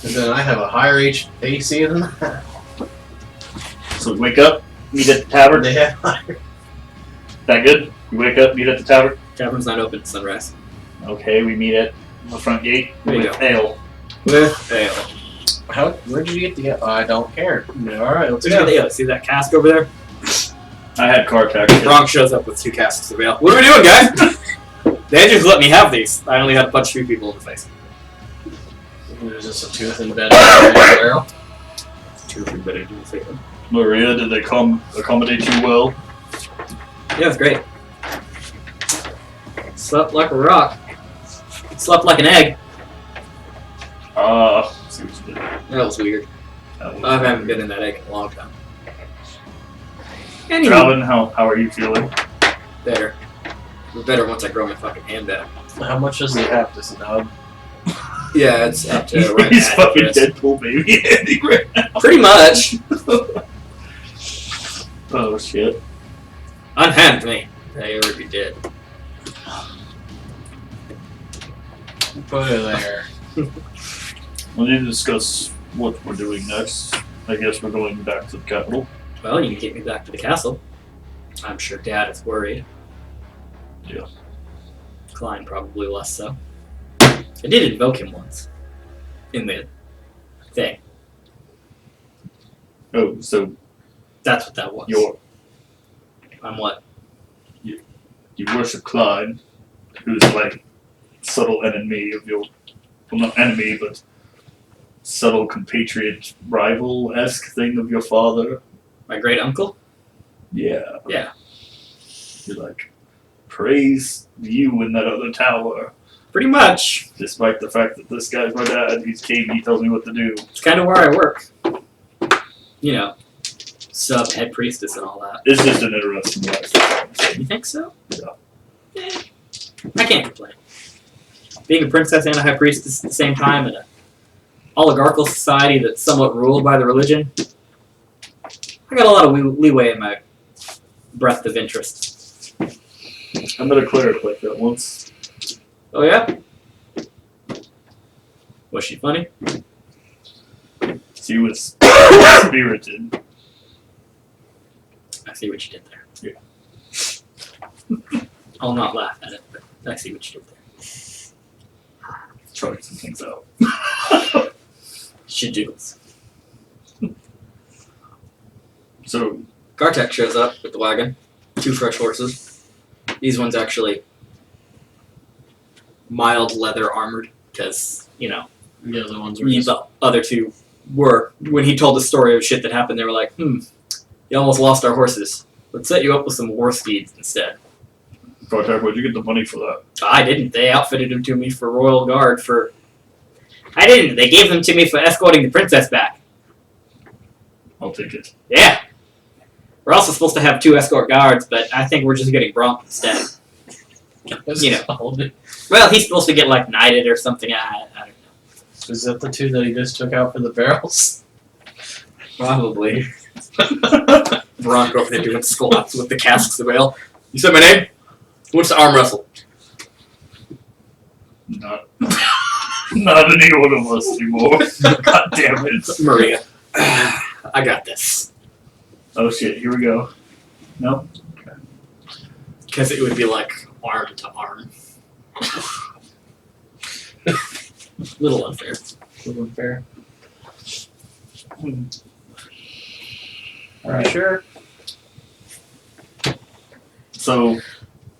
And then I have a higher AC than that. So we wake up, meet at the tavern. They have higher. That good? We wake up, meet at the tavern. Tavern's not open at sunrise. Okay, we meet at the front gate There you with go. ale. With ale. Where'd you get the? I don't care. Yeah, all right, let's Where'd you go. get the ale? See that cask over there? I had car tax. Gronk shows up with 2 casks of ale. What are we doing, guys? They just let me have these. I only had to punch 3 people in the face. There's just a tooth embedded in the barrel. 2 embedded in the face. Maria, did they accommodate you well? Yeah, it's great. Slept like a rock. Slept like an egg. See what you did. That was weird. That was I haven't been in that egg in a long time. Anyway, Calvin, how are you feeling? better. We're better once I grow my fucking hand back. How much does he have to snub? Yeah, it's up to right He's at fucking this. Deadpool baby Andy right now. Pretty much. Oh shit. Unhand me. They already did. Put it there. We need to discuss what we're doing next. I guess we're going back to the capital. Well, you can get me back to the castle. I'm sure Dad is worried. Yeah. Klien probably less so. I did invoke him once. In the thing. Oh, so That's what that was. I'm what? you worship Klein, who's like subtle enemy of your, well, not enemy, but subtle compatriot rival-esque thing of your father. My great uncle? Yeah. Yeah. You like praise you in that other tower, Pretty much. despite the fact that this guy's my dad. He's king. He tells me what to do. It's kind of where I work. You know, sub head priestess and all that. It's just an interesting life. You think so? Yeah. Eh, I can't complain. Being a princess and a high priestess at the same time in an oligarchical society that's somewhat ruled by the religion, I got a lot of leeway in my breadth of interest. I met a cleric like that once. Oh yeah? Was she funny? She was spirited. I see what you did there. Yeah. I'll not laugh at it, but I see what you did there. Trying some things out. She do. So, Gartek shows up with the wagon. 2 fresh horses. These ones actually mild leather armored, because, you know, The other ones were the other 2 were. When he told the story of shit that happened, they were like, you almost lost our horses. Let's set you up with some war steeds instead. Bartek, where'd you get the money for that? I didn't. They outfitted them to me for Royal Guard for... I didn't. They gave them to me for escorting the princess back. I'll take it. Yeah. We're also supposed to have 2 escort guards, but I think we're just getting Bronk instead. You know. Well, he's supposed to get, like, knighted or something. I don't know. Is that the 2 that he just took out for the barrels? Probably. Bronk over there doing squats with the casks of ale. You said my name? Who wants to arm wrestle? Not any one of us anymore. God damn it. Maria. I got this. Oh shit, here we go. No? Because it would be like arm to arm. Little unfair. Little unfair. Alright. Sure. So,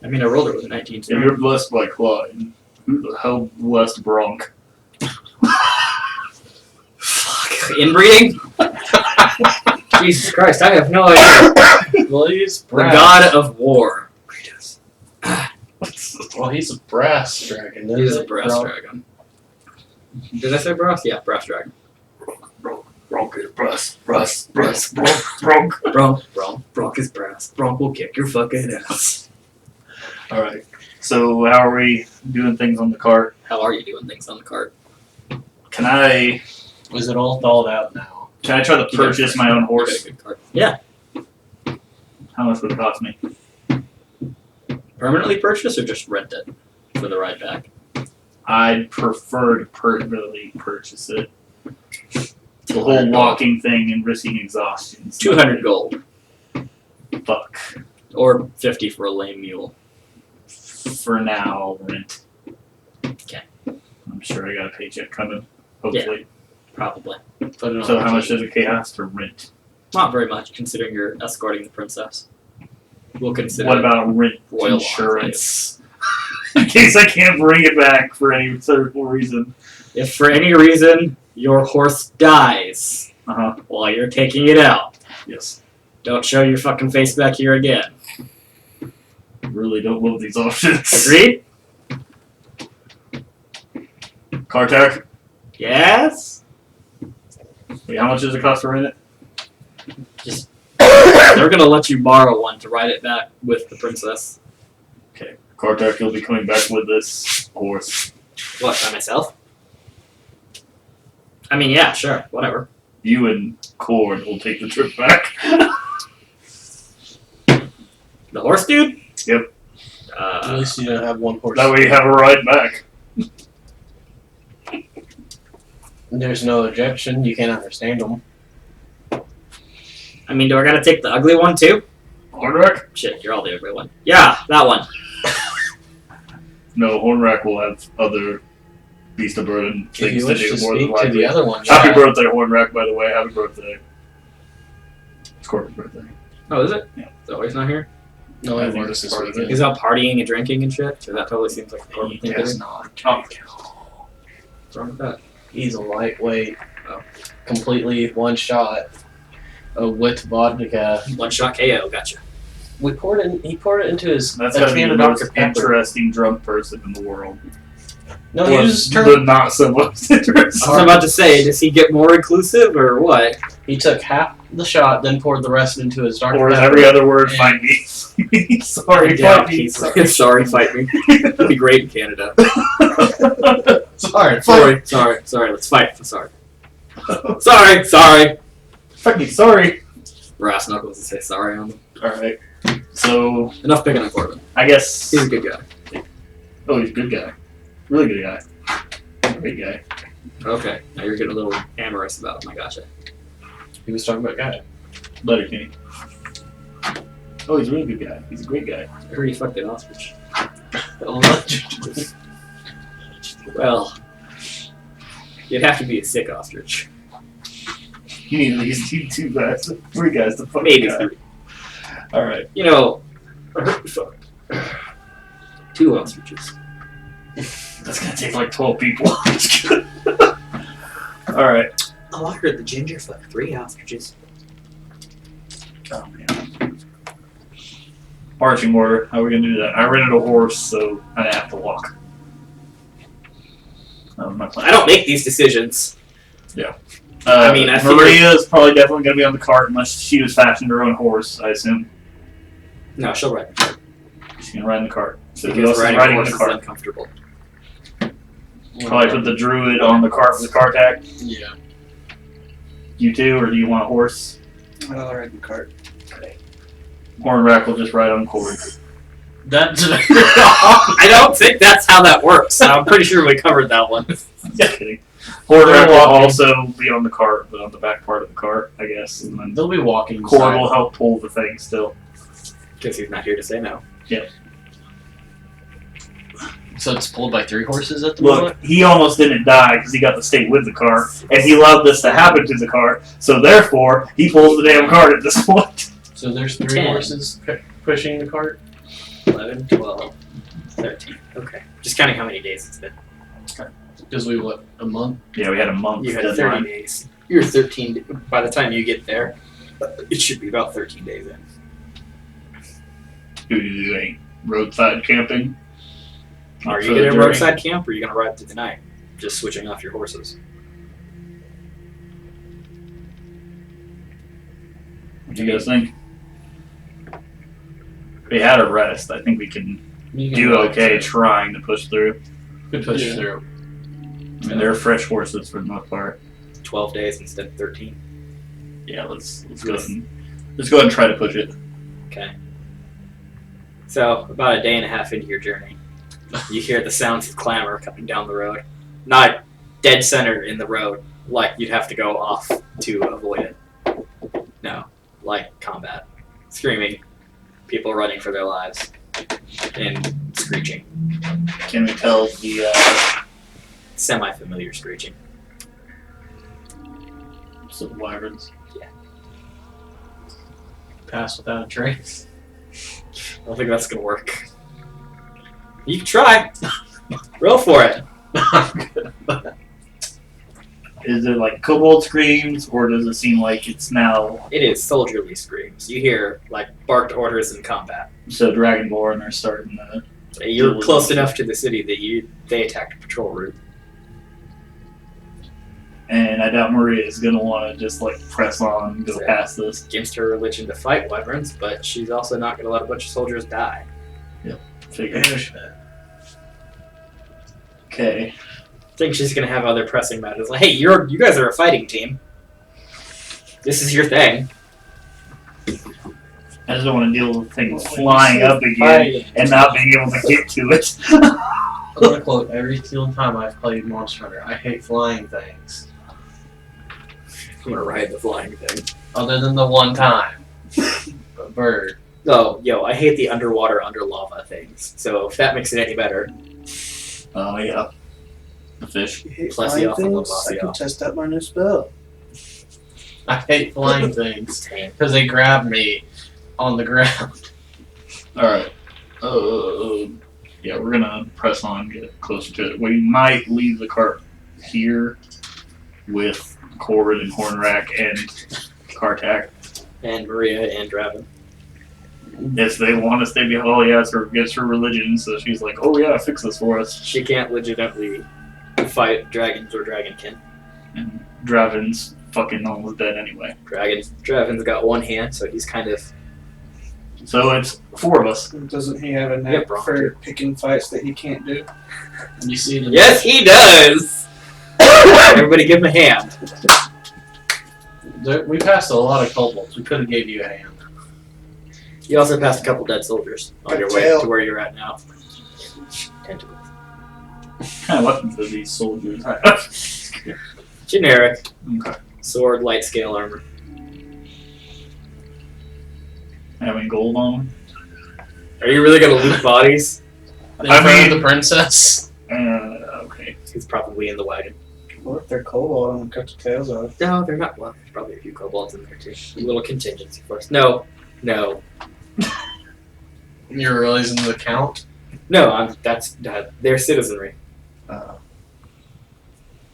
I mean, I rolled it with a 19. if you're blessed by Klein, who the hell blessed Bronk? Fuck. Inbreeding? Jesus Christ, I have no idea. Well, he's The brass. god of war. Kratos. Well, he's a brass dragon. Isn't He's a it, brass bro? dragon. Did I say brass? Yeah, brass dragon. Bronk is Bronk. Bronk is brass. Bronk will kick your fucking ass. Alright, so how are we doing things on the cart? How are you doing things on the cart? Can I Is it all thawed out now? try to purchase my own You horse? got a good cart. Yeah. How much would it cost me? Permanently purchase or just rent it for the ride back? I'd prefer to permanently purchase it. The whole walking thing and risking exhaustion. 200 gold. Fuck. Or 50 for a lame mule. For now, rent. Okay. I'm sure I got a paycheck coming. Hopefully. Probably. So how much does a chaos to rent? Not very much, considering you're escorting the princess. We'll consider. What about rent royal insurance? In case I can't bring it back for any certain reason. If for any reason your horse dies while you're taking it out, Yes. don't show your fucking face back here again. Really don't love these options. Agreed? Kartak? Yes? Wait, how much does it cost to rent it? They're gonna let you borrow one to ride it back with the princess. Okay. Kartak, you'll be coming back with this horse. What, by myself? I mean, yeah, sure, whatever. You and Cord will take the trip back. The horse dude? Yep. At least you don't have one horse. That way you have a ride back. There's no objection. You can't understand them. I mean, do I gotta take the ugly one too? Hornrack? Shit, you're all the ugly one. Yeah, that one. No, Hornrack will have other beast of burden If things you to wish do to more than speak to likely. the other one, Happy yeah. birthday, Hornrack, by the way. Happy birthday. It's Corbin's birthday. Oh, is it? Yeah. So he's not here? No, I I think think this this is is worth it. He's out partying and drinking and shit? So that totally seems like a Corbin thing to do. does not. What's wrong with that? He's a lightweight. Oh. Completely one shot. With vodka. One shot KO, gotcha. He poured it into his That's a gotta be can the of most Dr. Pepper. interesting drunk person in the world. No, Or he was the turned. not so most interesting. I was about to say, does he get more inclusive or what? He took half the shot, then poured the rest into his Dr. Or is Pepper. every other word, and- find me. Sorry, Yeah, find me. he's Sorry. sorry, fight me. That'd be great in Canada. Sorry, Sorry, let's fight. I'm sorry. Sorry. Fight me, sorry. Brass knuckles to say sorry on them. Alright. So, Enough picking on Corbin. I guess. He's a good guy. Oh, he's a good guy. Really good guy. Great guy. Okay, now you're getting a little amorous about him. I gotcha. He was talking about guy. Letterkenny. Oh, he's a really good guy. He's a great guy. I heard he fucked an ostrich. Well, you'd have to be a sick ostrich. You need at least two guys, three guys to fuck Maybe a guy. three. Alright. You know, two ostriches. That's gonna take like 12 people. Alright. Oh, I heard the ginger fucked 3 ostriches. Oh man. Marching order. How are we gonna do that? I rented a horse, so I have to walk. That was my plan. I don't make these decisions. I mean, I Maria is probably definitely gonna be on the cart unless she was fashioned her own horse, I assume. No, she'll ride the cart. She's gonna ride in the cart. So who Because else is riding riding in horses the is cart? uncomfortable. Probably put the druid on the cart with the car tag. Yeah. You too, or do you want a horse? I'll ride the cart. Hornrack will just ride on cord. That's I don't think that's how that works. I'm pretty sure we covered that one. Just kidding. Hornrack will also be on the cart, but on the back part of the cart, I guess. And then They'll be walking. Cord will help pull the thing still. Because he's not here to say no. So it's pulled by 3 horses at the Look, moment? he almost didn't die because he got to stay with the car, and he allowed this to happen to the car, so therefore, he pulls the damn cart at this point. So there's 3 10. horses pushing the cart? 11, 12, 13. Okay. Just counting how many days it's been. Because we, what, a month? Yeah, we had a month You had deadline. 30 days. You're 13. By the time you get there, it should be about 13 days in. Do you do any roadside camping? Are you For the going to journey? roadside camp or are you going to ride through the night? Just switching off your horses. What do you guys think? We had a rest. I think we can do okay trying to push through. Could push Yeah. through. I mean, they're fresh horses for the most part. 12 days instead of 13. Yeah, let's go ahead and try to push it. Okay. So, about a day and a half into your journey, you hear the sounds of clamor coming down the road. Not dead center in the road, like you'd have to go off to avoid it. No, like combat. Screaming, people running for their lives, and screeching. Can we tell the Semi-familiar screeching. wyverns? Pass without a trace. I don't think that's gonna work. You can try. Roll for it. Is it like kobold screams, or does it seem like it's now It is soldierly screams. You hear like barked orders in combat. so Dragonborn are starting to? You're close enough to the city that they attacked a patrol route. And I doubt Maria is gonna want to just like press on and go So- past this. Against her religion to fight wyverns, but she's also not going to let a bunch of soldiers die. Figure. Banish that. Okay. I think she's going to have other pressing matters. Like, hey, you guys are a fighting team. This is your thing. I just don't want to deal with things Well, flying up again Fighting. and not being able to get to it. I'm gonna quote every single time I've played Monster Hunter. I hate flying things. I'm going to ride the flying thing. Other than the one time. A bird. Oh, yo, I hate the underwater, under lava things. So if that makes it any better. Oh yeah. The fish. You hate Plus flying you things? also I you. can test out my new spell. I hate flying things. Tame. Because they grab me on the ground. Alright. Yeah, we're gonna press on, get closer to it. We might leave the cart here with Cord and Hornrack and Kartak. And Maria and Draven. If they want to stay behind, oh yeah, it's her, against her religion, so she's like, oh yeah, fix this for us. She can't legitimately fight dragons or dragonkin. And Draven's fucking almost dead anyway. Draven's got one hand, so he's kind of... So it's 4 of us. Doesn't he have a Yeah, knack bro. for picking fights that he can't do? You see the Yes, he does! Everybody give him a hand. We passed a lot of kobolds. We could have gave you a hand. You also passed a couple dead soldiers on your way to where you're at now. Tentacles. What kind of weapons are these soldiers? Generic. Okay. Sword, light scale armor. Having gold on them? Are you really gonna loot bodies? In I front mean- of the princess. Okay. He's probably in the wagon. What if they're kobold? I'm gonna cut the tails off. No, they're not. Well, there's probably a few kobolds in there too. A little contingency force. No. You're realizing the count? No, that's their citizenry.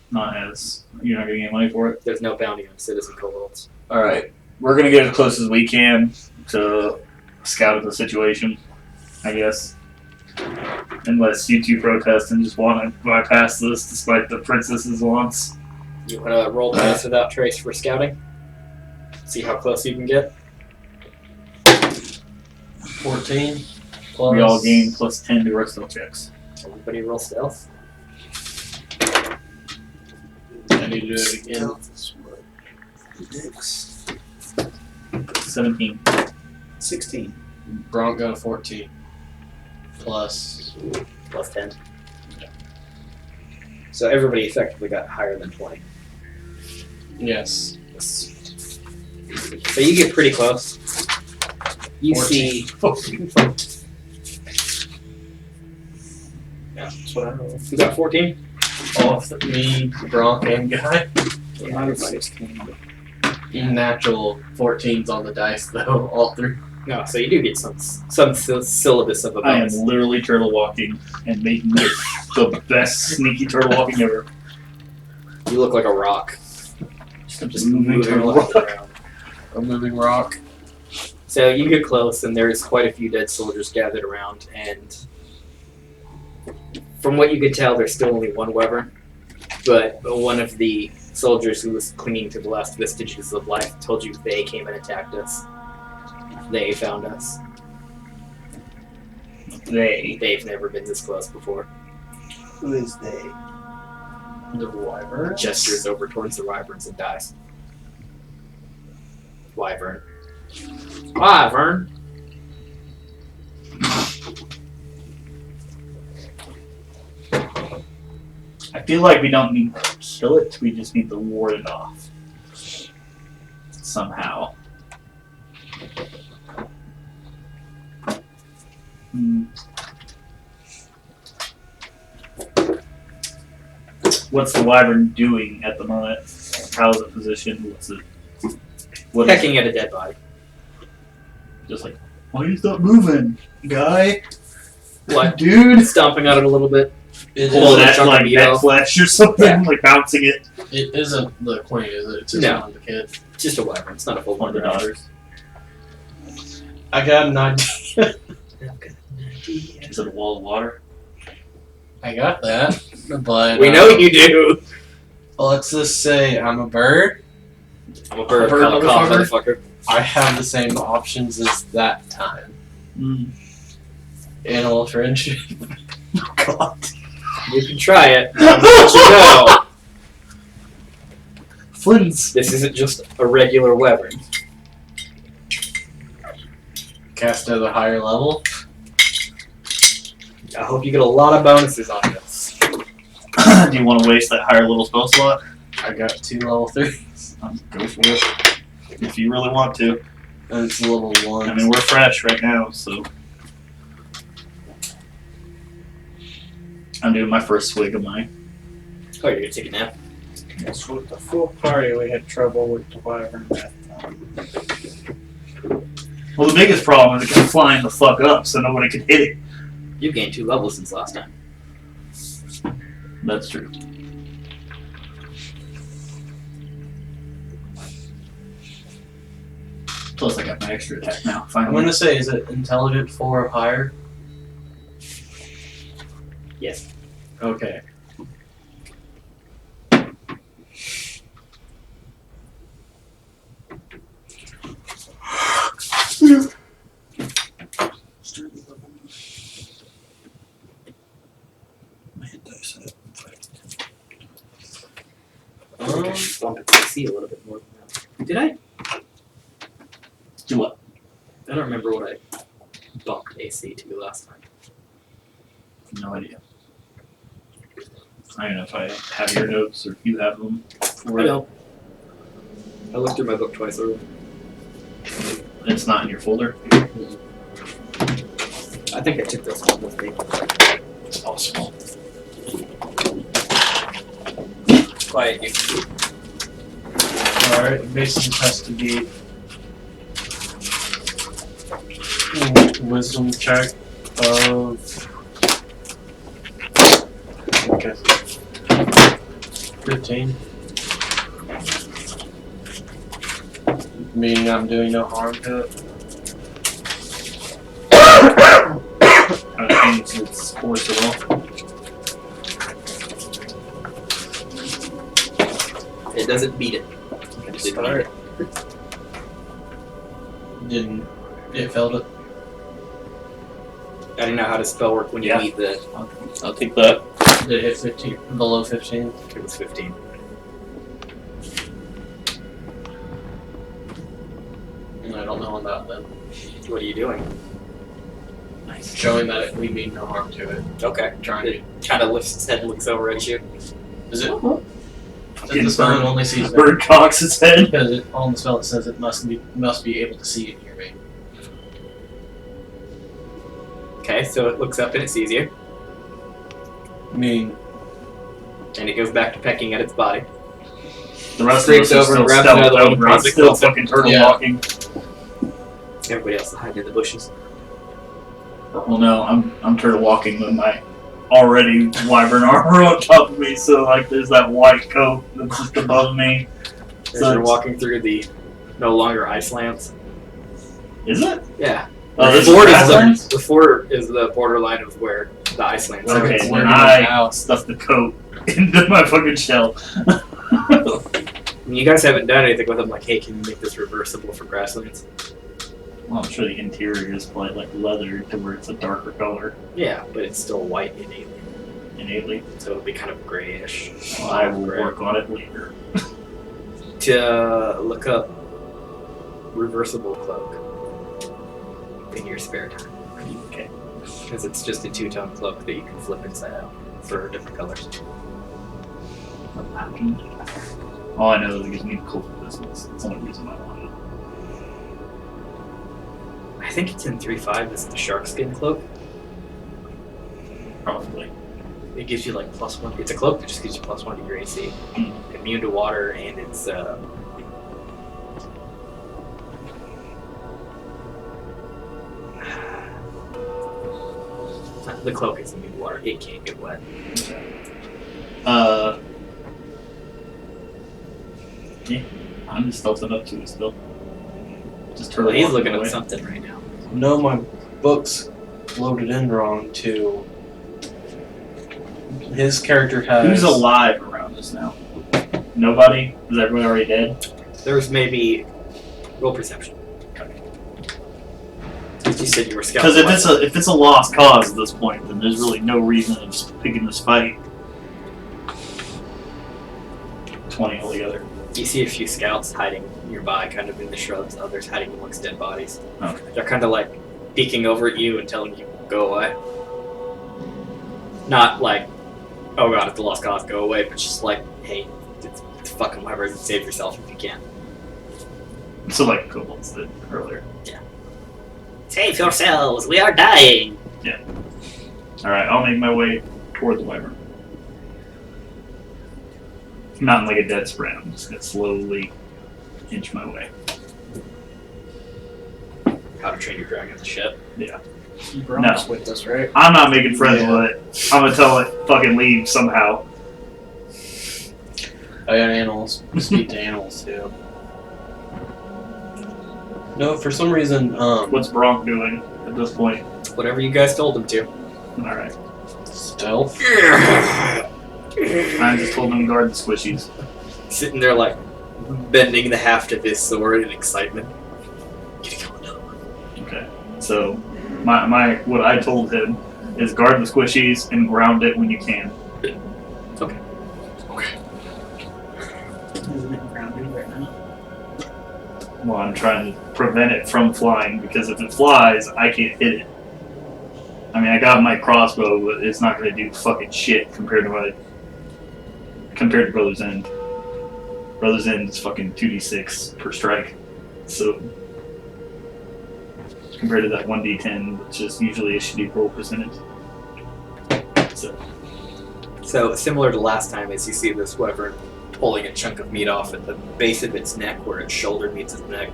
Not as. You're not gonna get money for it? There's no bounty on citizen kobolds. Alright. We're gonna get as close as we can to scout the situation, I guess. Unless you two protest and just want to bypass this despite the princess's wants. You wanna roll dice without trace for scouting? See how close you can get? 14. Plus. We all gain plus 10 to our stealth checks. Everybody roll stealth. I need to do it again. Stealth is what? Dicks. 17. 16. Bronc got a 14. Plus. Plus 10. So everybody effectively got higher than 20. Yes. So you get pretty close. You 14. see... That's what I roll. You got 14? Off me, Bronc, and Guy. Everybody's king. Natural 14s on the dice, though, all through. No, so you do get some syllabus of a I am bonus. literally turtle walking and making it the best sneaky turtle walking ever. You look like a rock. Just moving turtle around. walk. A moving rock. So you get close, and there's quite a few dead soldiers gathered around, and from what you could tell, there's still only one wyvern, but one of the soldiers who was clinging to the last vestiges of life told you they came and attacked us. They found us. They've never been this close before. Who is they? The wyvern. Gestures over towards the wyverns and dies. Wyvern. Wyvern. I feel like we don't need to kill it, we just need to ward it off. Somehow. What's the wyvern doing at the moment? How's it positioned? What is Pecking at a dead body. just like, why are you stop moving, guy? What? Dude? Stomping on it a little bit. It Pull Pulling that that chunk of like meat neck off. flesh or something, Yeah. like bouncing it. it isn't the queen, is it? It's just No. one of the kids. Just a wyvern. It's not a full One of the daughters. I got an idea. Is it a wall of water? I got that. But We know you do. let's just say I'm a bird. I'm a bird, Bird motherfucker. I have the same options as that time. Animal friendship. Oh god. You can try it. I'll let you know. Flynn's. This isn't just a regular wyvern. Cast at a higher level. I hope you get a lot of bonuses on this. Do you want to waste that higher little spell slot? I got 2 level 3s. Go for it. If you really want to. And it's level 1. I mean, we're fresh right now, so. I'm doing my first swig of mine. Oh, you're gonna take a nap? Yes, with the full party, we had trouble with the wyvern that time. Well, the biggest problem is it kept flying the fuck up, so nobody could hit it. You gained 2 levels since last time. That's true. Plus, I got my extra attack now. I'm Finally. gonna say, is it intelligent 4 or higher? Yes. Okay. Bump its AC a little bit more than that. Did I? Do what? I don't remember what I bumped AC to last time. No idea. I don't know if I have your notes or if you have them. I don't. I looked through my book twice already. It's not in your folder. I think I took this one with me. It's possible. Quiet you. Alright, basically has to be wisdom check of okay. 15. Meaning I'm doing no harm to it. I think it's force at all. It doesn't beat it. It didn't beat it. Didn't it failed it? I didn't know how to spell work when you Yeah. beat the. I'll take that. Did it hit 15 below 15? It was 15. I don't know about that. What are you doing? Nice. Showing that we mean no harm to it. Okay. Trying It kind of lifts its head and looks over at you. Is it? Fucking The spell only sees Bird cocks his head. because on the spell it says it must be able to see and hear me. Okay, so it looks up and it sees you, Meaning and it goes back to pecking at its body. The rest Creeps of us are over and still grabs stealth another one, over. promptly It's still kills it. fucking turtle Yeah. walking. Everybody else is hiding in the bushes. Well, no, I'm turtle walking with my already wyvern armor on top of me, so like there's that white coat that's just above me. As So you're it's- walking through the no longer ice lamps. Is it? Yeah. Oh, the this board grasslands? is the fort is the borderline of where the ice lamps are. Okay, It's then where I you're out. stuffed the coat into my fucking shell. You guys haven't done anything with them. Like, hey, can you make this reversible for grasslands? Well, I'm sure the interior is probably like leather to where it's a darker color Yeah, but it's still white innately, innately. so it'll be kind of grayish. Well, I will Gray. work on it later. To look up reversible cloak in your spare time, Okay. because it's just a two-tone cloak that you can flip inside out for different colors. Imagine. All I know is it gives me a cool business. That's the only reason I want it. I think it's in 3.5. It's the shark skin cloak. Probably. It gives you like +1. It's a cloak that just gives you +1 to your AC. Immune to water, and it's the cloak is immune to water. It can't get wet. Yeah, I'm just tilting up to it still. Just turn Well, he's walking looking away. at something right now. No, my book's loaded in wrong to. His character has. Who's alive around us now? Nobody? Is everyone already dead? There's maybe roll perception. You said you were scouting. Because if it's a lost cause at this point, then there's really no reason of just picking this fight. 20 altogether. You see a few scouts hiding nearby, kind of in the shrubs, others hiding amongst dead bodies. Okay. They're kind of like peeking over at you and telling you, go away. Not like, oh god, it's a lost cause, go away, but just like, hey, it's fucking whatever, and save yourself if you can. So like Kobolds did earlier. Save yourselves, we are dying! Alright, I'll make my way toward the wyvern. Not in like a dead sprint, I'm just gonna slowly inch my way. How to Train Your Dragon, the ship. Brock's with us, right? I'm not making friends Yeah. with it. I'm gonna tell it fucking leave somehow. I got animals. Speak to animals too. No, for some reason, What's Bronk doing at this point? Whatever you guys told him to. Alright. stealth. I just told him to guard the squishies. Sitting there like, bending the haft of his sword in excitement. Get going now. Okay. So my what I told him is guard the squishies and ground it when you can. Okay. Isn't it grounded right now? Well, I'm trying to prevent it from flying because if it flies, I can't hit it. I mean, I got my crossbow, but it's not going to do fucking shit compared to Brother's End. Brother's End is fucking 2d6 per strike, so compared to that 1d10, which is usually a shitty roll percentage. So, similar to last time, as you see this wyvern pulling a chunk of meat off at the base of its neck, where its shoulder meets its neck,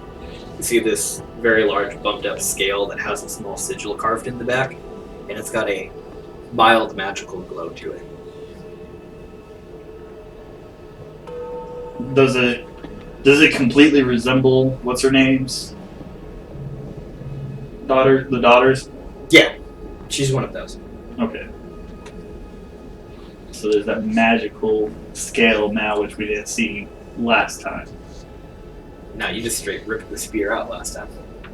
you see this very large bumped up scale that has a small sigil carved in the back, and it's got a mild magical glow to it. Does it completely resemble what's her name's daughter? The daughters? Yeah, she's one of those. Okay. So there's that magical scale now, which we didn't see last time. Now, you just straight ripped the spear out last time,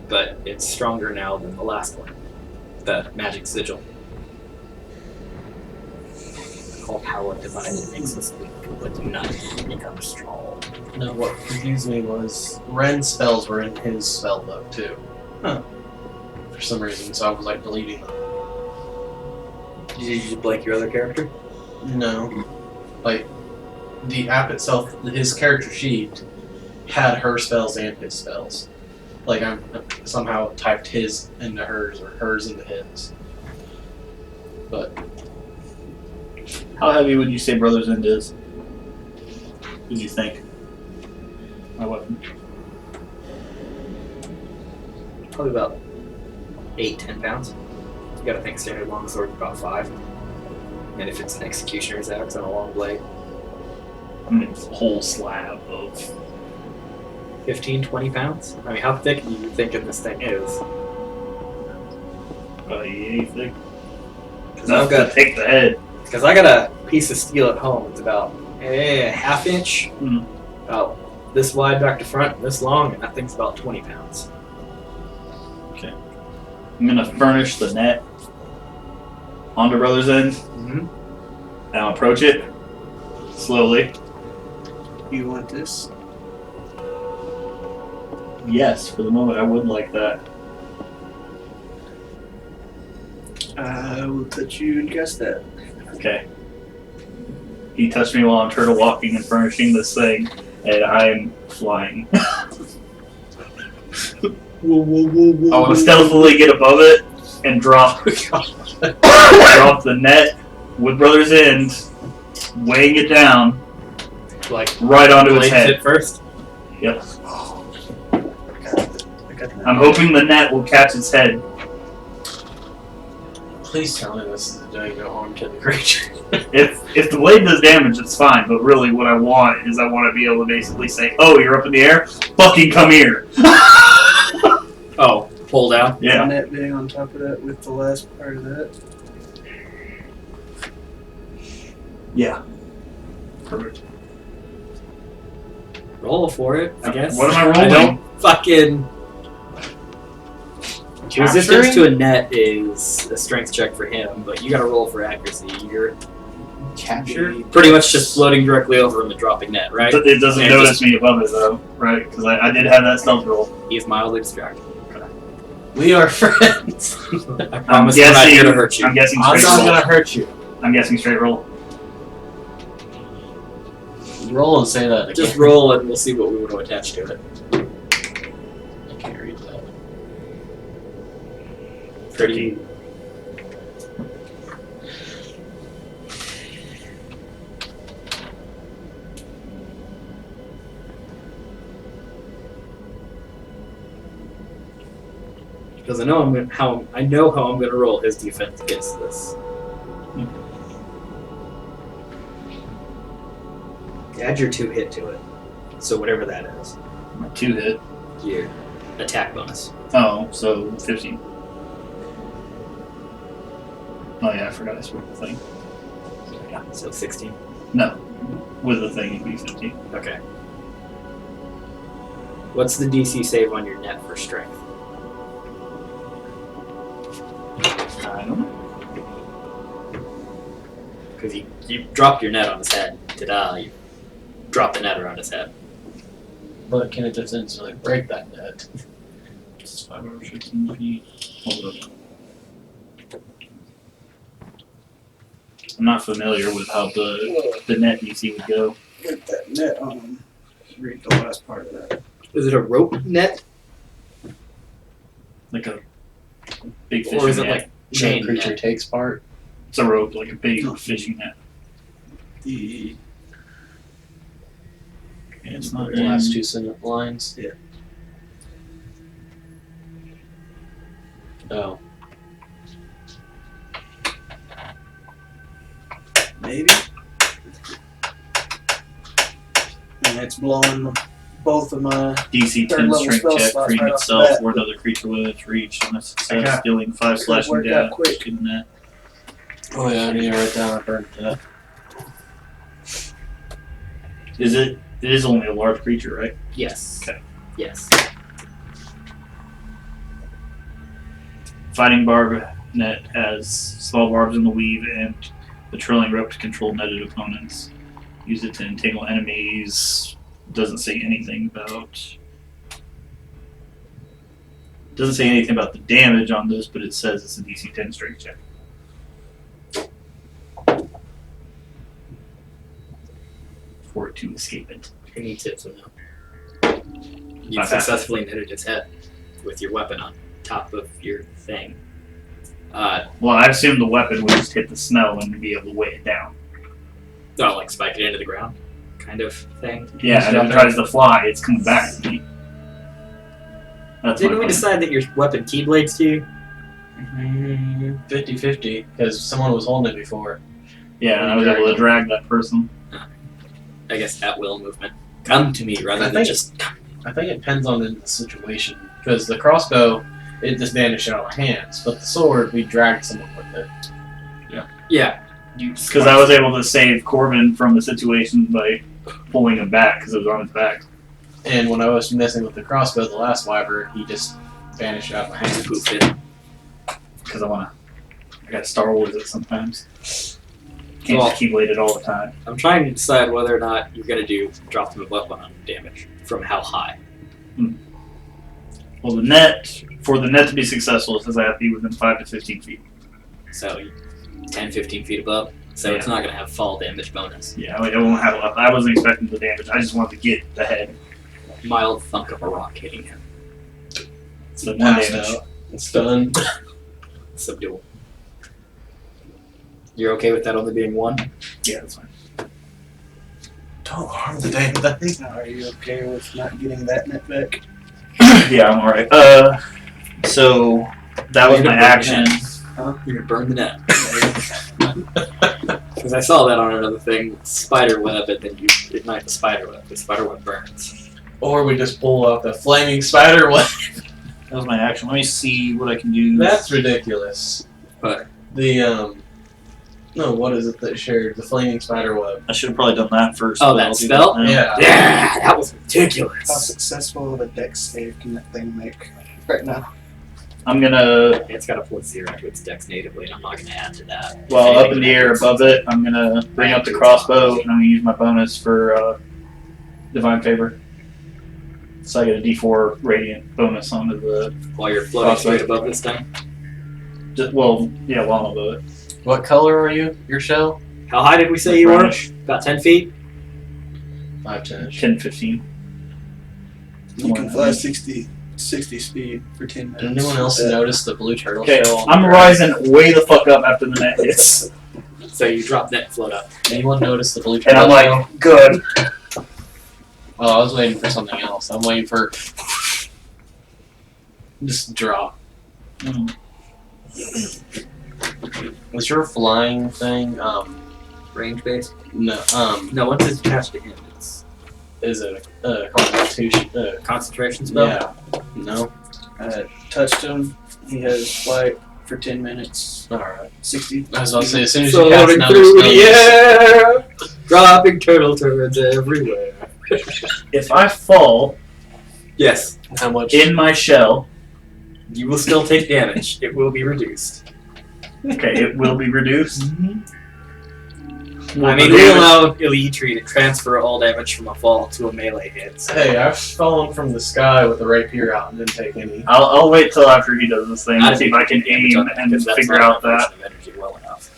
but it's stronger now than the last one. The magic sigil. It's called how it divided makes us weak, but not become strong. No, what confused me was Ren's spells were in his spell book too. Huh. For some reason, so I was like deleting them. Did you just blank your other character? No. Like, the app itself, his character sheet had her spells and his spells. Like, I somehow typed his into hers or hers into his. But, How heavy would you say Brother's End is? What do you think? My weapon. Probably about 8-10 pounds. You gotta think standard longsword about 5. And if it's an executioner's axe on a long blade, I mean, it's a whole slab of. 15-20 pounds? I mean, how thick do you think this thing is? Yay thick. Because Enough to take the head. I got a piece of steel at home. It's about a half inch, about this wide back to front, and this long, and that thing's about 20 pounds. I'm gonna furnish the net onto Brother's End, Mm-hmm. and I'll approach it slowly. You want this? Yes, for the moment, I would like that. I will touch you and guess that. Okay. He touched me while I'm turtle walking and furnishing this thing, and I'm flying. I want to stealthily get above it and drop the net with Brother's End, weighing it down, Like right onto his blades head. it first. Yep. I got that. I'm hoping the net will catch its head. Please tell me this is doing no harm to the creature. If the blade does damage, it's fine. But really, what I want is I want to be able to basically say, "Oh, you're up in the air. Fucking come here." Oh, pull down. Yeah. The net being on top of that with the last part of that. Yeah. Perfect. Roll for it, I guess. What am I rolling? I don't fucking. Resistance to a net is a strength check for him, but you gotta roll for accuracy. You're Capture? pretty much just floating directly over him and dropping net, right? It doesn't And notice just- me above it though, right? Because I did have that stealth roll. He's mildly distracted. We are friends. I promise I'm not here to hurt you. I'm guessing I'm straight not roll. gonna hurt you. I'm guessing straight roll. Roll and say that again. Just roll and we'll see what we want to attach to it. I can't read that. 13. Because I know how I'm going to roll his defense against this. Add your 2 hit to it. So whatever that is. My 2 hit. Your attack bonus. Oh, so 15. Oh yeah, I forgot I spoke the thing. Yeah, so 16. No, with the thing it'd be 15. Okay. What's the DC save on your net for strength? I don't know. Because you dropped your net on his head. Ta-da, you dropped the net around his head. But can it just instantly break that net? It's 5 over 16 feet. Hold up. I'm not familiar with how the net DC would go. With that net on him. Read the last part of that. Is it a rope net? Like a big fishing Or is it net. like chain The creature net? takes part. It's a rope, like a big fishing net. The Yeah, it's not The last 2 sentence lines. Yeah. Oh. maybe. And it's blowing both of my DC Third 10 level strength spell check, slots freeing right off the itself bat. or another creature within its reach on a success, Okay. dealing 5 slashing work out damage. quick. Good net. Oh yeah, I need to write down I burned that. It is only a large creature, right? Yes. Okay. Yes. Fighting barb net has small barbs in the weave and the trailing rope to control netted opponents. Use it to entangle enemies. Doesn't say anything about the damage on this, but it says it's a DC 10 strength check. For it to escape it. Any tips on that? You successfully knitted his head with your weapon on top of your thing. Well, I assume the weapon would just hit the snow and be able to weigh it down. Oh, like spike it into the ground, kind of thing. Yeah, and if it tries to fly, it's coming back to me. That's Didn't my we plan. decide that your weapon keyblades to you? 50-50, because someone was holding it before. Yeah, and I was able to drag that person. I guess at will movement. Come to me rather I than think- just. I think it depends on the situation, because the crossbow, it just vanished out of our hands, but the sword, we dragged someone with it. Yeah. Because I was able to save Corbin from the situation by pulling him back because it was on his back. And when I was messing with the crossbow, the last wyvern, he just vanished out of my hands. Poofed it. Because I got Star Wars it sometimes. Can't Well- just keyblade it all the time. I'm trying to decide whether or not you're gonna do drop them a weapon on damage from how high. Well, for the net to be successful, it says I have to be within 5 to 15 feet. So 10, 15 feet above. so it's not going to have fall damage bonus. Yeah, I mean, it won't have. I wasn't expecting the damage. I just wanted to get the head. Mild thunk of a rock hitting him. So one Passed damage. out. It's done. Subdual. You're okay with that only being 1? Yeah, that's fine. Don't harm the damn thing. Now, are you okay with not getting that net back? Yeah, I'm alright. So that was You're my gonna burn action. the net. You're gonna burn the net. Because I saw that on another thing. Spider web, and then you ignite the spider web. The spider web burns. Or we just pull out the flaming spider web. That was my action. Let me see what I can do. That's ridiculous. What? The no, what is it that shared the flaming spider web? I should have probably done that first. Oh, but that I'll do spell? now. Yeah. Yeah, that was How ridiculous. successful of a dex save can that thing make right now? I'm gonna. It's got a +0 to its dex natively, and I'm not gonna add to that. Well, If up anything, in the air it's- above it, I'm gonna bring up the crossbow, and I'm gonna use my bonus for divine favor. So I get a D4 radiant bonus onto the. While you're floating Crossbow. straight above this thing. Just, well, yeah, while I'm above it. What color are you? Your shell? How high did we say you were? Brownish. About 10 feet? 5'10". 10, 15. You can fly 60 speed for 10 minutes. Did anyone else notice the blue turtle Okay, shell? on I'm the ground? rising way the fuck up after the net hits. So you drop net and float up. Anyone notice the blue And turtle I'm shell? like, good. Oh, I was waiting for something else. I'm waiting for just drop. Was your flying thing Range based? no No, once it's attached to him, it's is it a constitution concentration spell. yeah. No? Touched him. He has flight for 10 minutes. Alright. 60. I was about to say as soon as you Soaring cast through notice, the air, dropping turtle turds everywhere. If I fall Yes, how much in my shell, you will still take damage. It will be reduced. okay, it will be reduced. I mean, we allow Elitri to transfer all damage from a fall to a melee hit. So. Hey, I've fallen from the sky with the rapier out and didn't take any. I'll wait till after he does this thing I and see if I can damage aim on that, and because that's figure not out that. of energy well enough.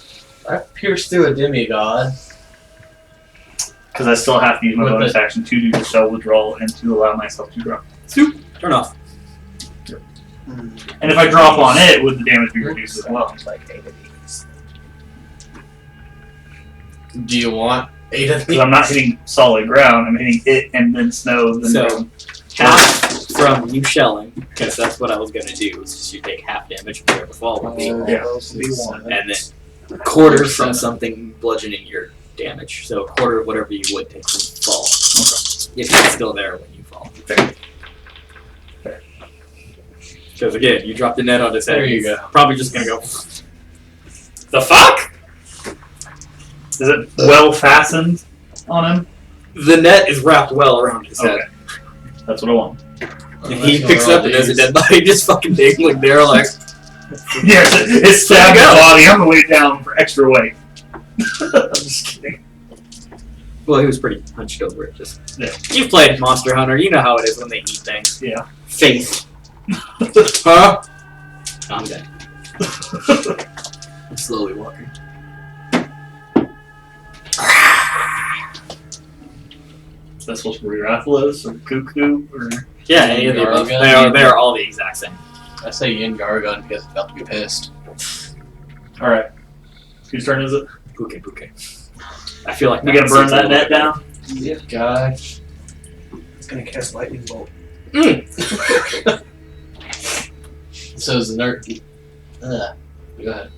I pierced through a demigod. Because I still have to use my With bonus action to do the shell withdrawal and to allow myself to drop. Turn off. And if I drop on it, would the damage be reduced as well? Do you want 8 of Because these? I'm not hitting solid ground, I'm hitting it and then snow, then So, ground. half from you shelling, because that's what I was going to do, is just you take half damage from where the fall would be, Yeah. Those would be one. and then quarter from something bludgeoning your damage. So a quarter of whatever you would take from fall. If it's still there when you fall. Fair. Because again, you drop the net on his head. There you he's go. Probably just going to go, the fuck? Is it well fastened on him? The net is wrapped well around his head. Okay. That's what I want. And he picks up and there's a dead body just fucking dangling there like, Yeah, it's stabbed There you the go. body. I'm gonna lay it down for extra weight. I'm just kidding. well, he was pretty hunched over it. Just Yeah. You've played Monster Hunter. You know how it is when they eat things. Yeah. Faith. Huh? I'm dead. I'm slowly walking. Is that supposed to be Rathalos or Cuckoo or? Yeah, any of the above. Gargan. They are all the exact same. I say Yin Gargan because I'm about to be pissed. All right. Whose turn is it? Bouquet. I feel like We gonna burn that net down? Yeah. Gosh. It's gonna cast lightning bolt. So is the nerd. Go ahead.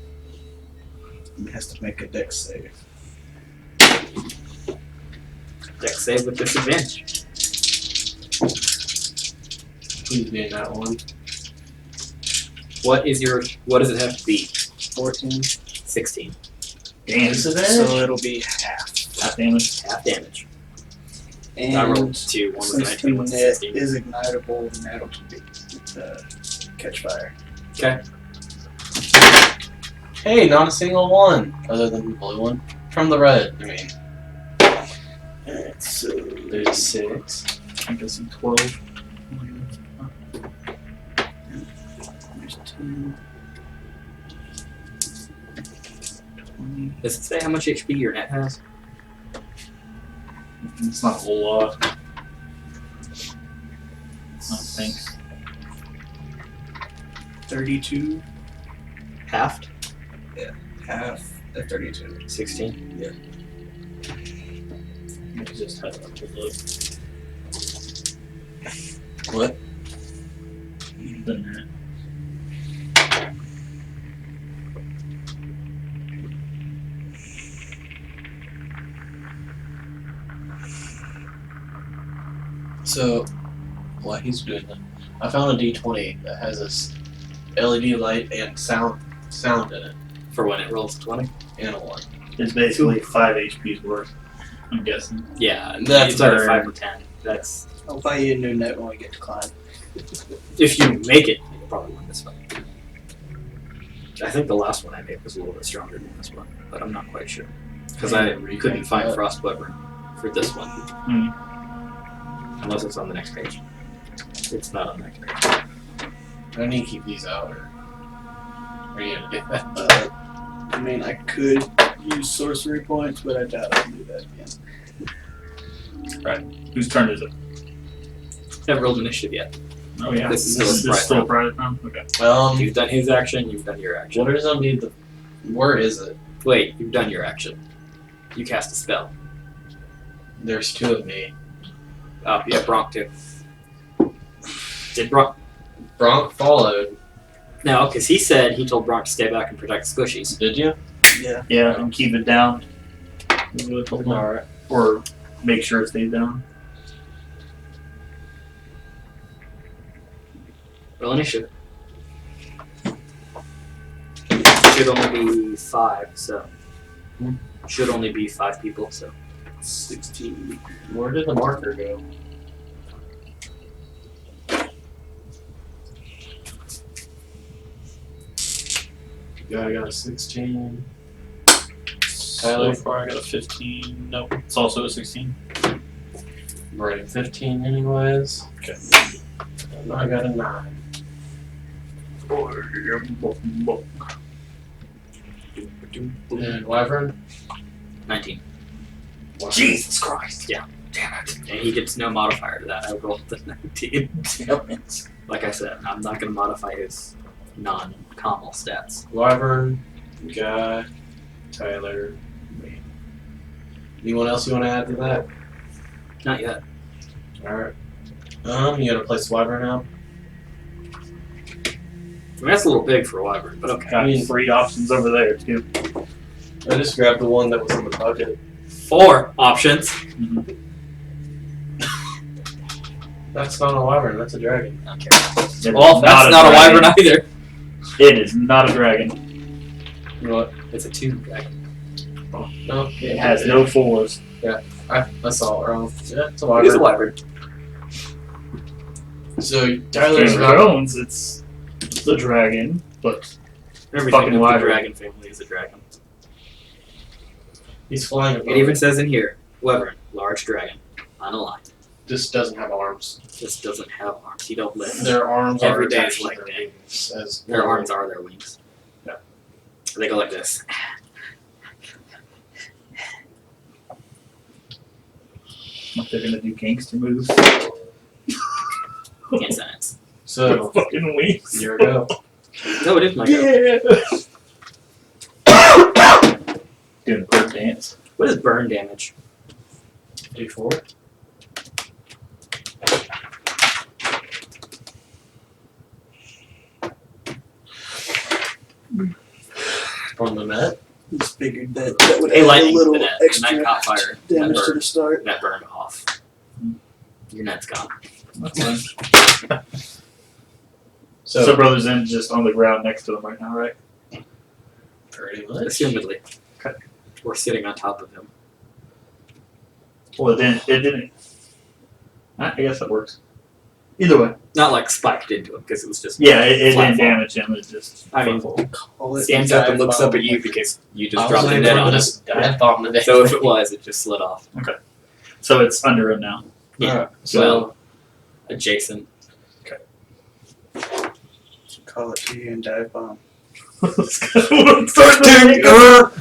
It has to make a dex save. Dex save with disadvantage. Please be in that one. What does it have to be? 14. 16. Damn. So it'll be half. Half damage. Half damage. And I rolled 2. One was since 19, the one's net 16. is ignitable, then that'll catch fire. Okay. Hey, not a single one other than the blue one from the red. I mean, Alright, so there's 6. I guess I'm 12. there's 2. 20. Does it say how much HP your net has? It's not a whole lot. I don't think. 32, Halved? half of 32. 16? Let me just have a look. What? The net. So, while he's doing that, I found a D20 that has this LED light and sound in it, For when it rolls 20? and a 1. It's basically 5 HP's worth, I'm guessing. Yeah, That's it's either better. 5 or 10. That's I'll buy you a new net when we get to climb. if you make it, you'll probably win this one. I think the last one I made was a little bit stronger than this one, but I'm not quite sure because I couldn't find Frostweapon for this one, unless it's on the next page. It's not on the next page. I need to keep these out, or are you gonna do that? I mean, I could use sorcery points, but I doubt I can do that again. Whose turn is it? Haven't rolled initiative yet. Oh yeah, This is this still is still private private round. Okay. You've done his action. You've done your action. What is gonna be the? Where is it? Wait, you've done your action. You cast a spell. There's 2 of me. Yeah, Bronk too. Did Bronk? Bronk followed. No, because he said he told Bronk to stay back and protect the squishies. Did you? Yeah. Yeah, and keep it down. Alright. Or make sure it stays down. Roll initiative. Should only be 5, so. Should only be 5 people, so. 16. Where did the marker go? Yeah, I got a 16. So far I got a 15. Nope, it's also a 16. I'm writing 15 anyways. Okay. And I got a 9. And Wyvern? 19. Jesus Christ! Yeah. Damn it. And he gets no modifier to that. I rolled the 19. Damn it. Like I said, I'm not going to modify his non-commal stats. Wyvern, Guy, Tyler, me. Anyone else you want to add to that? Not yet. Alright. You gotta place Wyvern out? I mean, that's a little big for a wyvern, but okay. Got 3 options over there too. I just grabbed the one that was in the bucket. 4 options. That's not a Wyvern, that's a dragon. Okay. It's Well, that's not a dragon. wyvern either. It is not a dragon. What? It's a 2 dragon. No, It has no 4s. I saw it wrong. Yeah, it's a It is a Wyvern. wyvern. So Tyler's Game of not. Thrones, it's the dragon, but Everything Fucking with the wyvern. dragon family is a dragon. He's flying above. It even says in here, wyvern, large dragon, on a line. Just doesn't have arms. Just doesn't have arms. He don't lift. Their arms Every are day attached is to like their that. wings. As Their arms are their wings. Yeah. They go like this. if they're gonna do gangster moves. Can't sentence. So Fucking wings. here we go. No, it is my go. Yeah. Doing a bird dance. What is burn damage? D4. From the net. Just figured that would Hey, add a lightning little to the net. The extra net caught fire. damage That to burned, the start. that burned off. Your net's gone. That's fine. So So Brother's End just on the ground next to him right now, right? pretty much. Assumedly. Okay. We're sitting on top of him. Well, it didn't. I guess that works. Either way. Not like spiked into him, because it was just. Yeah, it Flat didn't fall. damage him. It just. I mean, Call it stands a up and looks dive up at bomb. you because you just I dropped was the like, net we're on gonna him. dive bomb today. So if it was, it just slid off. So it's under him now. Yeah. Alright, so Well, adjacent. Call it to you and dive bomb. That's kind of what I'm starting Got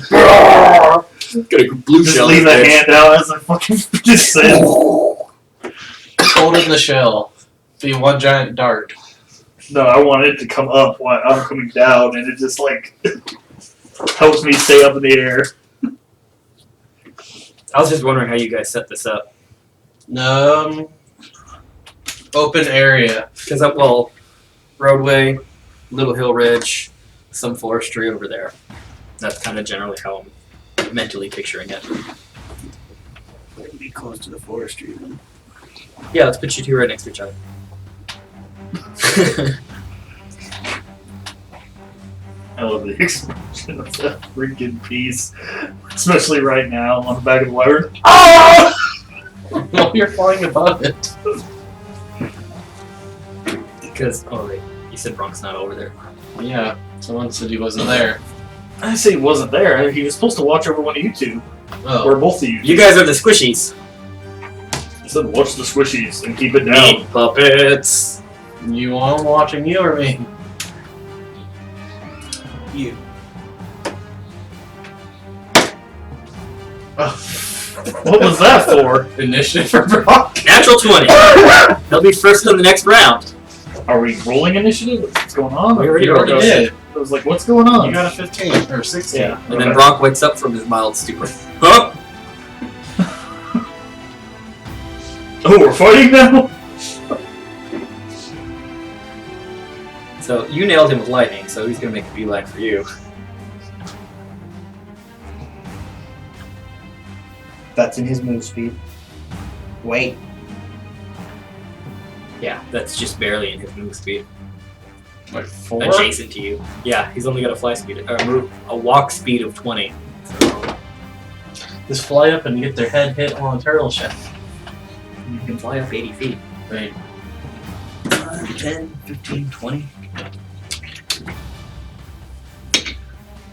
a blue Just shell. leave the hand out as I fucking just said. Hold in the shell. Be one giant dart. No, I want it to come up while I'm coming down, and it just like helps me stay up in the air. I was just wondering how you guys set this up. Open area. Because roadway, little hill ridge, some forestry over there. That's kind of generally how I'm mentally picturing it. It'd be close to the forestry then. Yeah, let's put you two right next to each other. I love the expression of that freaking piece, especially right now on the back of the wire. Ah! No, you're flying above it. Because, wait, you said Bronk's not over there. Yeah, someone said he wasn't there. I didn't say he wasn't there. He was supposed to watch over one of you two, Oh. or both of you. You guys are the squishies. I said watch the squishies and keep it down. Meat puppets. You want him watching you or me? You. What was that for? Initiative for Brock. Natural 20. He'll be first in the next round. Are we rolling initiative? What's going on? We already You already did. I was like, what's going on? You got a 15 or 16. Yeah. And then Bronk wakes up from his mild stupor. Huh? Oh, we're fighting now? So you nailed him with lightning, so he's gonna make a beeline for you. That's in his move speed. Wait. Yeah, that's just barely in his move speed. Like 4? Adjacent to you. Yeah, he's only got a fly speed, a walk speed of 20. So Just fly up and get their head hit on a turtle shell. you can fly up 80 feet. Right. 10, 15, 20.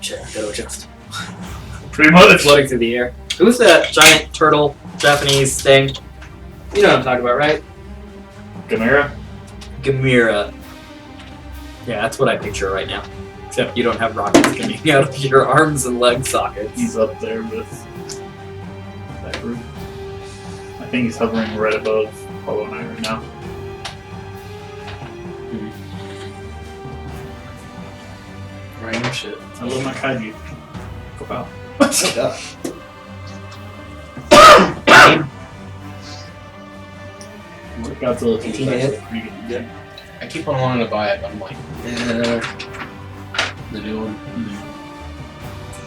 Shit, I gotta adjust. Pretty much. Floating through the air. Who's that giant turtle Japanese thing? You know what I'm talking about, right? Gamera? Gamera. Yeah, that's what I picture right now. Except you don't have rockets coming out of your arms and leg sockets. He's up there with that group. I think he's hovering right above Hollow Knight right now. Random shit. I love my kaiju. Wow. Godzilla 18 to hit. pretty good. I keep on wanting to buy it, but I'm like, the new one.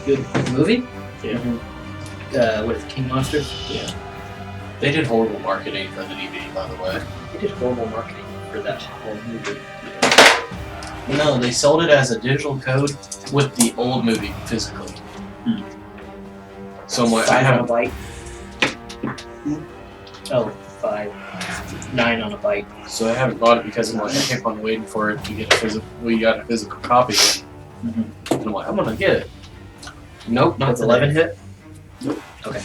Good movie? Yeah. What is it, King Monsters? Yeah. They did horrible marketing for the DVD, by the way. They did horrible marketing for that whole movie. No, they sold it as a digital code with the old movie physically. So I Five on a have bite. Oh, 5. 9 on a bite. so I haven't bought it because I'm like I kept on waiting for it to get a physical. We got a physical copy, and I'm like I'm gonna get it. Nope, not That's today. 11 hit? Nope. Okay.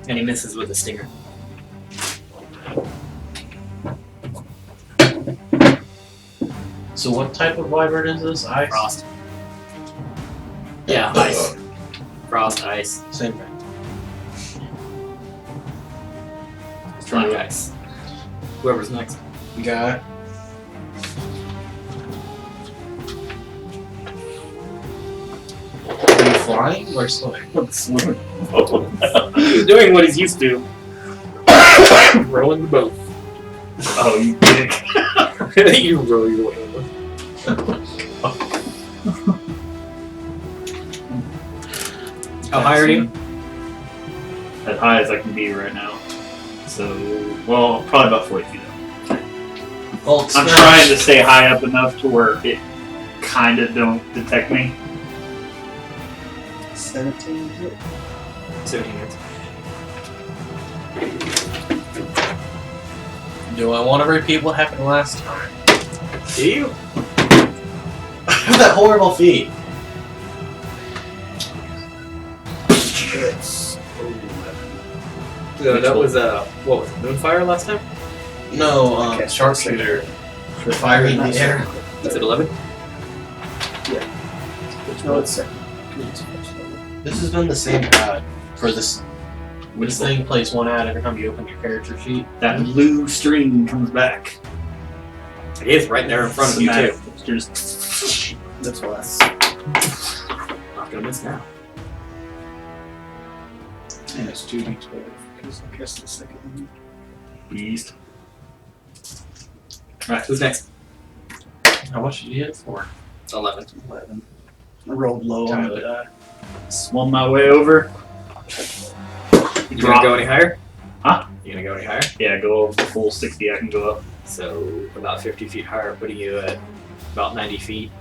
And he misses with a stinger. So what type of wyvern is this? Ice. Frost. Yeah, ice. Frost, ice. Same thing. Black ice. Whoever's next. Guy. Are you flying or swimming? He's doing what he's used to. Rowing the boat. Oh, you dick. You row your way over. How high are you? As high as I can be right now. So, well, probably about 40 feet up. Well, I'm trying to stay high up enough to where it kind of don't detect me. 17 hit. 17 hits. Do I want to repeat what happened last time? Do you? That horrible feat. It's That was, what was it, Moonfire last time? No, Okay. sharpshooter. The fire in the air. Was it 11? No, it's second. It's first level. This has been the same ad for this. This thing plays one ad every time you open your character sheet. That blue string comes back. It is right there in front of you too. Just That's less. Not gonna miss now. And it's 2d12 because I guess the second one. beast. Alright, who's next? How much did you hit for? 11. 11. I rolled low on the Tyler. die. Swung my way over. You gonna go any higher? Huh? You gonna go any higher? Yeah, go over the full 60. I can go up. So about 50 feet higher, putting you at about 90 feet.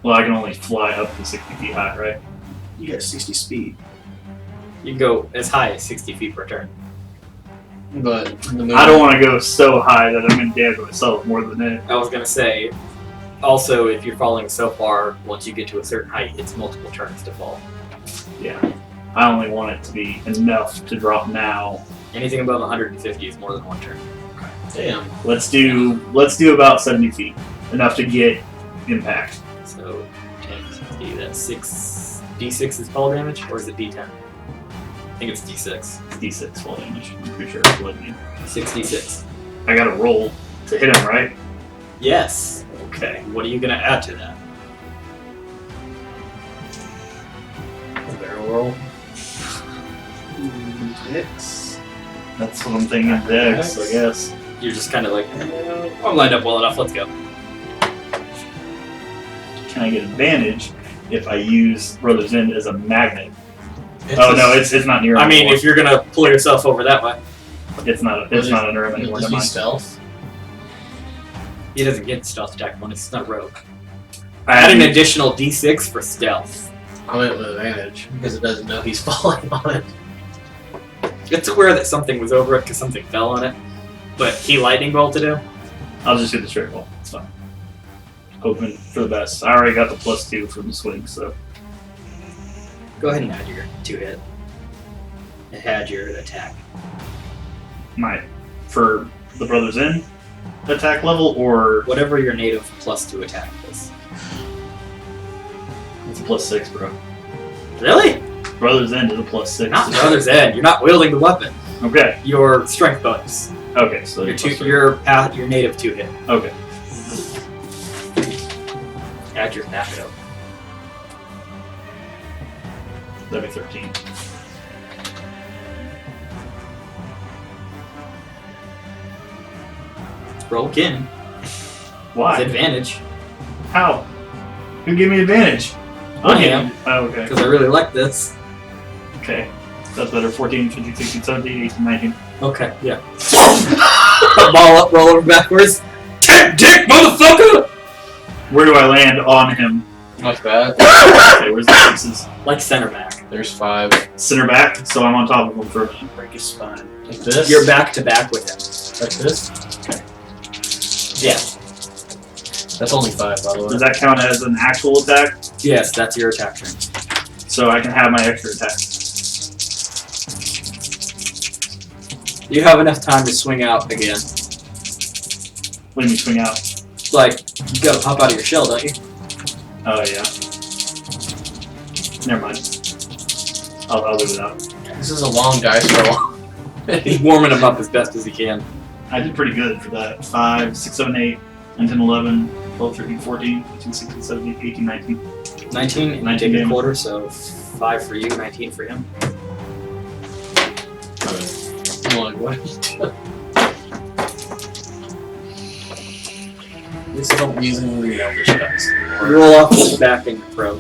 Well, I can only fly up to 60 feet high, right? You got 60 speed. You can go as high as 60 feet per turn. But the movie, I don't want to go so high that I'm going to damage myself more than it. I was gonna say, also, if you're falling so far, once you get to a certain height, it's multiple turns to fall. Yeah. I only want it to be enough to drop now. Anything above 150 is more than one turn. Damn. Let's do about 70 feet. Enough to get impact. So 10, 60, that's 6. D6 is fall damage, or is it D10? I think it's D6. D6 fall damage. I'm pretty sure it's what I mean. 6d6. I got to roll to hit him, right? Yes. Okay. What are you gonna add to that? Barrel roll. Dex. That's what I'm thinking. Dex, I guess. You're just kind of like, I'm lined up well enough. Let's go. Can I get advantage if I use Brother's End as a magnet? It's Oh a- no, it's not near. I mean, if you're gonna pull yourself over that way, it's not an room anymore. Will this Never be mind. stealth? he doesn't get stealth attack bonus. It's not rogue. I Add an had additional d6 for stealth. I went with advantage because it doesn't know he's falling on it. It's aware that something was over it because something fell on it, but he lightning bolted him. I'll just get the straight roll. It's fine. Hoping for the best. I already got the +2 from the swing, so Go ahead and add your 2-hit. Add your attack. for the Brother's End attack level, or Whatever your native +2 attack is. it's a +6, bro. Really? Brother's End is a +6. Not Brother's End. You're not wielding the weapon. Okay. Your strength bonus. Okay. So Your, it's two, +3. your native 2-hit. Okay. Add your NACO. That'd be 13. Roll again. Why? With advantage. How? Who gave me advantage? I am. Oh, okay. Because I really like this. Okay. That's better. 14, 15, 16, 17, 18, 19. Okay, yeah. Ball up, roll over backwards. Take dick, motherfucker! Where do I land on him? Not bad. Okay, where's the pieces? Like center back. There's 5. Center back, so I'm on top of him for a minute. Break his spine. Like this. You're back to back with him. Like this. Yeah. That's only 5, by the way. Does that count as an actual attack? Yes, that's your attack turn. So I can have my extra attack. You have enough time to swing out again. What do you mean swing out? Like, you gotta pop out of your shell, don't you? Oh, yeah. Never mind. I'll do it out. This is a long dice roll. He's warming him up as best as he can. I did pretty good for that. 5, 6, 7, 8, 9, 10, 11, 12, 13, 14, 15, 16, 17, 18, 19. 19, and you 19 take a damage. quarter, so 5 for you, 19 for him. I'm like, what? At least I don't use any real elvish dice anymore. Roll off his back and you're pro.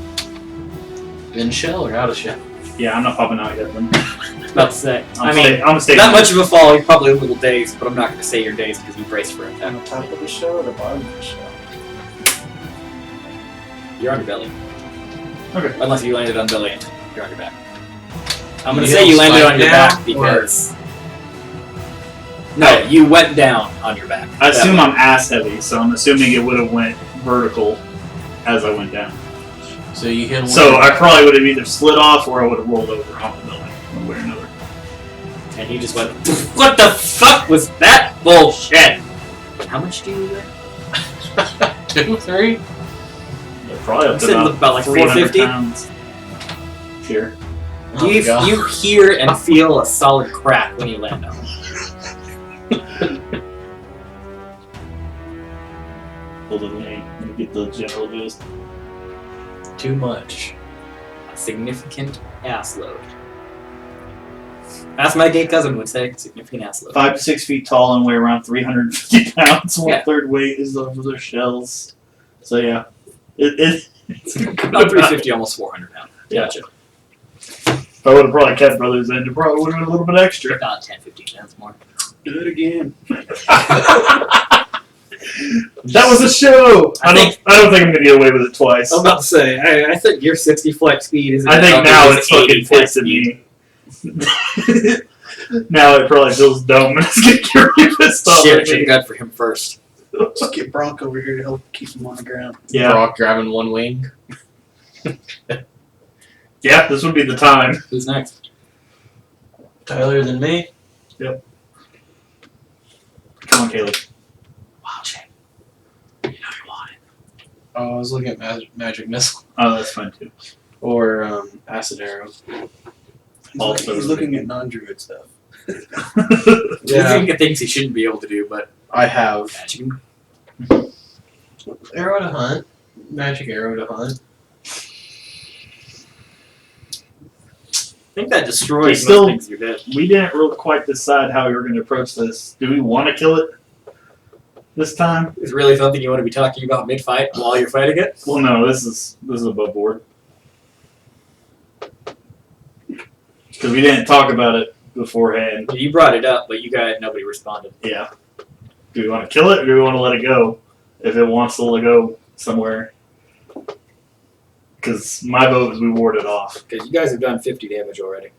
In shell or out of shell? Yeah, I'm not popping out yet then. About to say. I'm gonna stay. Not much of a fall, you're probably a little dazed, but I'm not going to say you're dazed because you braced for On attack. the top of the shell or the bottom of the shell? You're on your belly. Okay. Unless you landed on belly and you're on your back. I'm going to You say you landed slide on your down, back because... No, you went down on your back. I assume That I'm ass heavy, so I'm assuming it would have went vertical as I went down. So you hit one. So I probably would have either slid off or I would have rolled over on the building, one way or another. way. And he just went, what the fuck was that bullshit? How much do you get? 2, 3? Probably up to Sitting about like 400 450. pounds. Here. Do you, God. you hear and feel a solid crack when you land on it? Hold on, let me get the general gist. Too much. A significant ass load. As my gay cousin would say, significant ass load. 5 to 6 feet tall and weigh around 350 pounds. Yeah. 1/3 weight is of their shells. So yeah, it's About 350, almost 400 pounds. Yeah. Gotcha. If I would have probably kept brothers in, it probably would have been a little bit extra. About 10, 15 pounds more. Do it again. That was a show. I don't think I'm gonna get away with it twice. I was about to say, I think your 60 flight speed is. I think now it's fucking pissing me. Now it probably feels dumb and it's gonna get really pissed off. Shit, I at should me. have got for him first. Just get Bronk over here to help keep him on the ground. Yeah, Brock grabbing one wing. yeah, this would be the time. Who's next? Tyler than me. Come on, Caleb. Wild shape. You know you want it. Oh, I was looking at magic missile Oh, that's fine too. or acid arrow. He's looking at non-druid stuff. He's Yeah, looking at things he shouldn't be able to do, but I have magic. arrow to hunt, magic arrow to hunt. I think that destroys Still- most things you did. We didn't really quite decide how we were going to approach this. Do we want to kill it this time? Is it really something you want to be talking about mid-fight while you're fighting it? Well, no. This is above board because we didn't talk about it beforehand. You brought it up, but nobody responded. Yeah. Do we want to kill it or do we want to let it go? If it wants to let go somewhere. Because my vote is we ward it off. Because you guys have done 50 damage already.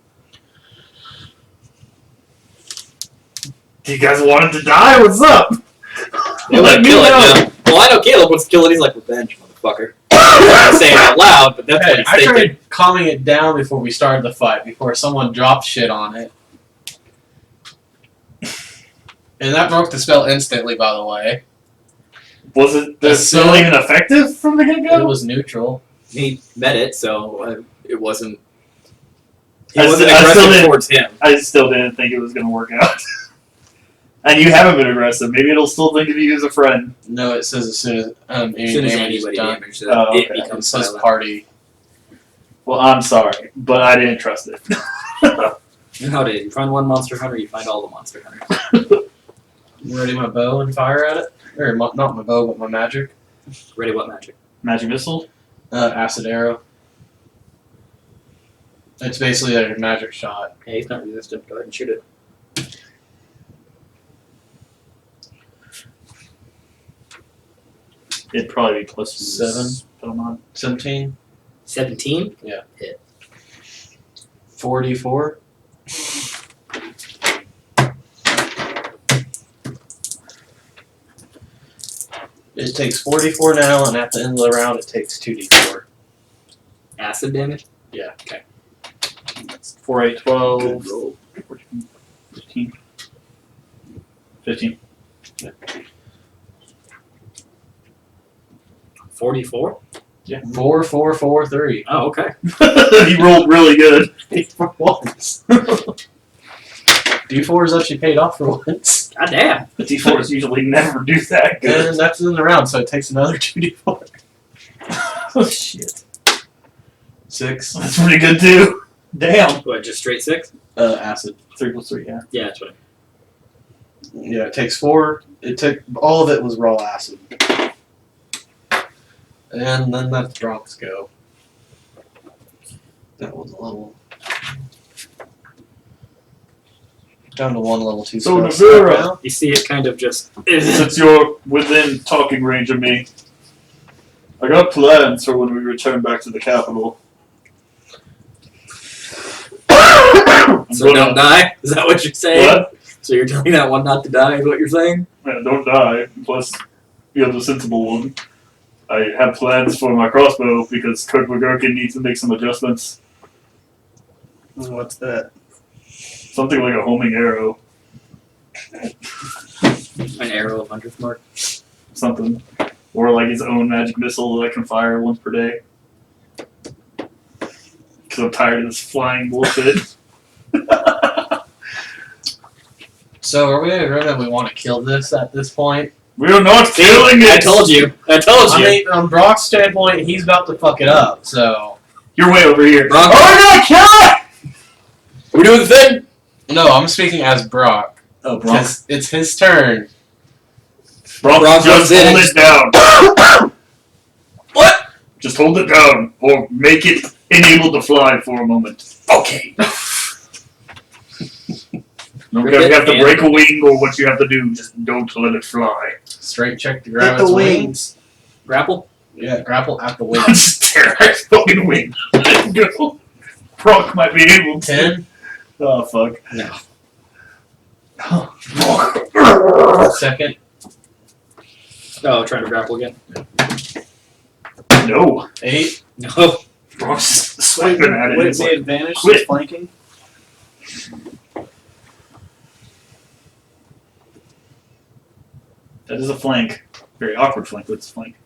Do you guys want it to die? What's up? They Let want to me kill it know. now. Well, I know Caleb wants to kill it. He's like, revenge, motherfucker. I'm not saying it out loud, but that's what Hey, he's I thinking. tried calming it down before we started the fight, before someone dropped shit on it. And that broke the spell instantly, by the way. Was it That's still so- even effective from the It get-go? was neutral. He met it, so it wasn't. It I wasn't still aggressive didn't- towards him. I still didn't think it was going to work out. And you haven't been aggressive. Maybe it'll still think of you as a friend. No, it says as soon as any As soon as damage is anybody done. damaged Oh, it, okay. it It becomes says silent. party. Well, I'm sorry, but I didn't trust it. You know how it is. You find one monster hunter, you find all the monster hunters. Ready my bow and fire at it? Or not my bow, but my magic. Ready what magic? Magic missile? Acid arrow. It's basically a magic shot. Hey, he's not resistant. Go ahead and shoot it. It'd probably be plus 7. Spell mod. 17? 17? 44? It takes 44 now, and at the end of the round, it takes 2d4. Acid damage? 4, 8, 12, Good roll. 14, 15. 15. 44? 4, 4, 4, 3. Oh, okay. He rolled really good. For once. D4's actually paid off for once. God damn. The D4s usually never do that good. And that's in the round, so it takes another 2d4. Oh, shit. 6. That's pretty good, too. Damn. What, just straight 6? Acid. 3 plus 3, yeah. Yeah, that's what Yeah, it takes 4. It took all of it was raw acid. And then let the drops go. That was a level. Down to 1 level 2. So, spell Navira. slot now. You see it kind of just. Since you're within talking range of me, I got plans for when we return back to the capital. So don't die? Is that what you're saying? What? So you're telling that one not to die is what you're saying? Yeah, don't die. Plus, you're the sensible one. I have plans for my crossbow because Kirk McGurkin needs to make some adjustments. What's that? Something like a homing arrow. An arrow of Hunter's Mark. Something. Or like his own magic missile that I can fire once per day. Because I'm tired of this flying bullshit. So are we in agreement that we want to kill this at this point? We are not killing it! I told you. I mean, on Brock's standpoint, he's about to fuck it up, so... You're way over here. Brock. Oh no, kill it! Are we doing the thing? No, I'm speaking as Brock. Oh, Brock. Because it's his turn. Brock, Brock just goes in. hold it down. What? Just hold it down, or make it unable to fly for a moment. Okay. No, you have to break a wing, or what you have to do, just don't let it fly. Straight check to grab Hit its the wings. Grapple? Yeah, grapple at the wings. Just tear its fucking wing. Let it go. Brock might be able to. 10. Oh, fuck. No. Second. Oh, trying to grapple again? No. 8. No. Brock's swiping at it. Would it It's be like, advantage quit. to flanking? that is a flank. Very awkward flank, but it's a flank.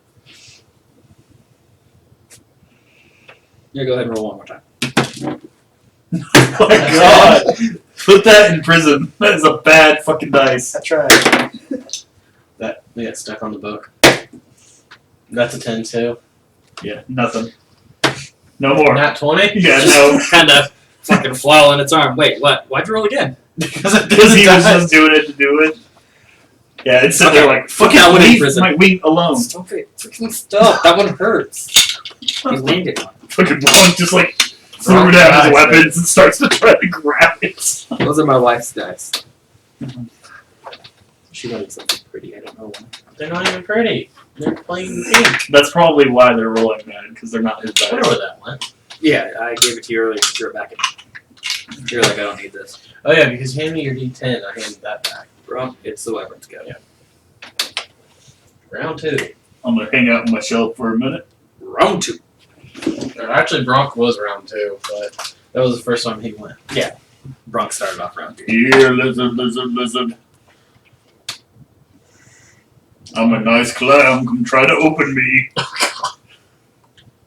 Yeah, go ahead and roll one more time. Oh my god! Put that in prison. That is a bad fucking dice. I tried. That they got stuck on the book. That's a 10 too. Yeah, nothing. No more. Nat 20? Yeah, no. Kind of fucking flail in its arm. Wait, what? Why'd you roll again? Because it Because he was doesn't just doing it to do it. Yeah, it's sitting there like, Fuck fucking that one in leave prison. my wing alone. Stop it. Freaking stop. That one hurts. He landed on it. Fucking Brock just like threw Brock down dies, his weapons and starts to try to grab it. Those are my wife's dice. She wanted something pretty. I don't know why. They're not even pretty. They're plain pink. That's probably why they're rolling bad, because they're not his I wonder dice. where that went. Yeah, I gave it to you earlier. You threw it back in. You're like, I don't need this. Oh yeah, because you handed me your D10, I handed that back. Bro, it's the weapons go. Yeah. Round 2. I'm gonna hang out on my shelf for a minute. Round 2. Actually, Bronk was round 2, but that was the first time he went. Bronx started off round 2. Here, lizard, lizard, lizard. I'm a nice clam. Come try to open me.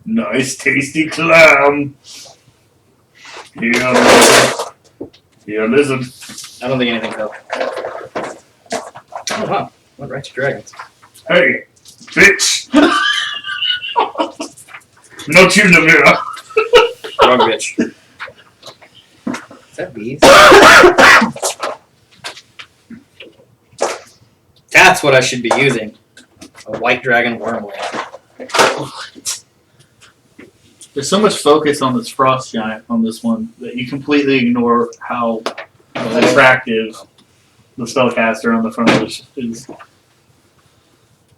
Nice, tasty clam. Here, lizard. Here, lizard. I don't think anything helped. Oh, wow. What right to dragons? Hey, bitch. Not you, Namira. Wrong bitch. Is that bees? That's what I should be using. A white dragon wormling. There's so much focus on this frost giant on this one that you completely ignore how attractive the spellcaster on the front of this is.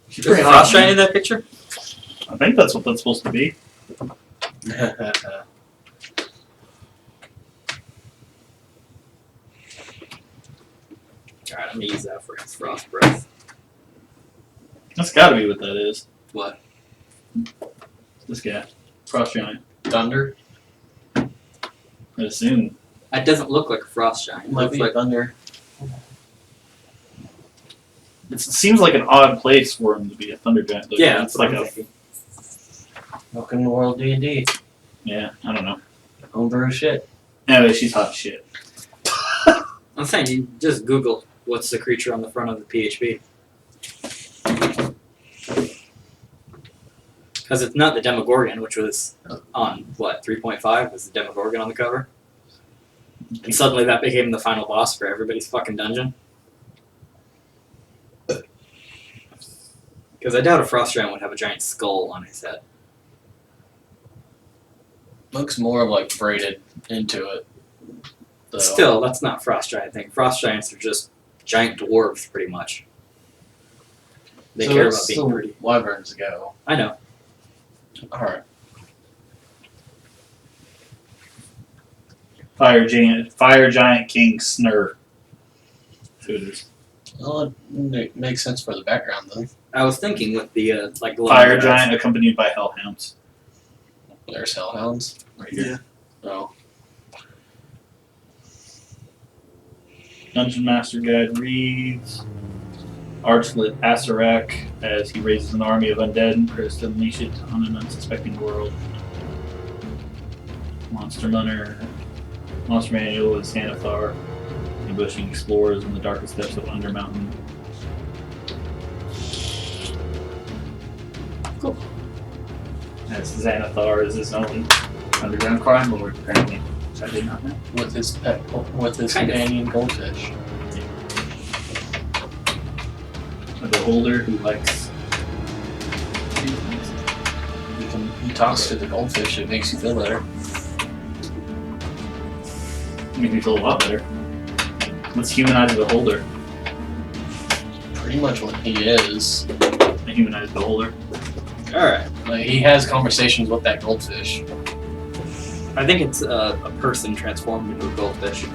She's Is pretty hot, Frost man. Giant in that picture? I think that's what that's supposed to be. Alright, I'm gonna use that for his frost breath. That's gotta be what that is. What? This guy. Frost giant. Thunder? I assume. That doesn't look like a frost giant. It Might looks be like thunder. It seems like an odd place for him to be a thunder giant. Though. yeah, It's that's what like I'm a thinking. Welcome to World D&D. yeah. I don't know. Homebrew shit. Anyway, she's hot as shit. I'm saying you just Google what's the creature on the front of the PHP. Because it's not the Demogorgon, which was on, what, 3.5 was the Demogorgon on the cover? And suddenly that became the final boss for everybody's fucking dungeon. Because I doubt a frost giant would have a giant skull on his head. Looks more like braided into it. So. Still, that's not frost giant thing. Frost giants are just giant dwarves, pretty much. They So care let's about being the pretty. Wyverns go. I know. Alright. Fire giant king Snur. That's who it is. Well, it makes sense for the background, though. I was thinking with the, like, glowing Fire eyes. giant accompanied by hellhounds. There's hellhounds. Right here. Oh. Dungeon Master Guide reads. Archlet Asarak as he raises an army of undead and prepares to unleash it on an unsuspecting world. Monster Manual is Xanathar, ambushing explorers in the darkest depths of Undermountain. Cool. As Xanathar is his own underground crime lord, apparently. I did not know. With his Kind of. companion goldfish. A beholder who likes. He talks to the goldfish. It makes you feel better. Makes me feel a lot better. Let's humanize a beholder. Pretty much what he is. A humanized beholder. Alright. Like, he has conversations with that goldfish. I think it's a person transformed into a goldfish.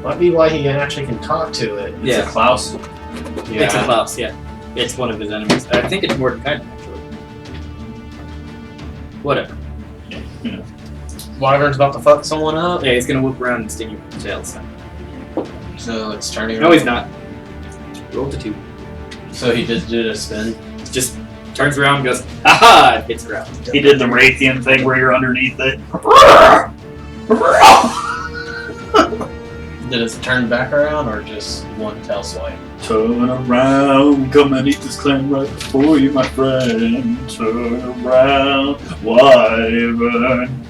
Might be why he actually can talk to it. It's a Klaus. It's a Klaus, yeah. It's one of his enemies. I think it's Mordecai, actually. Whatever. Yeah, you know. Wyvern's about to fuck someone up. Yeah, he's gonna whoop around and sting you with his tail. So it's turning No, around. he's not. Roll to 2. So he just did a spin. Just turns around and goes, aha! And hits the ground. He did the Raytheon thing where you're underneath it. Did it turn back around or just one tail swipe? Turn around, come and eat this clam right before you, my friend. Turn around, Wyvern.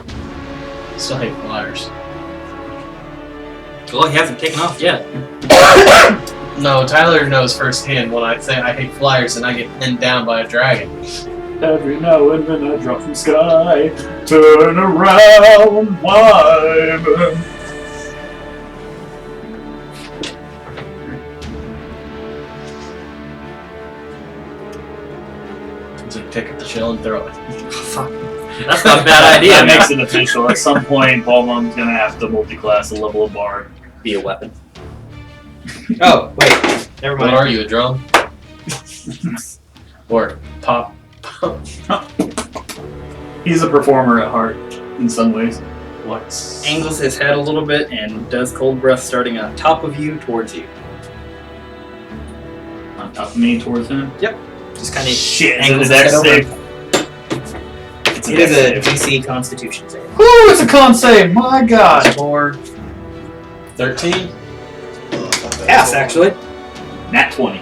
Still hate flyers. Well, he hasn't taken off yet. No, Tyler knows firsthand when I say I hate flyers and I get pinned down by a dragon. Every now and then I drop from sky. Turn around, Wyvern. So pick up the shell and throw it. Fuck. That's not a bad idea. That makes it official. At some point, Balmum's gonna have to multi-class a level of bard. Be a weapon. Oh, wait. Never What mind. are you, a drum? Or pop? He's a performer at heart, in some ways. What's Angles his head a little bit and does cold breath starting on top of you towards you. On top of me, towards him. Just kind of Shit, is angles it a his dex head save? over. It's It is a dex save. DC Constitution save. Woo, it's a con save, my god! 4? 13? Pass, actually. Nat 20.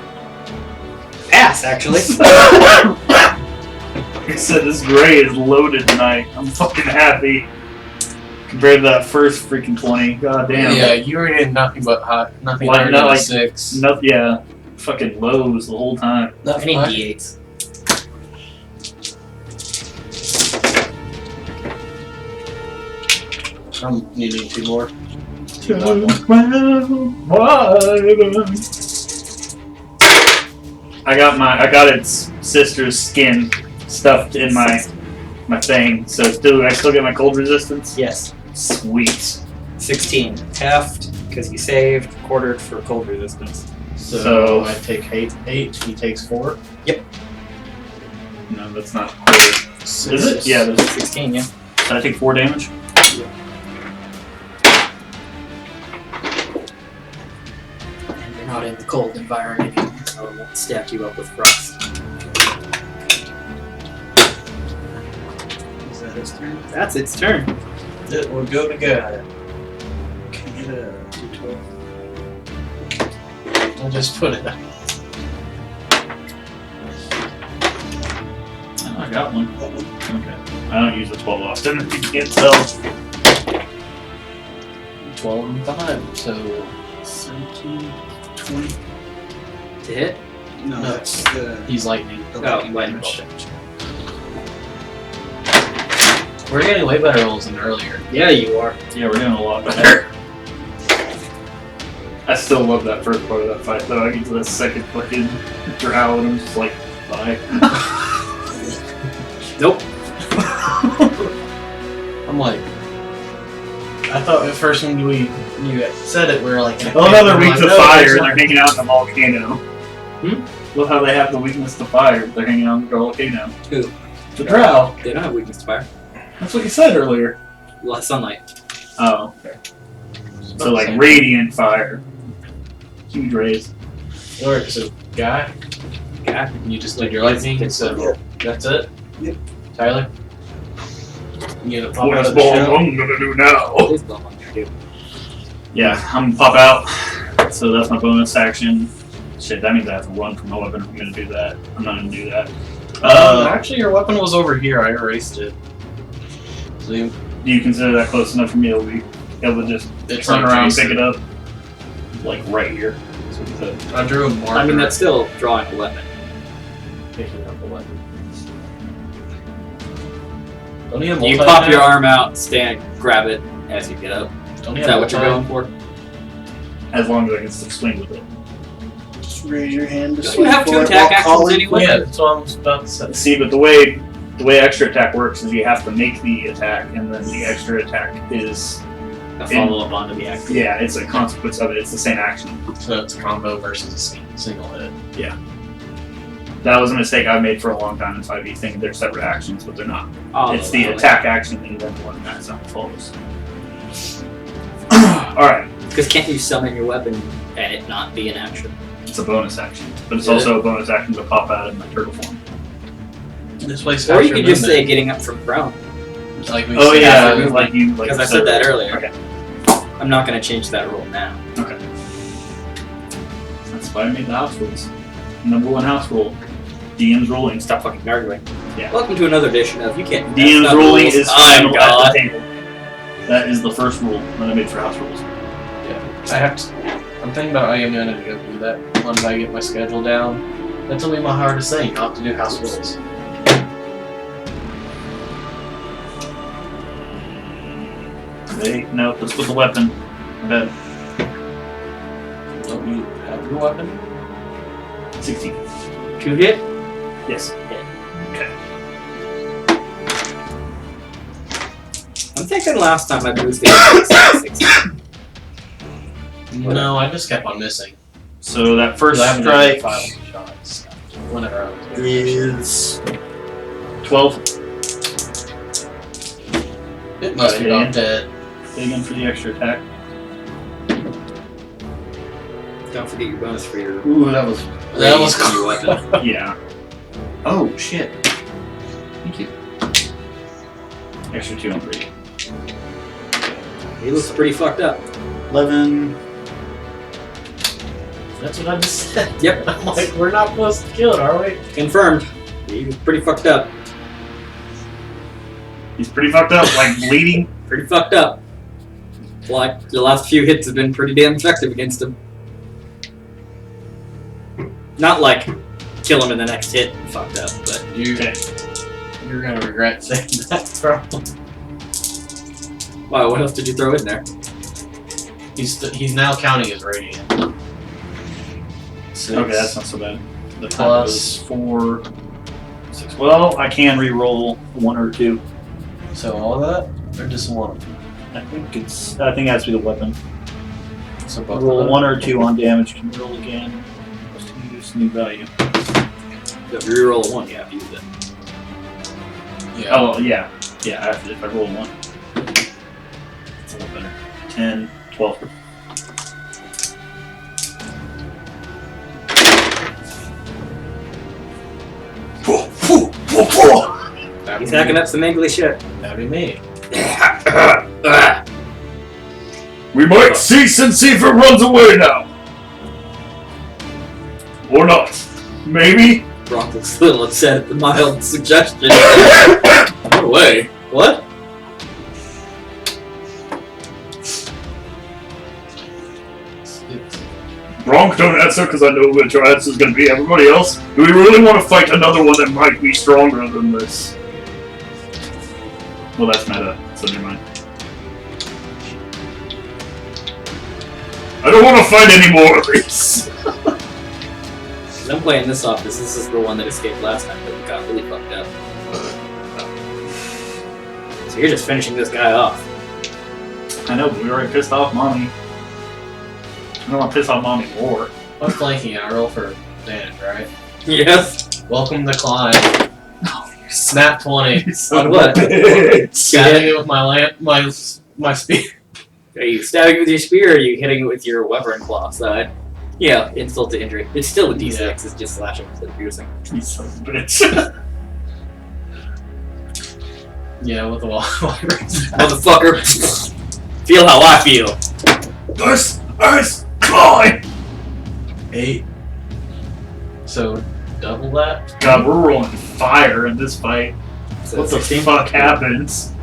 Pass, actually. Like I said, this gray is loaded tonight. I'm fucking happy. Compared to that first freaking 20. God damn. Yeah, you were getting nothing but hot. Nothing Like, higher not than like- 6. Yeah. Fucking lows the whole time. I need D8s. I'm needing 2 more. I got its sister's skin stuffed in my thing. So I still get my cold resistance? Yes. Sweet. 16. Heft, because you saved. Quartered for cold resistance. So I take 8, he takes 4. No, that's not quarter. Is it? Yeah, that's 16, yeah. Did I take 4 damage? And you're not in the cold environment anymore, so it won't stack you up with frost. Is that his turn? That's its turn. It will go together. Can you get a D12? I'll just put it. Oh, I got one. Okay. I don't use the 12 often. You can't tell. 12 and 5, so 17, 20. To hit? No, No. that's the. he's lightning. Oh, lightning bolt damage. We're getting way better rolls than earlier. Yeah, you are. Yeah, we're doing a lot better. I still love that first part of that fight, though. I get to the second fucking drow, and I'm just like, bye. Nope. I'm like, I thought at first when you said it, we were like, Well, another week like, to no, fire, it's and not. they're hanging out in the volcano. Look how they have the weakness to fire, but they're hanging out in the volcano. Who? The drow. They don't have weakness to fire. That's what you said earlier. Less sunlight. Oh, okay. So, like, radiant fire. Huge rays. Alright, so guy. Yeah. You just did your lightning, so that's it. Yep. Tyler. You gonna pop out What's of the show? I'm gonna do now? Please don't want to do. Yeah, I'm gonna pop out. So that's my bonus action. Shit, that means I have to run from my weapon. I'm gonna do that. I'm not gonna do that. Actually, your weapon was over here. I erased it. So you, Do you consider that close enough for me to be able to just it's turn like around and Jason. pick it up? Like right here. That's what he said. I drew a marker. I mean, that's still drawing a weapon. picking up the weapon. Don't you have You multi pop your attack? arm out, stand, grab it as you get up. Don't you Is have that what you're multi- going for? As long as I can still swing with it. Just raise your hand to Don't swing you have for two it attack while actions calling anyway? Yeah, that's what I was about to say. See, but the way extra attack works is you have to make the attack, and then the extra attack is A follow up onto the action. yeah, it's a consequence of it. It's the same action. So it's a combo versus a single hit. That was a mistake I made for a long time in 5e, thinking they're separate actions, but they're not. Oh, It's the well, attack action and then the one that sound follows. Alright, Because can't you summon your weapon and it not be an action? it's a bonus action, but it's Yeah. also a bonus action to pop out in my turtle form. This place Or you faster could just say movement. getting up from prone. Like we Oh said, yeah, movement. like you like Because I you said that earlier. Okay, I'm not going to change that rule now. that's why I made the house rules. Number one house rule: DM's ruling. Stop fucking arguing. Yeah. Welcome to another edition of You Can't. DM's That's not ruling rules. is I'm final God. at the table. That is the first rule that I made for house rules. I have to. I'm thinking about I am gonna go do that once I get my schedule down. That'll be my hardest thing, not to do house rules. Wait, no, let's put the weapon in bed. Don't you have your weapon? 16. 2 hit? Yes. I'm thinking last time I boosted it 16. No, I just kept on missing. So that first I haven't done strike 5 shots. Whenever I was is 12. it must be Okay. not dead. Big in for the extra attack. Don't forget your bonus for your Ooh, that was That was raise on your weapon. yeah. Oh shit. Thank you. Extra 2 on 3. He looks pretty fucked up. 11. That's what I just said. Yep. I'm like, we're not supposed to kill it, are we? Confirmed. He was pretty fucked up. He's pretty fucked up, like bleeding. Pretty fucked up. Like, the last few hits have been pretty damn effective against him. Not like kill him in the next hit and fucked up, but Okay. You're gonna regret saying that, probably. wow, what else did you throw in there? He's now counting his radiant. 6 Okay, that's not so bad. The Plus- plus 4, 6. Well, I can re-roll 1 or 2. So all of that, or just one? I think it has to be the weapon. So both Roll of them? 1 or 2 on damage. Can roll again. Must use new value. So if you reroll a 1, you have to use it. Yeah. Oh yeah, yeah. If I roll 1, it's a little better. 10, 12. That'd He's be hacking me. up some angry shit. That'd be me. We might cease and see if it runs away now. Or not. Maybe. Brock looks a little upset at the mild suggestion. Run away. What? Bronk, don't answer because I know what your answer is going to be. Everybody else, do we really want to fight another one that might be stronger than this? Well, that's meta, so never mind. I don't want to fight any more of these. As I'm playing this off, this is the one that escaped last time, but got really fucked up. So you're just finishing this guy off. I know, but we already pissed off Mommy. I don't want to piss off Mommy more. I'm flanking. I roll for advantage, right? Yes. Welcome to Klein. Snap 20. On what? Hitting it with my spear. Are you stabbing with your spear or are you hitting it with your weapon claw side? Yeah, insult to injury. It's still a D6. It's just slashing instead of piercing. You son of a bitch. Yeah, with the wall. Motherfucker. Feel how I feel. This is mine! 8. So, double that? God, we're rolling fire in this fight. So What the 16? fuck happens?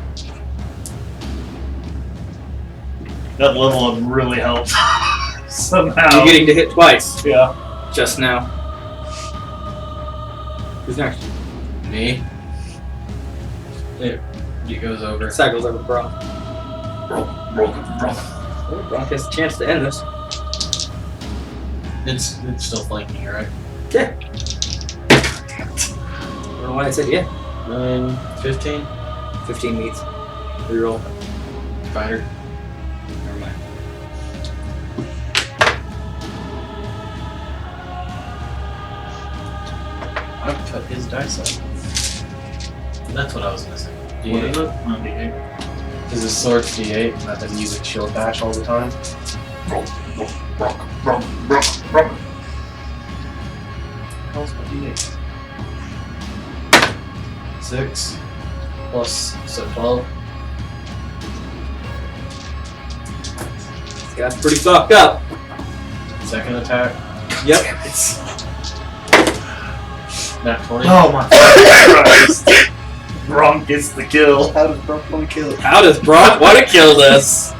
That level up really helped. Somehow. You're getting to hit twice. Yeah. Just now. Who's next? Me? It goes over. Cycles over Brock. Roll. Oh, Brock has a chance to end this. It's still flanking, right? Yeah. I don't know why I said yeah. 9, 15. 15 meets. Reroll. Fighter. Never mind. I've cut his dice up. That's what I was missing. What is D8. it? On D8. Because his sword's D8, and I've been using shield bash all the time. Roll. How's my D8? 6 plus, so 12. This guy's pretty fucked up. Second attack, Yep. nat 20. Oh my Christ. Gronk gets the kill. How does Brock want to kill it? How does Brock want to kill this?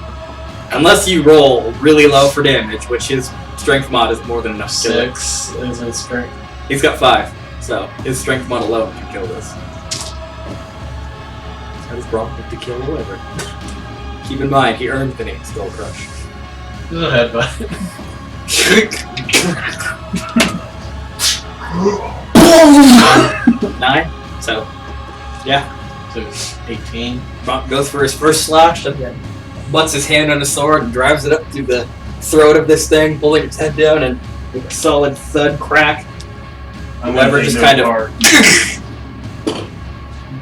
Unless you roll really low for damage, which his strength mod is more than enough to kill it. 6 is his strength. He's got 5, so his strength mod alone can kill this. How does Brock want to kill the wyvern? Keep in mind, he earned the name Skull Crush. There's a headbutt. 9, so yeah. So it's 18. Brock goes for his first slash, and then butts his hand on his sword and drives it up through the throat of this thing, pulling its head down, and with a solid thud crack, Wyvern just kind of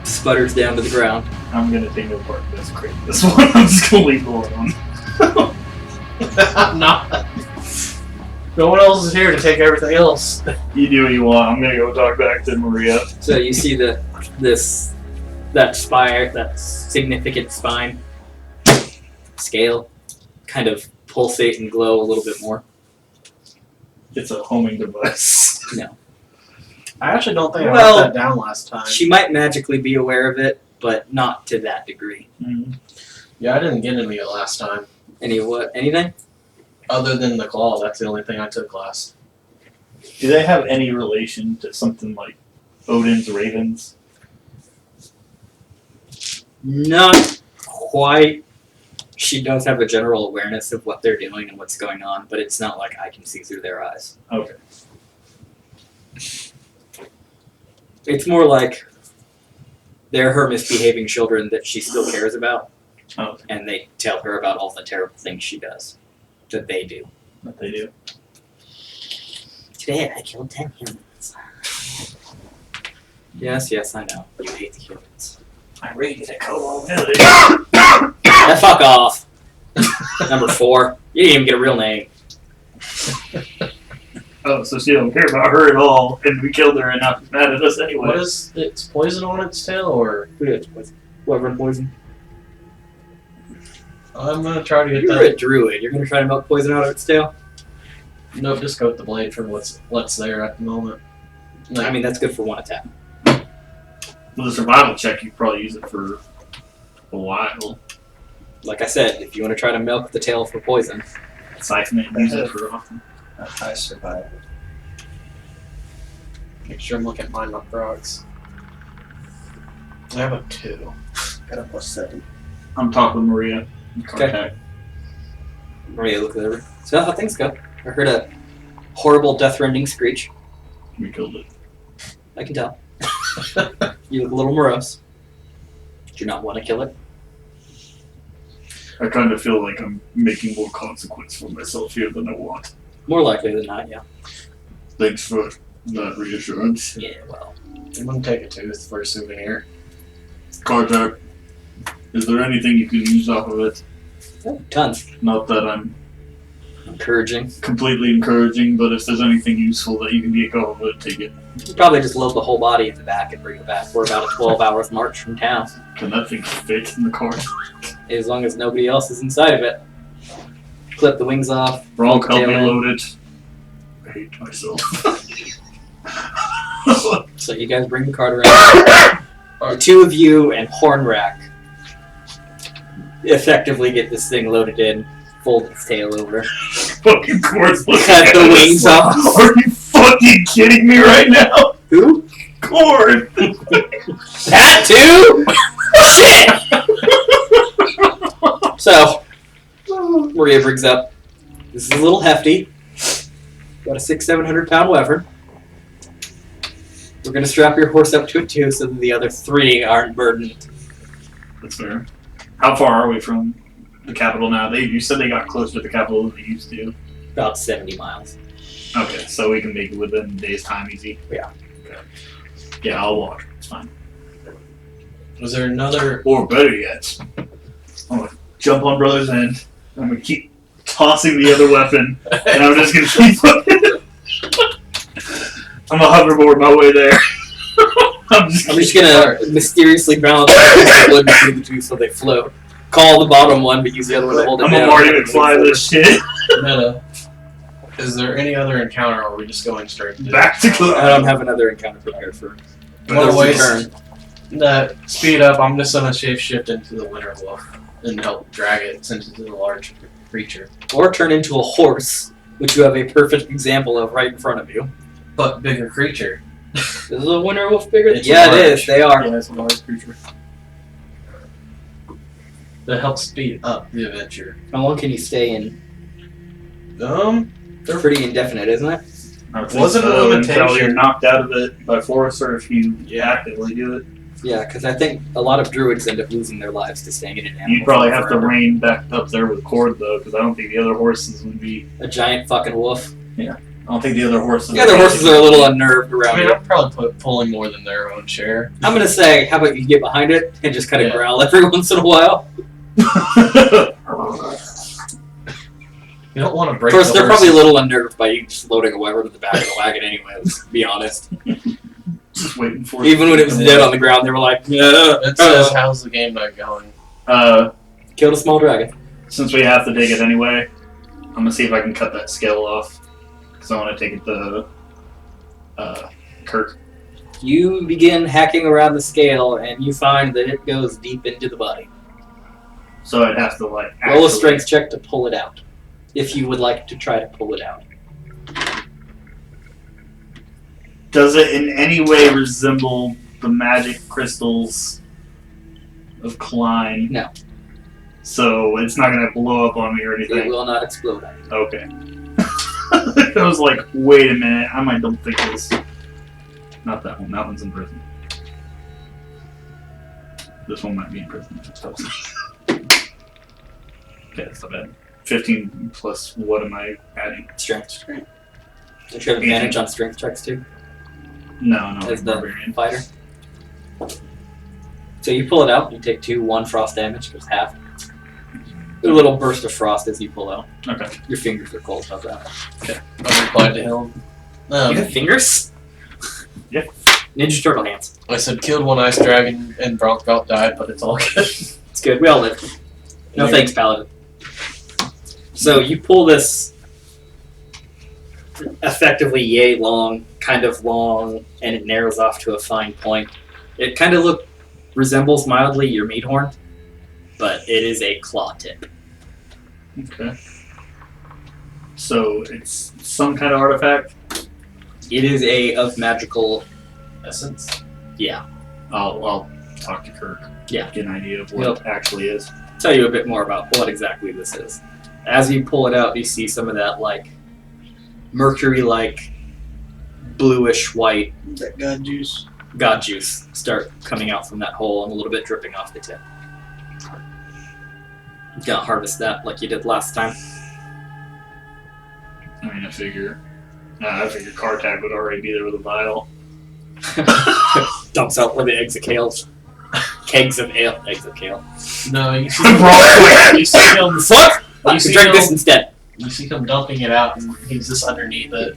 sputters down to the ground. I'm gonna take no part in this crate. This one, I'm just gonna leave it alone. I'm not. No one else is here to take everything else. You do what you want. I'm gonna go talk back to Maria. So you see that spire, that significant spine scale, kind of pulsate and glow a little bit more. It's a homing device. No. I actually don't think I Well, wrote that down last time. She might magically be aware of it, but not to that degree. Yeah, I didn't get any of it last time. Anything? Other than the claw, that's the only thing I took last. Do they have any relation to something like Odin's ravens? Not quite. She does have a general awareness of what they're doing and what's going on, but it's not like I can see through their eyes. Okay. It's more like they're her misbehaving children that she still cares about, Okay. and they tell her about all the terrible things she does. That they do. What they do. Today I killed 10 humans. Yes, I know. You hate the humans. I raided a Kobo village. Yeah, fuck off. Number 4. You didn't even get a real name. Oh, so she don't care about her at all, and we killed her and now she's mad at us anyway. What is it's poison on its tail, or Wyvern poison. I'm gonna try to get You're that. a druid. You're gonna try to milk poison out of its tail? Nope, just coat the blade for what's there at the moment. I mean, that's good for 1 attack. With a survival check, you probably use it for a while. Like I said, if you want to try to milk the tail for poison. Siphon it and use it for often. I survived. Make sure I'm looking at mine, not Brock's. I have a 2. Got a +7. I'm talking with Maria. Okay. Maria, look over. So how things go. I heard a horrible death-rending screech. We killed it. I can tell. You look a little morose. Do you not want to kill it? I kind of feel like I'm making more consequence for myself here than I want. More likely than not, yeah. Thanks for that reassurance. Yeah, well. I'm gonna take a tooth for a souvenir. Carter, is there anything you can use off of it? Oh, tons. Not that I'm Encouraging. completely encouraging, but if there's anything useful that you can get going with, take it. You probably just load the whole body in the back and bring it back. We're about a 12 hours march from town. Can that thing fit in the car? As long as nobody else is inside of it. Clip the wings off. Bronk, help me tail end. load it. I hate myself. So you guys bring the cart around. The two of you and Hornrack effectively get this thing loaded in, fold its tail over. Fucking course. Cut the wings off. Are you fucking kidding me right now? Who? Cord. That too? Shit! So, Maria brings up, this is a little hefty. Got a 600-700 pound wyvern. We're going to strap your horse up to it too so that the other three aren't burdened. That's fair. How far are we from the capital now? You said they got closer to the capital than they used to. About 70 miles. Okay, so we can make it within a day's time easy. Yeah. Okay. Yeah, I'll walk. It's fine. Was there another? Or better yet, I'm gonna jump on Brother's end. I'm gonna keep tossing the other weapon, and I'm just gonna keep. I'm gonna hoverboard my way there. I'm just gonna mysteriously balance the wood between the two so they float. Call the bottom one, but use the other one to hold it I'm down. a Marty McFly this shit. Meta. Is there any other encounter, or are we just going straight to Back to club. I don't have another encounter prepared for One this ways. turn. Speed up. I'm just gonna shift into the winter wolf and help drag it into the large creature, Or turn into a horse, which you have a perfect example of right in front of you. but bigger creature. Is the winter wolf bigger? It's Yeah, large. it is. They are. Yeah, it's a large creature. That helps speed up the adventure. How long can you stay in? They're pretty indefinite, isn't it? I think Wasn't a so, limitation. until you're knocked out of it by force, or if you actively do it. Yeah, because I think a lot of druids end up losing their lives to staying in an animal. You'd probably have to forever. rein back up there with cord though, because I don't think the other horses would be. A giant fucking wolf. I don't think the other horses. The other horses are a little unnerved I around mean, you. I'm probably pulling more than their own share. I'm gonna say, how about you get behind it and just kind of Yeah. growl every once in a while? You don't want to Of break. course, the they're probably a horses. little unnerved by you just loading a wyvern to the back of the wagon anyway, let's be honest. Just waiting for it. Even when it was dead on the ground, they were like, It says, "How's the game night going?" killed a small dragon. Since we have to dig it anyway, I'm gonna see if I can cut that scale off, because I want to take it to Kirk. You begin hacking around the scale, and you find that it goes deep into the body. So I'd have to like Roll a actually- strength check to pull it out, if you would like to try to pull it out. Does it in any way resemble the magic crystals of Klien? No. So it's not gonna blow up on me or It anything. will not explode on you. Okay. I was like, wait a minute, I might don't think this. Not that one. That one's in prison. This one might be in prison. Okay, that's not bad. 15 plus what am I adding? Strength. Don't you have advantage on strength checks too, No, as the barbarian. fighter? So you pull it out, you take 1 frost damage, goes half. A little burst of frost as you pull out. Okay. Your fingers are cold, how's that? I replied to him. You have fingers? Yeah. Ninja Turtle hands. I said, "Killed one ice dragon and Bronk about died, but it's all good." It's good, we all live. No Yeah. thanks, Paladin. So you pull this effectively yay long, kind of long, and it narrows off to a fine point. It kind of resembles mildly your meat horn, but it is a claw tip. Okay. So it's some kind of artifact. It is of magical Essence. Yeah. I'll talk to Kirk. Yeah. Get an idea of what it actually is. Tell you a bit more about what exactly this is. As you pull it out, you see some of that mercury-like bluish white That god juice. god juice start coming out from that hole and a little bit dripping off the tip. You gotta harvest that like you did last time. I mean, I figure Kartak would already be there with a vial. Dumps out where the eggs of kale. Kegs of ale. Eggs of kale. No, you see, Wrong. you see him. Fuck! You You see can drink him- this instead. You see him dumping it out, and he's just underneath it.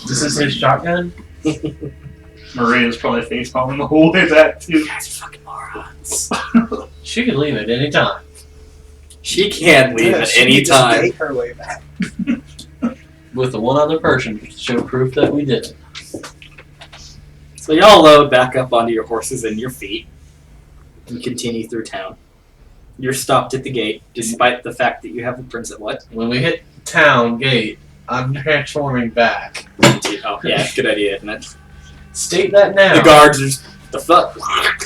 This is his shotgun? Maria's probably face palming the whole way back, too. You guys are fucking morons. She can leave at any time. She can leave at she any can just time. date her way back. With the one other person to show proof that we did it. So y'all load back up onto your horses and your feet and continue through town. You're stopped at the gate, despite the fact that you have a prince at what? When we hit town gate, I'm transforming back. Oh, yeah, good idea, isn't it? State that now. The guards are just, the fuck?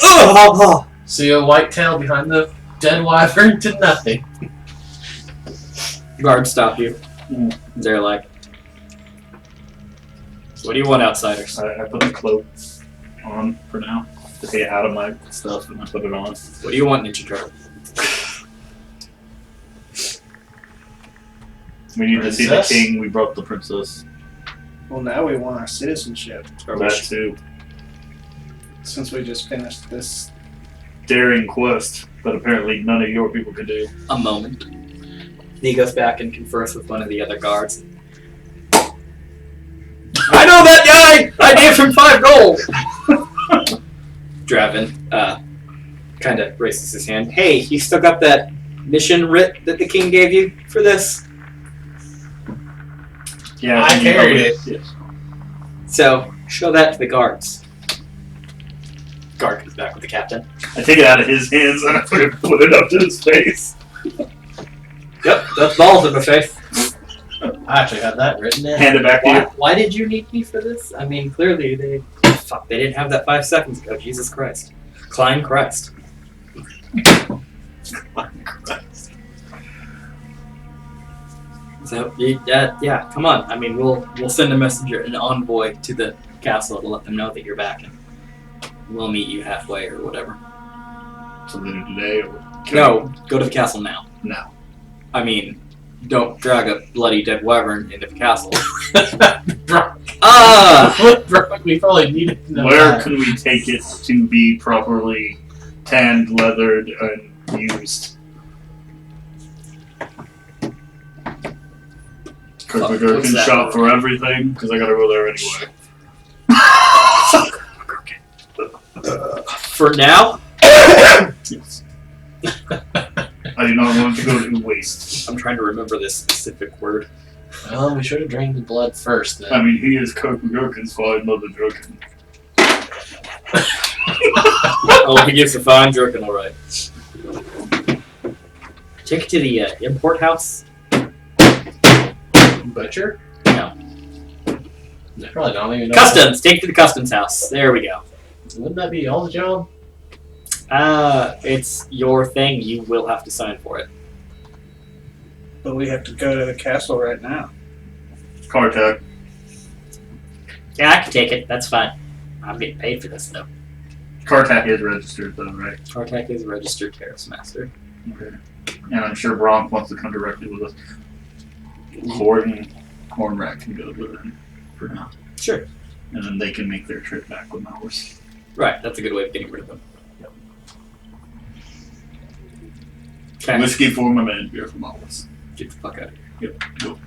Oh! See a white tail behind the dead wyvern to nothing. Guards stop you. Mm. They're like, what do you want, outsiders? I put the cloak on for now to get out of my stuff, and I put it on. What do you want, Ninja Turtle? We need to see the Princess? king. We brought the princess. Well, now we want our citizenship That too. since we just finished this. Daring quest, but apparently none of your people can do. A moment. He goes back and confers with one of the other guards. I know that guy! I gave him 5 gold! Draven, kind of raises his hand. Hey, you still got that mission writ that the king gave you for this? Yeah, I carried it. Yes. So, show that to the guards. Guard comes back with the captain. I take it out of his hands and I put it up to his face. Yep, that's balls in the face. I actually had that written in. Hand it back to you. Why did you need me for this? I mean, clearly they didn't have that 5 seconds ago. Jesus Christ. Klein Christ. So, yeah, come on. I mean, we'll send a messenger, an envoy to the castle to let them know that you're back. And we'll meet you halfway or whatever. Something today or No, go to the castle now. No. I mean, don't drag a bloody dead wyvern into the castle. We probably needed to know Where that. can we take it to be properly tanned, leathered, and used? Kirkwood What's can that shop word? for everything, because I gotta go there anyway. For now, Yes. I do not want to go to waste. I'm trying to remember this specific word. Well, we should have drained the blood first then. I mean, he is Kirkwood, so I love the drug. Oh, he gives a fine jerkin, alright. Take it to the import house. Butcher? No. They probably don't even know. Customs! Take it to the customs house. There we go. Wouldn't that be y'all's job? It's your thing. You will have to sign for it. But we have to go to the castle right now. Car tag. Yeah, I can take it. That's fine. I'm getting paid for this, though. Car tag is registered, though, right? Tartak is a registered terrace master. Okay. And I'm sure Bronk wants to come directly with us. Lord and Hornrat can go with him for now. Sure. And then they can make their trip back with my horse. Right, that's a good way of getting rid of them. Okay. Whiskey for my man, beer for my horse. Get the fuck out of here. Yep.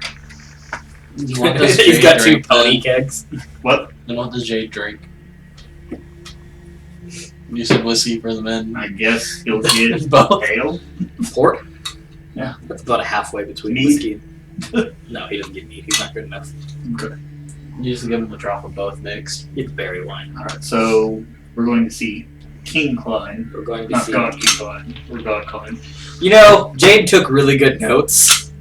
What does He's Jade got 2 drink, pony then? kegs. What? Then what does Jade drink? You said whiskey for the men. I guess he'll get Both. ale. Port? Yeah. That's about a halfway between Mead? whiskey and... No, he doesn't get meat. He's not good enough. Okay. You just give him a drop of both mixed. It's berry wine. Alright, so we're going to see King Klein. We're going to Not see... God King Klein. Or God Klein. You know, Jade took really good notes.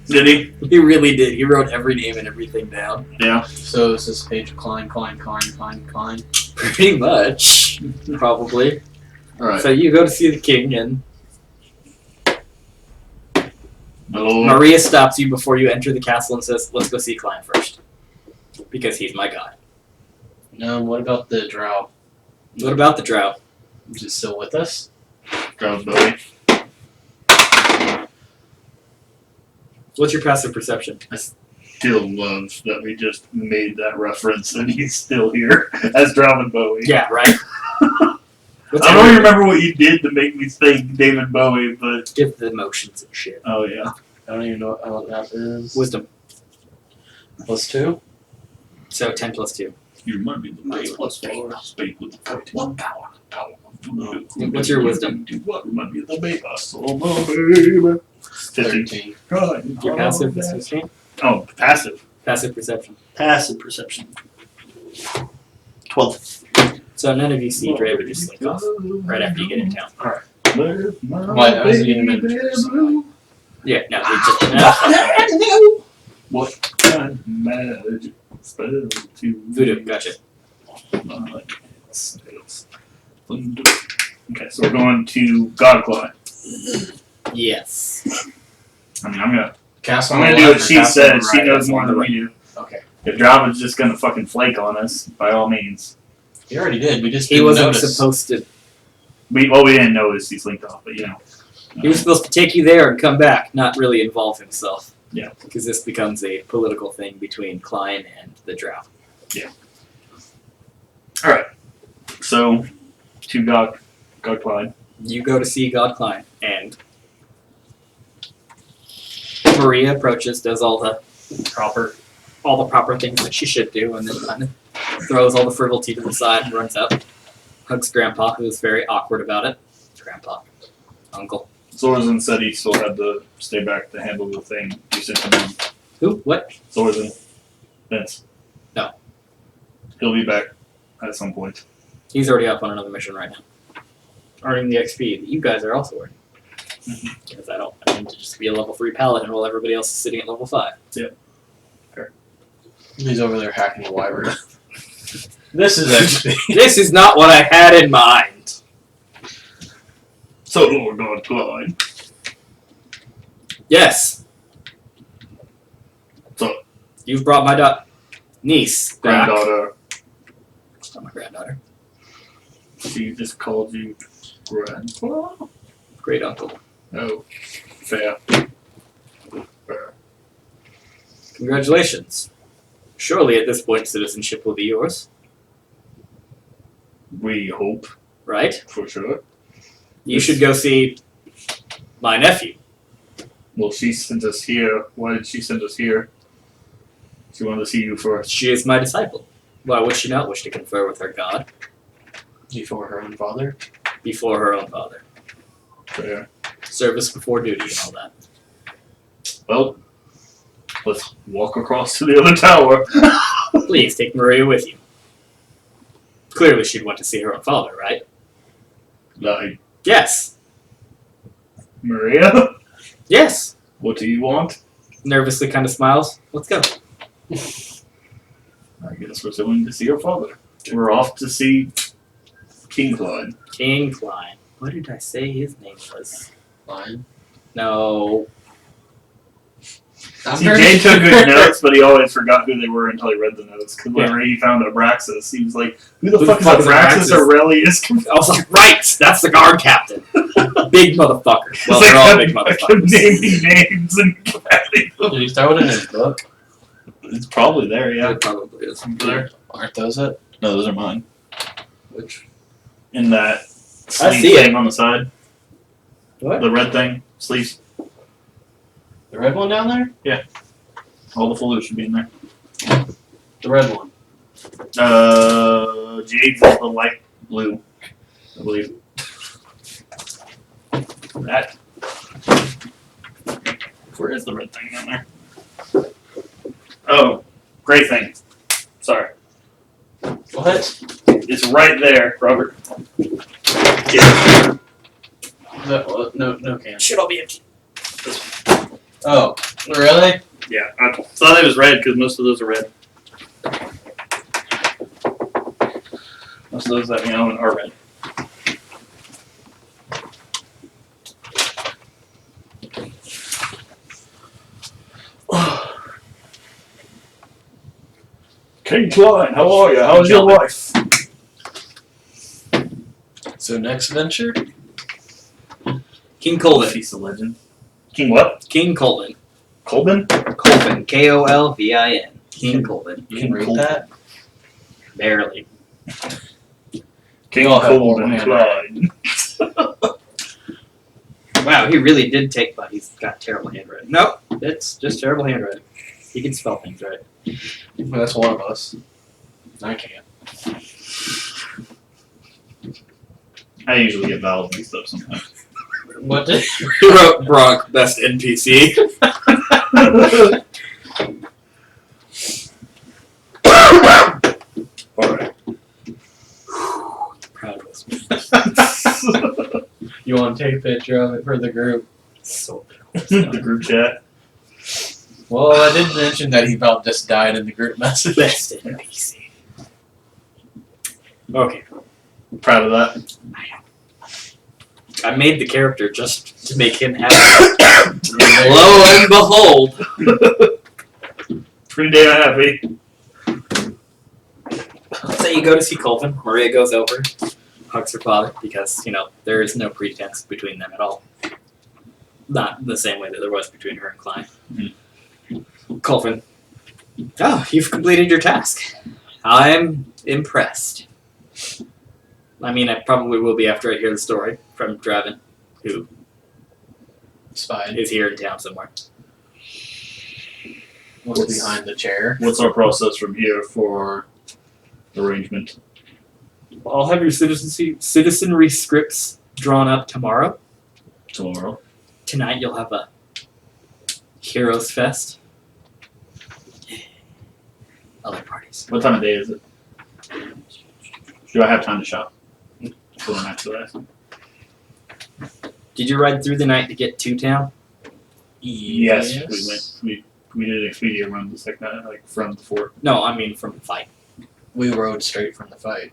Did he? He really did. He wrote every name and everything down. Yeah. So is this page Klein, Klein, Klein, Klein, Klein? Pretty much. Probably. Alright. So you go to see the king, and My lord. Maria stops you before you enter the castle and says, let's go see Klein first. Because he's my god. What about the drow? What about the drow? Is it still with us? Drow's Bowie. What's your passive perception? Still loves that we just made that reference and he's still here as Drow and Bowie. Yeah, right? What's I your don't even wisdom? remember what you did to make me think David Bowie, but Give the motions and shit. oh yeah. I don't even know what that is. Wisdom. +2? So 10 plus 2. You remind me of the Mine's Bay plus four. Spade with the 14. What What's your wisdom? What remind me of the Bay baby. 15. 13. Your passive is 15. Oh, passive. Passive perception. Passive perception. 12. So none of you see Draven just slink off right after you get in town. Why, I was getting miniatures. Yeah, no, he just. What kind of magic spell to Voodoo, gotcha. Okay, so we're going to God Claw. Yes. I mean, I'm gonna Cast on do the what left or she cast on the says. She right? knows more than we do. Okay. If Drava's just gonna fucking flake on us, by all means. He already did. We just He didn't wasn't notice. supposed to. We didn't notice he slinked off, but you know. He was supposed to take you there and come back, not really involve himself. Yeah. Because this becomes a political thing between Klein and the Drow. Alright. So, to God Clyde. You go to see God Klein, and Maria approaches, does all the proper things that she should do, and then kind of throws all the frivolity to the side and runs up, hugs Grandpa, who is very awkward about it. Grandpa, Uncle. Zorzan said he still had to stay back to handle the thing you sent him on. Who? What? Zorzan. Vince. No. He'll be back at some point. He's already up on another mission right now, earning the XP that you guys are also earning. Because I need to just be a level 3 paladin while everybody else is sitting at level 5. He's over there hacking the wyvern. This is XP. This is not what I had in mind. So, Lord God Clyde. Yes. So, You've brought my niece back. granddaughter, It's not my granddaughter. she just called you grandpa? Great uncle. Oh, fair. Congratulations. Surely at this point citizenship will be yours, We hope, right? for sure. You should go see my nephew. Well, she sent us here. Why did she send us here? She wanted to see you first. She is my disciple. Why would she not wish to confer with her god Before her own father. before her own father? Fair. Service before duty and all that. Well, let's walk across to the other tower. Please take Maria with you. Clearly she'd want to see her own father, right? Like, Yes. Maria, Yes. what do you want? Nervously kind of smiles. Let's go. I guess we're going to see your father. We're off to see King Clyde. King Klein. What did I say his name was? Lion. No. I'm See, very Jay took sure. good notes, but he always forgot who they were until he read the notes. Because whenever he found Abraxas, he was like, who the fuck is Abraxas? Aurelius? I was like, right! That's the guard captain. Big motherfucker. Well, It's they're all like, big I kept motherfuckers. naming names and grabbing them. Did he throw it in his book? It's probably there, yeah. It probably is. There? Aren't those it? No, those are mine. Which? In that I sleeve see it. thing on the side. What? The red thing. Sleeves. The red one down there? All the full should be in there. The red one. Jade's is the light blue, I believe. That. Where is the red thing down there? Oh, gray thing. Sorry. What? It's right there, Robert. Yeah. No can. Should all be empty. Oh, really? Yeah, I thought it was red because most of those are red. Most of those that we own are red. King Klein, how are you? How's your wife? So next venture? King Colvin. He's a legend. King what? King Colvin. Colvin? Colvin. Kolvin. King Colvin. You can read that? Barely. King all have Cold horrible and handwriting. Clyde. Wow, he really did take, but he's got terrible handwriting. Nope, it's just terrible handwriting. He can spell things right. Well, that's one of us. I can't. I usually get vowels mixed up sometimes. What did Who wrote Brock, best NPC? Alright. Proud of us. you want to take a picture of it for the group? So The group chat. Well, I did mention that he about just died in the group message. best NPC. Okay, Proud of that. I made the character just to make him happy. Lo and behold, Pretty damn happy. so you go to see Colvin. Maria goes over, hugs her father because there is no pretense between them at all. Not the same way that there was between her and Klein. Colvin, oh, you've completed your task. I'm impressed. I mean, I probably will be after I hear the story from Draven, who Spied. is here in town somewhere. What's behind the chair? What's our process from here for arrangement? I'll have your citizenry scripts drawn up tomorrow. Tomorrow. Tonight you'll have a Heroes Fest. Other parties. What time of day is it? Do I have time to shop? That's what I'm actually asking. Did you ride through the night to get to town? Yes, we went. We did an Expedia run the second night, like from the fort. No, I mean from the fight. We rode straight from the fight.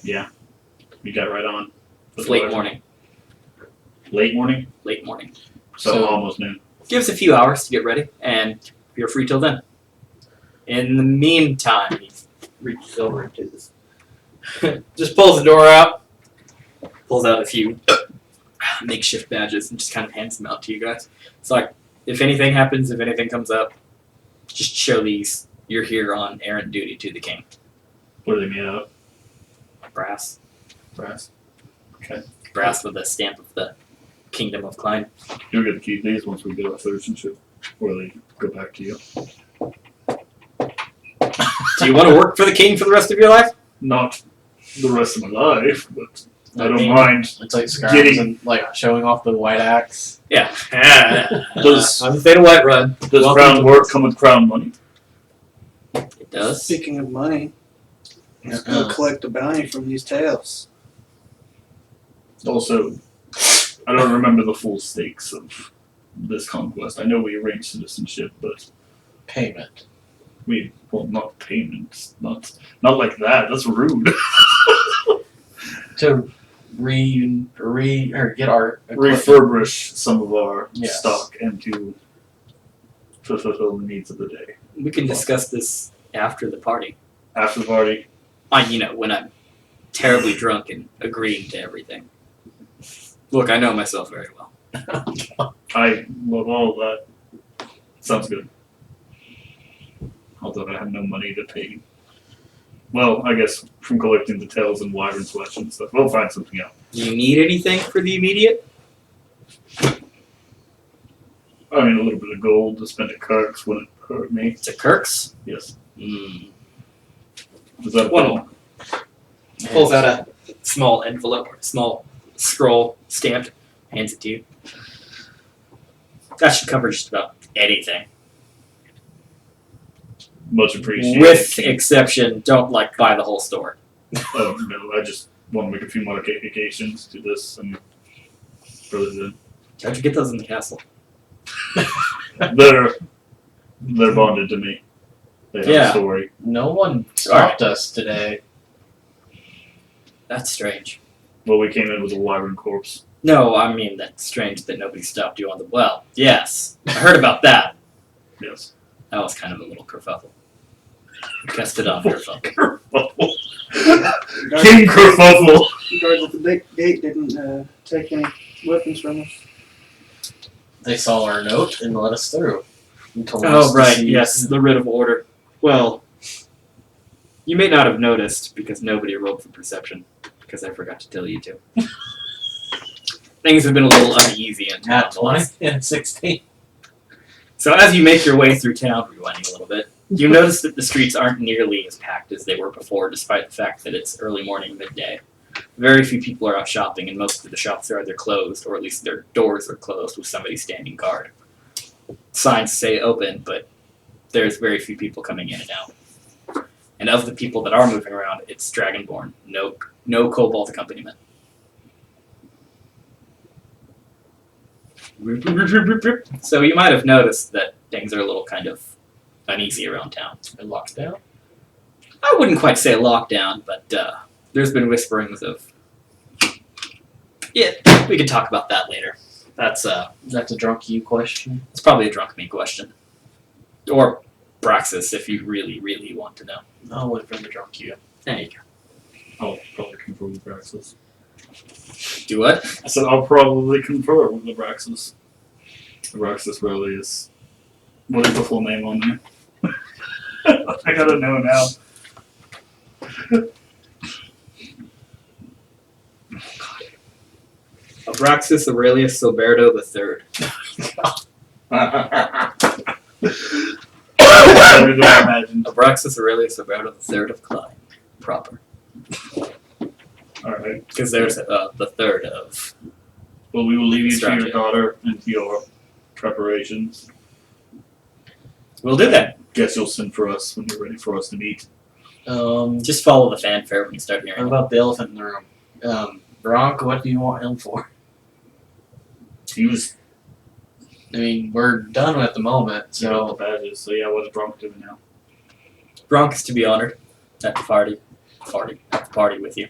Yeah, we got right on. It's late morning. Late morning, Late morning. so almost noon. Give us a few hours to get ready, and you're free till then. In the meantime, he reaches over into this. Just pulls the door out, pulls out a few makeshift badges, and just kind of hands them out to you guys. It's like, if anything happens, if anything comes up, just show these. You're here on errant duty to the king. What are they made out Brass. Brass. Okay. Brass with a stamp of the Kingdom of Klein. You'll get to keep these once we get our citizenship, or they go back to you. Do you want to work for the king for the rest of your life? Not the rest of my life, but I don't mean, mind. It's like scarves Getting- and like showing off the white axe. Yeah. Does I'm staying a white run. does Welcome crown to- work come with crown money? It does. Speaking of money, let's Uh-uh. go collect the bounty from these tails. Also, I don't remember the full stakes of this conquest. I know we arranged citizenship, but Payment. not payments, not like that. That's rude. To or get our Refurbish some of our Yes. stock and to fulfill the needs of the day. We can discuss this after the party. After the party, When I'm terribly drunk and agreeing to everything. Look, I know myself very well. I love all of that. Sounds good. Although I have no money to pay. Well, I guess from collecting the tails and wyvern flesh and stuff. We'll find something out. Do you need anything for the immediate? I mean, a little bit of gold to spend at Kirk's wouldn't hurt me. To Kirk's? Yes. Mm. Is that One more. Pulls out a small envelope, or a small scroll stamped, hands it to you. That should cover just about anything. Much appreciated. With exception, don't buy the whole store. Oh, no, I just want to make a few modifications to this and throw it in. How'd you get those in the castle? They're bonded to me. They have Yeah. a story. No one stopped us today. That's strange. Well, we came in with a wyvern corpse. No, I mean that's strange that nobody stopped you on the well. Yes, I heard about that. Yes. That was kind of a little kerfuffle. Guessed it on kerfuffle. King Kerfuffle! The guards at the gate didn't take any weapons from us. They saw our note and let us through. And told us Oh, to right, see- yes, the writ of order. Well, you may not have noticed because nobody rolled for perception. because I forgot to tell you to. Things have been a little uneasy in town. At 20 and 16. So as you make your way through town, rewinding a little bit, you notice that the streets aren't nearly as packed as they were before, despite the fact that it's early morning, midday. Very few people are out shopping, and most of the shops are either closed, or at least their doors are closed with somebody standing guard. Signs say open, but there's very few people coming in and out. And of the people that are moving around, it's Dragonborn. No Cobalt accompaniment. So you might have noticed that things are a little kind of uneasy around town. And locked down. I wouldn't quite say lockdown, but there's been whisperings of... Yeah, we could talk about that later. That's a drunk you question. it's probably a drunk me question. Or Braxis, if you really, really want to know. I'll wait for the drunk you. There you go. I'll probably confer with Braxis. Do what? I said I'll probably confer with the Braxis. The Braxis really is. What is the full name on there? I gotta know now. Abraxas Aurelius Silberto III. How did I imagine? Abraxas Aurelius Silberto III of Klien. Proper. Alright. Because there's the third of... Well, we will leave you to Strategy. your daughter and to your preparations. We'll do that. Guess you'll send for us when you're ready for us to meet. Just follow the fanfare when you start What hearing it. about the elephant in the room? Bronk, what do you want him for? He was I mean, we're done at the moment, you know, the so badges, so yeah, what's Bronk doing now? Bronk is to be honored at the party with you.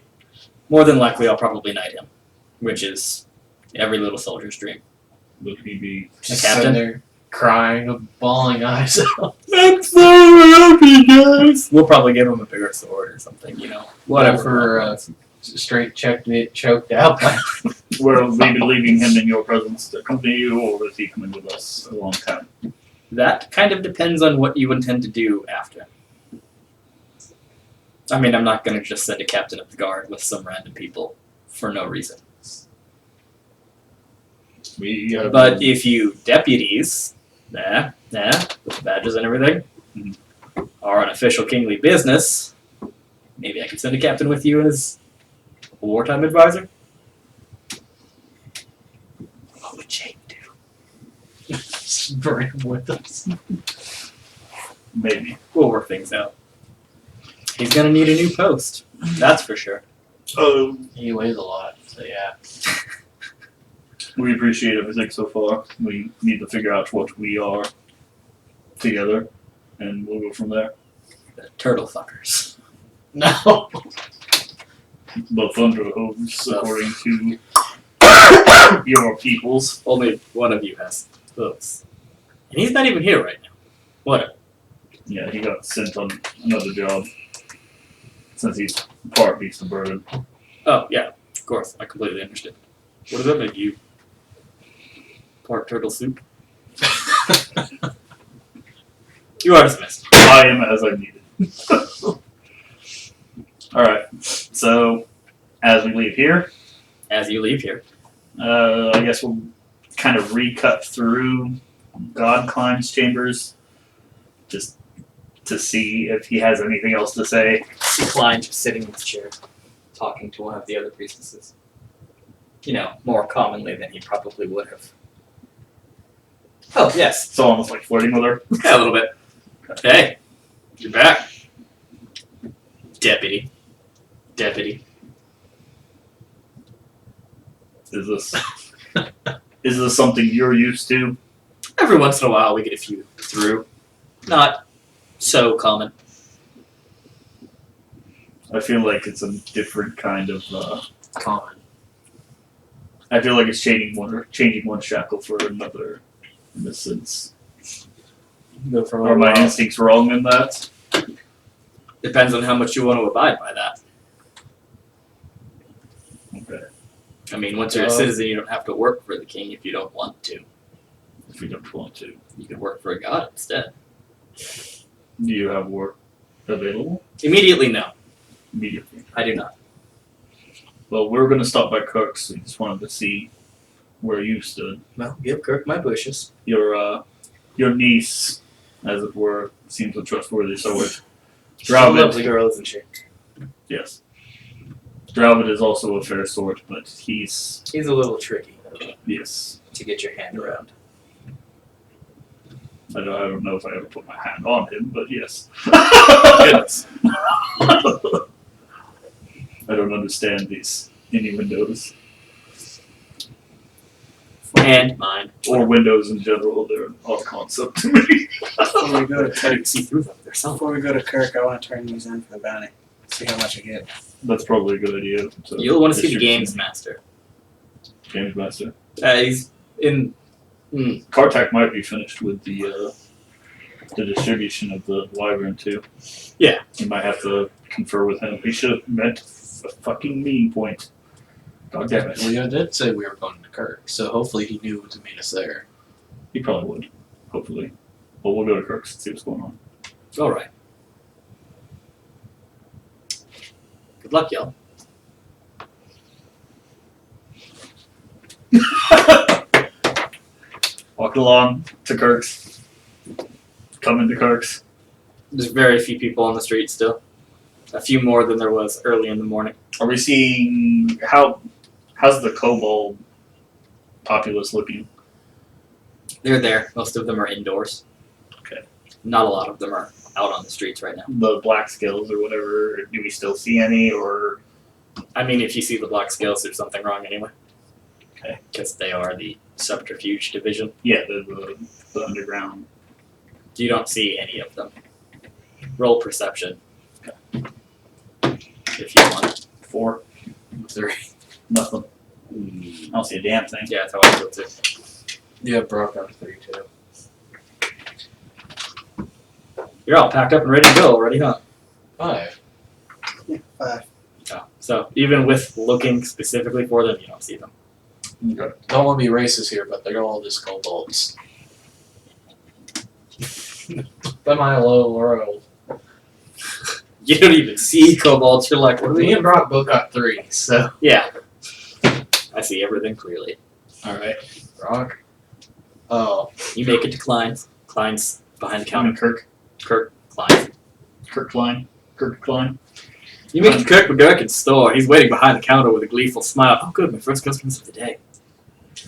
More than likely, I'll probably knight him, which is every little soldier's dream. Will he be just captain? sitting there crying with bawling eyes. I'm so happy, guys! We'll probably give him a bigger sword or something, you know. Whatever. Straight choked out. We'll be leaving him in your presence to accompany you, or is he coming with us a long time? That kind of depends on what you intend to do after. I mean, I'm not going to just send a captain of the guard with some random people for no reason. But if you deputies, with the badges and everything, are on official kingly business, maybe I could send a captain with you as a wartime advisor. What would Jake do? Bring him with us. Maybe. We'll work things out. He's gonna need a new post. That's for sure. Oh, He weighs a lot, so yeah. we appreciate everything so far. We need to figure out what we are together, and we'll go from there. The turtle fuckers. No. The Thunder Hooves, according to your peoples. Only one of you has hooves. And he's not even here right now. Whatever. Yeah, he got sent on another job since he's part beast of burden. Oh, yeah, of course. I completely understand. What does that make you? Part turtle soup? You are dismissed. I am as I needed. Alright, so as we leave here, As you leave here. I guess we'll kind of recut through God Klein's chambers just to see if he has anything else to say. See Klein just sitting in his chair, talking to one of the other priestesses. You know, more commonly than he probably would have. Oh, yes. So almost like flirting with her. Yeah, a little bit. Hey, you're back. Deputy. Is this something you're used to? Every once in a while we get a few through. Not so common. I feel like it's a different kind of Common. I feel like it's changing one shackle for another in this sense. Go for a Are my while. instincts wrong in that? Depends on how much you want to abide by that. Okay. I mean, once you're a citizen, you don't have to work for the king if you don't want to. If we don't want to. You can work for a god instead. Do you have work available? Immediately, no. Immediately. I do not. Well, we were going to stop by Kirk's. We just wanted to see where you stood. Well, give Kirk my bushes. Your niece, as it were, seems a trustworthy sword. She's a lovely Dravid, girl, isn't she? yes. Dravid is also a fair sword, but he's He's a little tricky yes. to get your hand around. I don't know if I ever put my hand on him, but yes. Goodness. I don't understand these innuendos. And mine. Or windows in general, they're an odd concept to me. Before we go to I Kirk, can see through them. They're something. before we go to Kirk, I want to turn these in for the bounty. See how much I get. That's probably a good idea. You'll want to see the games master. Games master. He's in. Kartak might be finished with the distribution of the wyvern too. Yeah. You might have to confer with him. He should have meant a fucking meeting point. God damn it. We did say we were going to Kirk, so hopefully he knew to meet us there. He probably would. Hopefully. But we'll go to Kirk's and see what's going on. All right. Good luck, y'all. Walk along to Kirk's. Come into Kirk's. There's very few people on the street still. A few more than there was early in the morning. Are we seeing how's the kobold populace looking? They're there. Most of them are indoors. Okay. Not a lot of them are out on the streets right now. The black scales or whatever, do we still see any or I mean, if you see the black scales, there's something wrong anyway. Okay. Because they are the subterfuge division. yeah, the underground. You don't see any of them. Roll perception. If you want. 4, 3. nothing. I don't see a damn thing. Yeah, that's how I feel too. Yeah, Brock got a 3 too. You're all packed up and ready to go already, huh? 5. Yeah, 5. Oh. So even with looking specifically for them, you don't see them. Okay. Don't want to be racist here, but they're all just kobolds. Semi-low world. You don't even see kobolds. You're like, what are Me we? and Brock both got 3, so. Yeah. I see everything clearly. Alright. Brock. Oh. You make it to Klein's. Klein's behind the Count counter. Kirk. Klein. Kirk Klein. You make it to Kirk McGurkin's store. He's waiting behind the counter with a gleeful smile. Oh, good, my first customers of the day.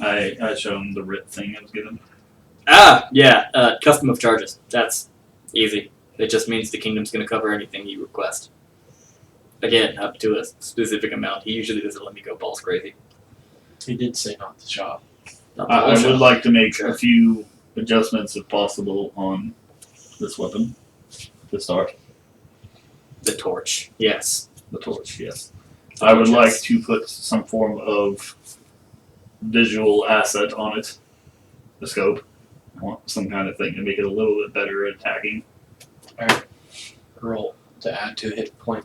I showed him the writ thing I was given. Ah, yeah, custom of charges. That's easy. It just means the kingdom's going to cover anything you request. Again, up to a specific amount. He usually doesn't let me go balls crazy. He did say not to shop. Not I bullshit. would like to make Sure. a few adjustments if possible on this weapon to start. The torch. Yes. The torch, yes. I would Yes. like to put some form of visual asset on it. The scope. I want some kind of thing to make it a little bit better at attacking. Roll to add to hit point.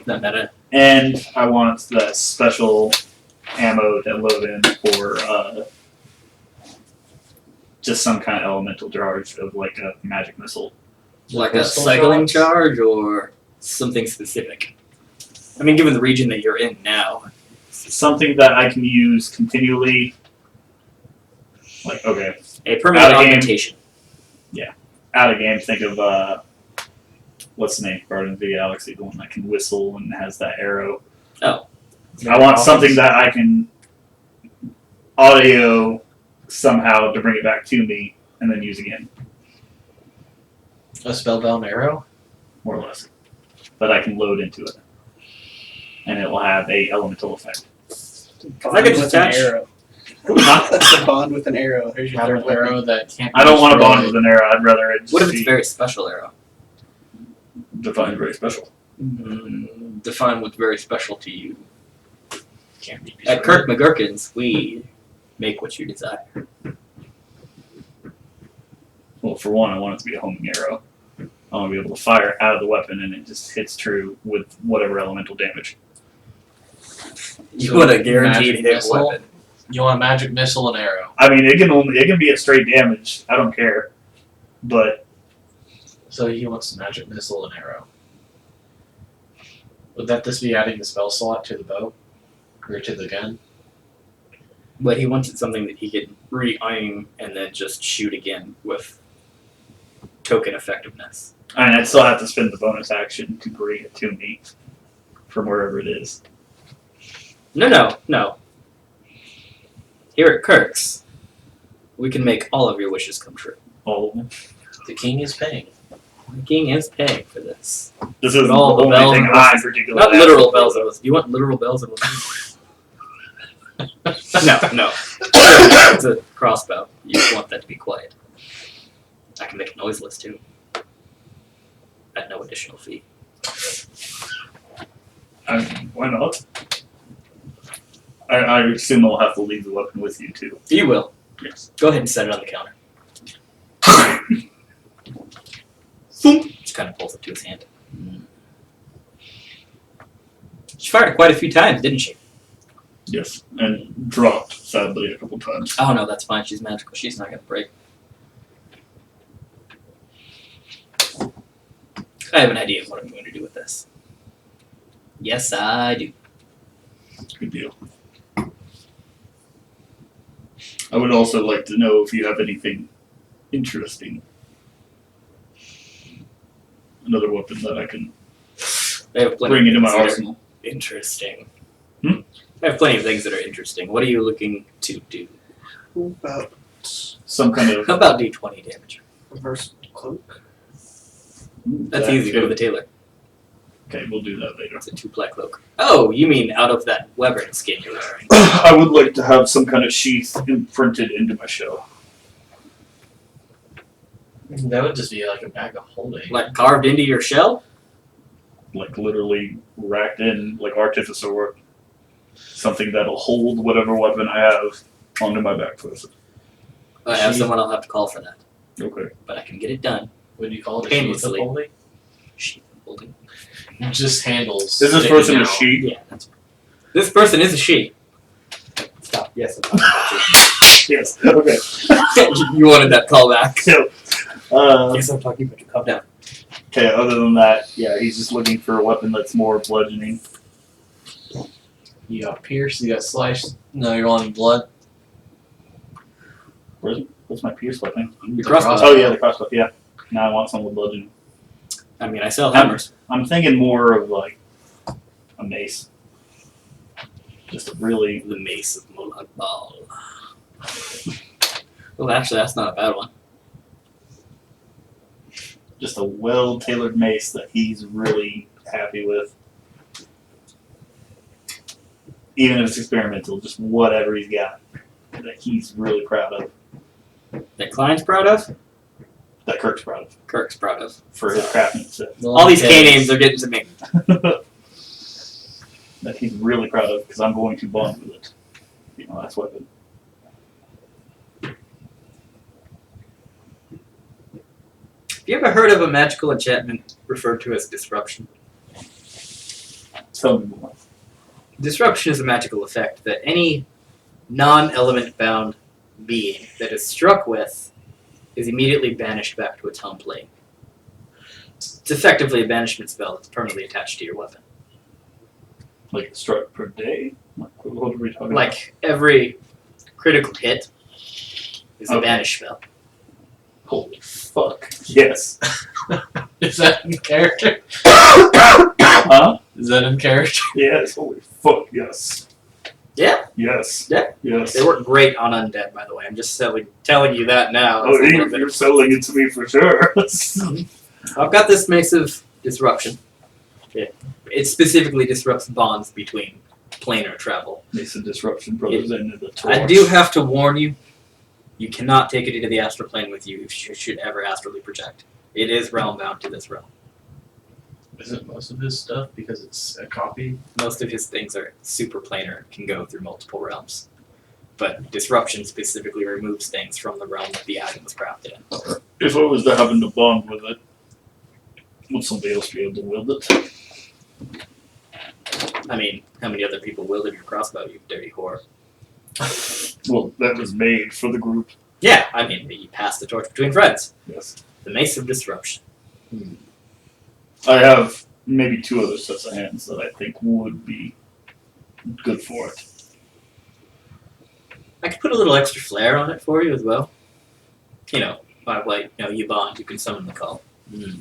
Not meta. And I want that special ammo to load in for just some kind of elemental charge of like a magic missile. Like a Pistol cycling shots? charge or something specific? I mean, given the region that you're in now. Something that I can use continually. Like, okay, A permanent Out of game. augmentation. out of game, think of what's the name? Guardians of the Galaxy, the one that can whistle and has that arrow. Oh. I want something that I can audio somehow to bring it back to me and then use again, A spellbound arrow? more or less. That I can load into it. And it will have a elemental effect. I could with an detach- arrow. Huh? That's a bond with an arrow. There's your Pattern third weapon. arrow that can't I don't want to destroyed. bond with an arrow, I'd rather it just What if it's be a very special arrow? defined very special. Define what's very special to you. Can't be At Kirk McGurkin's, we make what you desire. Well, for one, I want it to be a homing arrow. I want to be able to fire out of the weapon and it just hits true with whatever elemental damage. You So want a guaranteed magic hit missile? weapon. You want a magic missile and arrow. I mean, it can be a straight damage. I don't care, but So he wants a magic missile and arrow. Would that just be adding the spell slot to the bow? Or to the gun? But he wanted something that he could re-aim and then just shoot again with token effectiveness. And I'd still have to spend the bonus action to bring it to me from wherever it is. No. Here at Kirk's, we can make all of your wishes come true. All of them. The king is paying. The king is paying for this. This is all the the only bells thing and I whistles. particularly Not asked literal for, bells though. and whistles. Do you want literal bells and whistles? No. It's a crossbow. You want that to be quiet. I can make it noiseless too. At no additional fee. I mean, why not? I assume I'll have to leave the weapon with you too. You will. Yes. Go ahead and set it on the counter. Just kind of pulls it to his hand. She fired it quite a few times, didn't she? Yes, and dropped, sadly, a couple times. Oh no, that's fine. She's magical. She's not going to break. I have an idea of what I'm going to do with this. Yes, I do. Good deal. I would also like to know if you have anything interesting. Another weapon that I can I have plenty bring of into my things that are arsenal. Interesting. Hmm? I have plenty of things that are interesting. What are you looking to do? About Some kind of... How about D20 damage? reverse cloak. That's easy. Go to the tailor. Okay, we'll do that later. It's a 2-ply cloak. Oh, you mean out of that wyvern skin you're wearing? I would like to have some kind of sheath imprinted into my shell. That would just be like a bag of holding. Like carved into your shell? Like literally racked in, like artificer work. Something that'll hold whatever weapon I have onto my back person. I have Sheath. someone I'll have to call for that. Okay. But I can get it done. Would you call it a sheath of Painlessly. holding? Sheath holding. Just handles. Is this sticking person a out. she? Yeah, that's right. This person is a she. Stop. Yes, I'm talking Yes. Okay. about you. You wanted that call back. So, Yes, I'm talking about you. Calm down. okay, other than that, yeah, he's just looking for a weapon that's more bludgeoning. You got pierced, you got sliced. No, you're wanting blood. What's my pierce weapon? Your The crossbow. crossbow. Oh yeah, the crossbow, yeah. Now I want some with bludgeoning. I mean, I sell hammers. I'm thinking more of like a mace. Just a really... The mace of Molag Bal. Well, actually, that's not a bad one. Just a well-tailored mace that he's really happy with. Even if it's experimental, just whatever he's got that he's really proud of. That Klein's proud of, That Kirk's proud of. Kirk's proud of. For his craftsmanship. All these K names are getting to me. That he's really proud of, because I'm going to bond with it. You know, that's weapon. Have you ever heard of a magical enchantment referred to as disruption? Tell me more. Disruption is a magical effect that any non-element bound being that is struck with is immediately banished back to its home plane. It's effectively a banishment spell that's permanently attached to your weapon. Like struck per day? Like, what are we talking about? Like every critical hit is a Okay. banish spell. Holy fuck. Yes. Is that in character? Huh? Is that in character? Yes. Holy fuck, yes. Yeah. Yes. Yeah. Yes. They work great on undead, by the way. I'm just telling you that now. Oh, It's a little bit you're of- selling it to me for sure. I've got this mace of disruption. It specifically disrupts bonds between planar travel. Makes a disruption, brothers, into the torch. I do have to warn you, you cannot take it into the astral plane with you if you should ever astrally project. It is realm bound to this realm. Isn't most of his stuff because it's a copy? Most of his things are super planar, can go through multiple realms. But disruption specifically removes things from the realm that the item was crafted in. If I was to happen to bond with it, would somebody else be able to wield it? I mean, how many other people wielded your crossbow, you dirty whore? Well, that was made for the group. Yeah, I mean, you pass the torch between friends. Yes. The Mace of Disruption. I have maybe 2 other sets of hands that I think would be good for it. I could put a little extra flair on it for you as well. You know, you bond, you can summon the call. Mm.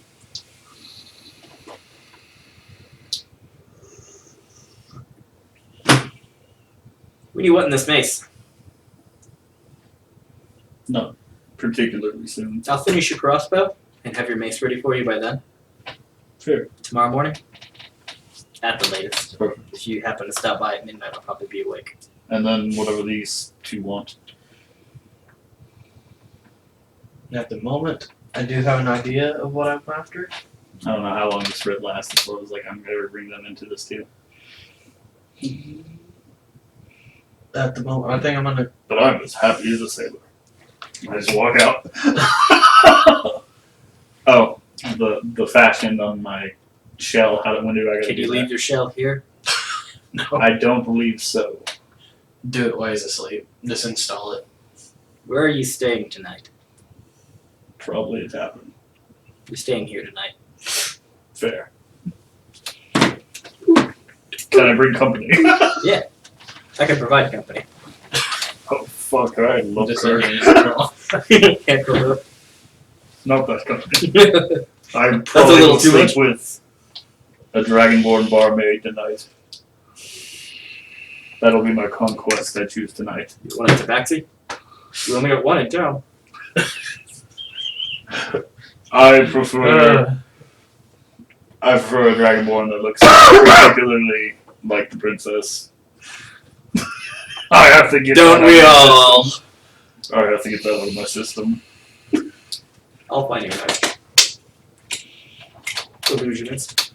What do you want in this mace? Not particularly soon. I'll finish your crossbow and have your mace ready for you by then. Sure. Tomorrow morning? At the latest. Perfect. If you happen to stop by at midnight, I'll probably be awake. And then whatever these 2 want. At the moment, I do have an idea of what I'm after. I don't know how long this red lasts before I was like, I'm going to bring them into this too. At the moment, I think I'm gonna. But I'm as happy as a sailor. I just walk out. Oh, the fashion on my shell. When do I gotta Can do you that? leave your shell here? No. I don't believe so. Do it while he's asleep. Just install it. Where are you staying tonight? Probably a tavern. You're staying here tonight. Fair. Can I bring company? I can provide company. Oh fuck! I love Just her. Can't go up. Not that company. I'm a probably little gonna too sleep much. with a dragonborn barmaid tonight. That'll be my conquest I choose tonight. You want a tabaxi? We only got 1 in town. I prefer a dragonborn that looks particularly like the princess. I have to get Don't that we out of my all? system. I have to get that out of my system. I'll find you a knife. Illusionist.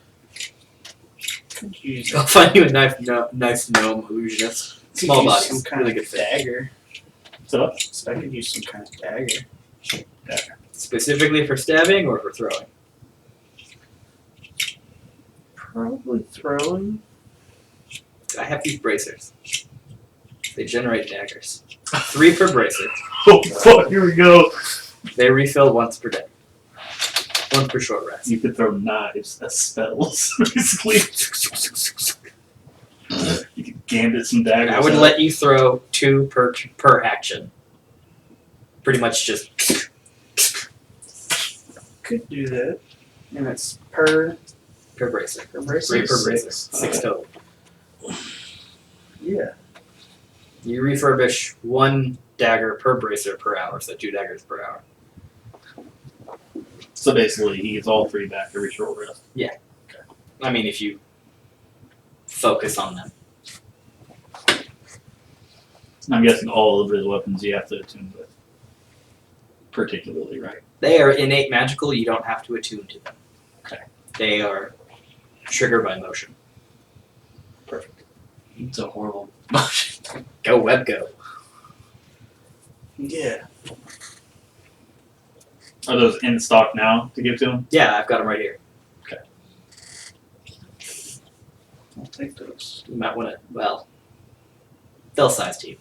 Confused. I'll find you a nice gnome illusionist. Small Use bodies. some kind Really of good fit. dagger. So So I could use some kind of dagger. Specifically for stabbing or for throwing? Probably throwing. I have these bracers. They generate daggers. 3 per bracer. oh fuck! Here we go. They refill once per day. 1 per short rest. You could throw knives as spells, basically. You could gambit some daggers. I would out. let you throw 2 per action. Pretty much just. Could do that. And it's per bracer. bracer. 3 per bracer. 6. 6 total. Yeah. You refurbish 1 dagger per bracer per hour, so 2 daggers per hour. So basically, he gets all 3 back every short rest. I mean, if you focus on them. I'm guessing all of his weapons you have to attune with. Particularly, right? They are innate magical, you don't have to attune to them. Okay. They are triggered by motion. Perfect. It's a horrible motion. Go, web, go. Yeah. Are those in stock now to give to him? Yeah, I've got them right here. I'll take those. You might want to, well, they'll size to you.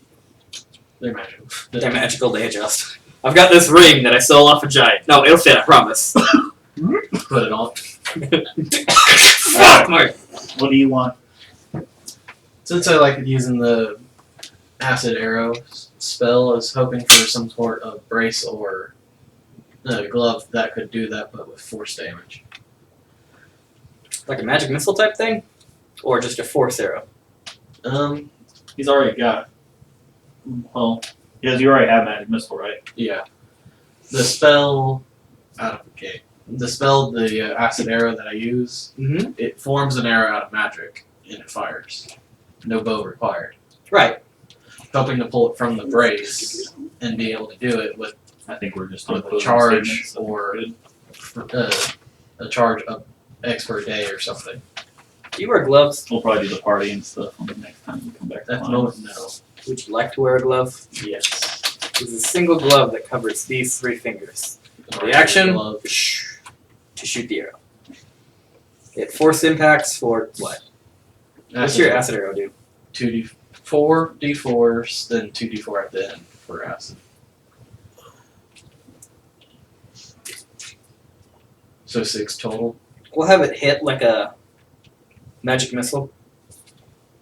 They're magical. They're magical, they adjust. I've got this ring that I stole off a giant. No, it'll fit, I promise. Put it on. Fuck, Mark! What do you want? Since I like using the acid arrow spell, I was hoping for some sort of brace or glove that could do that, but with force damage. Like a magic missile type thing? Or just a force arrow? He's already got. Well, because you already have magic missile, right? Yeah. The spell. Okay. The spell, the acid arrow that I use, Mm-hmm. it forms an arrow out of magic and it fires. No bow required. Right. Hoping to pull it from the brace and be able to do it with I think we're just a on charge or a charge of X per day or something. Do you wear gloves? We'll probably do the party and stuff on the next time we come back. At the moment, no. Would you like to wear a glove? Yes. There's a single glove that covers these 3 fingers. Reaction Glove. to shoot the arrow. It force impacts for what? What's your acid arrow do? 4 d4s, then 2d4 at the end for acid. So 6 total. We'll have it hit like a Magic Missile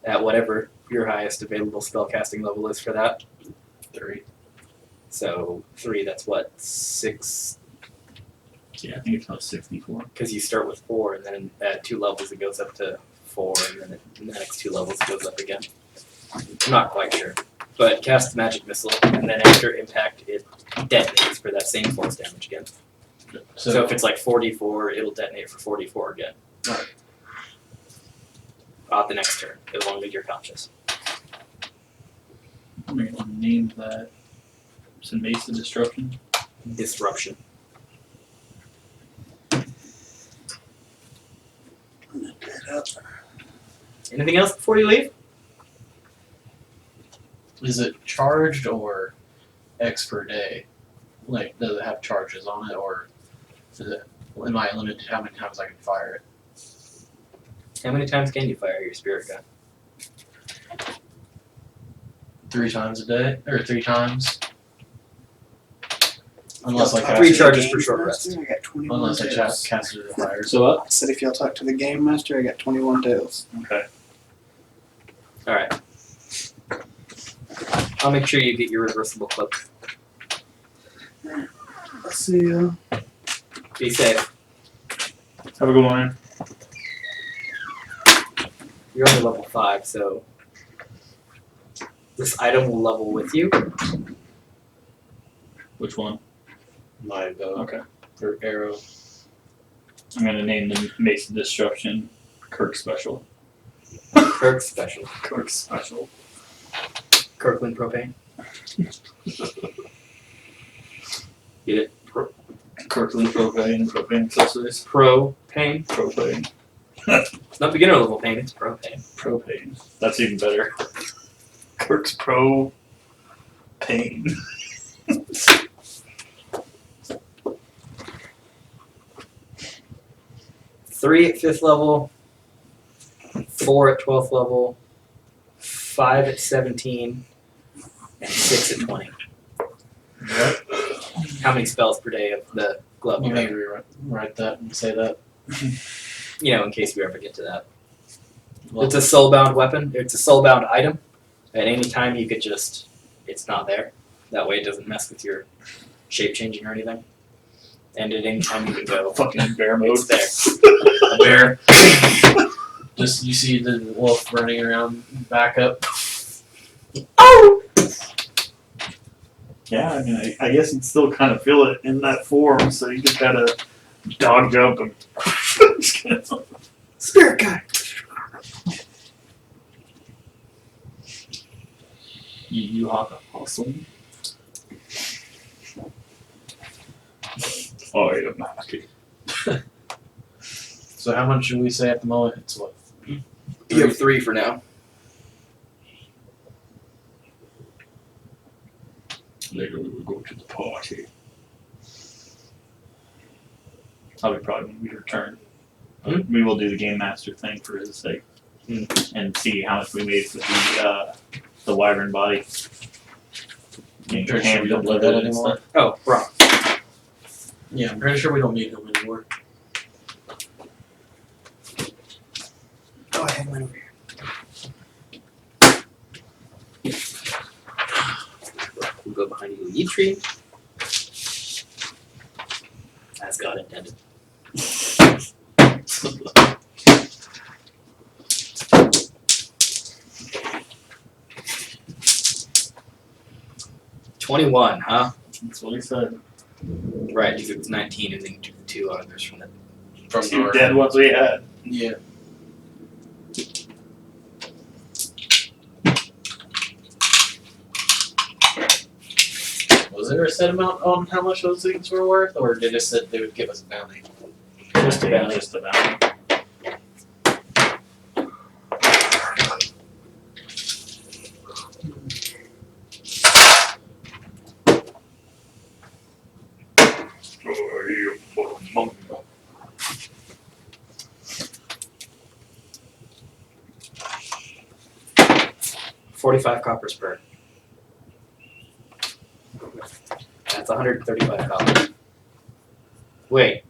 at whatever your highest available spellcasting level is for that. 3. So 3, that's what, 6? Yeah, I think it's about 64. Because you start with 4, and then at 2 levels it goes up to 4, and then in the next 2 levels it goes up again. I'm not quite sure. But cast Magic Missile, and then after impact it detonates for that same force damage again. So if it's like 44, it'll detonate for 44 again. Alright. The next turn, as long as you're conscious. I'm going to name that. It's a Mace of Disruption. Disruption. Anything else before you leave? Is it charged or X per day? Like, does it have charges on it, or is it? Am I limited to how many times I can fire it? How many times can you fire your spirit gun? 3 times a day, or 3 times? Unless I Talk cast Three it, charges per short rest. I got 21 unless I tails. cast it as a fire. So what? I said if y'all talk to the game master, I got 21 tails. Okay. Alright. I'll make sure you get your reversible cloak. Let's see. Be safe. Have a good one, man. You're only level 5, so this item will level with you. Which one? My bow Okay. or arrow. I'm going to name the Mace of Disruption Kirk Special. Kirk special. Kirk Special. Kirkland propane. Get it? Kirkland Propane and Propane Accessories. Propane. Propane. It's not beginner level pain, it's propane. Propane. That's even better. Kirk's Pro Pain. 3 at 5th level, 4 at 12th level, 5 at 17, and 6 at 20. What? How many spells per day of the glove? You maybe write that and say that. You know, in case we ever get to that. Well, It's a soulbound weapon. It's a soulbound item. At any time, you could just, it's not there. That way it doesn't mess with your shape changing or anything. And at any time you can go, Fucking bear mode. it's there. A bear. just you see the wolf running around back up. Oh! Yeah, I mean, I guess you'd still kind of feel it in that form, so you just gotta dog jump and. Spirit guy. You hawk awesome. Oh, yeah, happy. So how much should we say at the moment? It's what? You have 3 for now. Later we will go to the party. That'll be probably when we return. We will do the game master thing for his sake, and see how much we made for the wyvern body. I'm pretty sure we don't do that anymore. Oh, wrong. Yeah, I'm pretty sure we don't need him anymore. Oh, I have mine over here. We'll go behind you, yeet tree. As God intended. $21, huh? That's what he said. Right, because it was 19 and then you took the 2 others from the. From Two the dead ones we had. Yeah. Was there a set amount on how much those things were worth, or did it say they would give us a bounty? Just about. Just about. $45 coppers per. That's 135 coppers. Wait,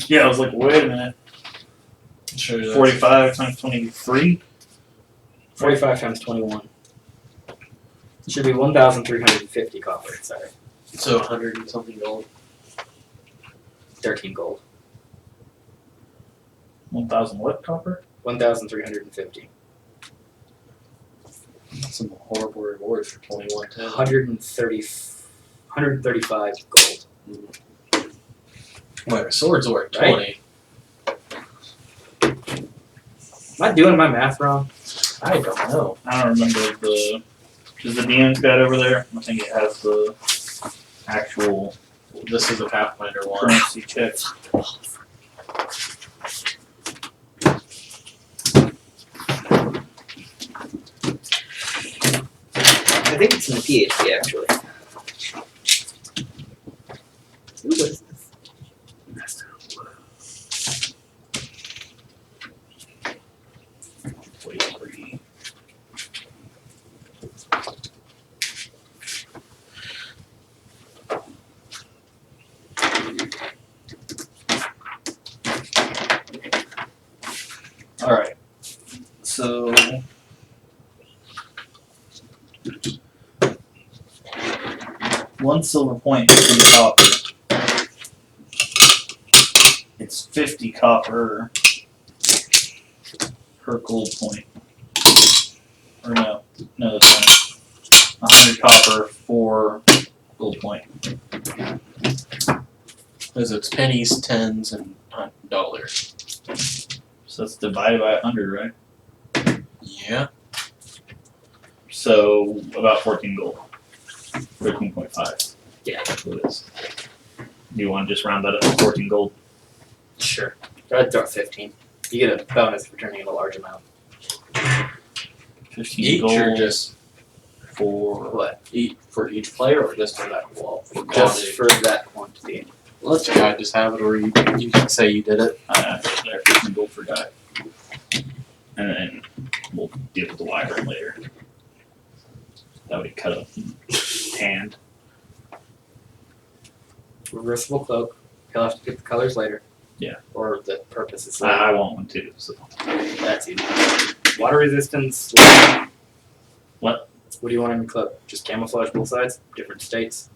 Yeah, I was like, wait a minute. Sure. 45 times 23. 45 times 21. Should be 1,350 copper. Sorry. So 100 and something gold. 13 gold. 1,000 what copper? 1,350. Some horrible rewards for 2110. 135 gold. My swords were at Right. 20. Am I doing my math wrong? I don't know. I don't remember the. Is the DM's guide over there? I think it has the actual This is a Pathfinder one. currency check. I think it's in the PhD actually. Ooh, what is this? All right. So. One silver point is 20 copper. It's 50 copper per gold point. Or no, it's 100 copper for gold point. Because it's pennies, tens, and dollars. So that's divided by 100, right? Yeah. So about 14 gold. 13.5. Yeah. That's what it is. Do you want to just round that up to 14 gold? Sure. I'd throw 15. You get a bonus for turning in a large amount. 15 Each gold or just for What? for each player or just for that wall? For Just quantity? for that quantity. Let's just have it, or you can say you did it. 15 gold for guy. And then we'll deal with the wyvern later. That would cut up and tanned. Reversible cloak. He'll have to pick the colors later. Yeah. Or the purposes later. I want one too, so. That's easy. Water resistance. What? What do you want in your cloak? Just camouflage both sides? Different states?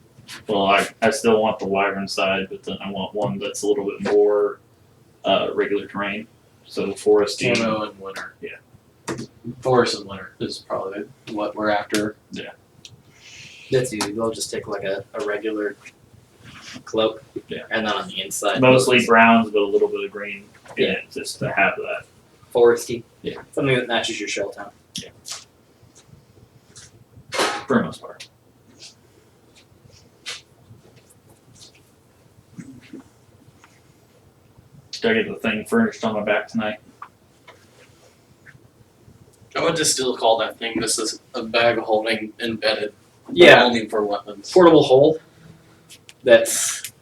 Well, I still want the wyvern side, but then I want one that's a little bit more regular terrain. So foresty. Camo and winter. Yeah. Forest and winter is probably what we're after. That's easy. They'll just take like a regular cloak. Yeah. And then on the inside. Mostly browns, but a little bit of green in it, just to have that. Foresty. Yeah. Something that matches your shell tone. For the most part. Did I get the thing furnished on my back tonight? I would just still call that thing. This is a bag of holding embedded. But Yeah. only for weapons. Portable hole that's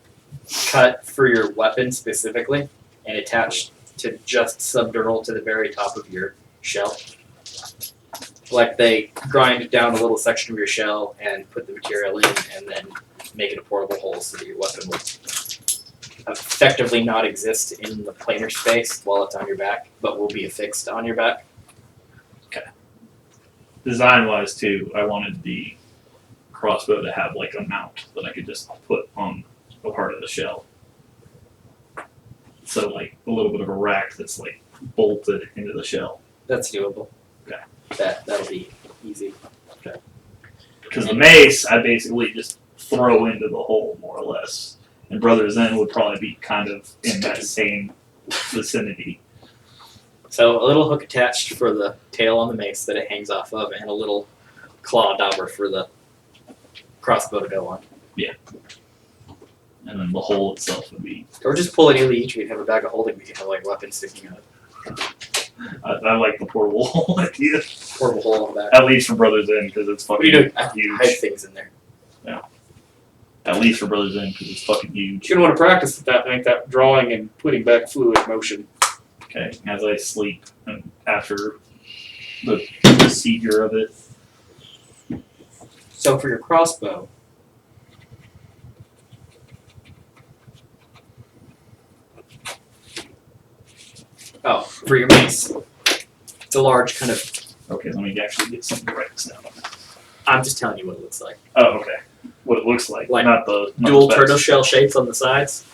cut for your weapon specifically and attached to just subdural to the very top of your shell. Like they grind down a little section of your shell and put the material in and then make it a portable hole so that your weapon will effectively not exist in the planar space while it's on your back, but will be affixed on your back. Design wise too, I wanted the crossbow to have like a mount that I could just put on a part of the shell. So like a little bit of a rack that's like bolted into the shell. That's doable. Okay. That'll be easy. Because the mace, I basically just throw into the hole more or less. And Brother's End would probably be kind of in that same vicinity. So a little hook attached for the tail on the mace that it hangs off of, and a little claw dauber for the crossbow to go on. And then the hole itself would be. Or just pull it in each. We could have a bag of holding. We could have like weapons sticking out. I like the portable hole idea. Portable hole on the back. At least for Brother's End, because it's What are you fucking doing? huge. Hide things in there. At least for Brother's End, because it's fucking huge. You're gonna want to practice with that, make that drawing and putting back fluid motion. Okay, as I sleep and after the procedure of it. So for your crossbow, Oh, for your mace. It's a large kind of. Okay, let me actually get something to write this down. I'm just telling you what it looks like. Oh, okay. What it looks like, Like not the Dual specs. turtle shell shapes on the sides,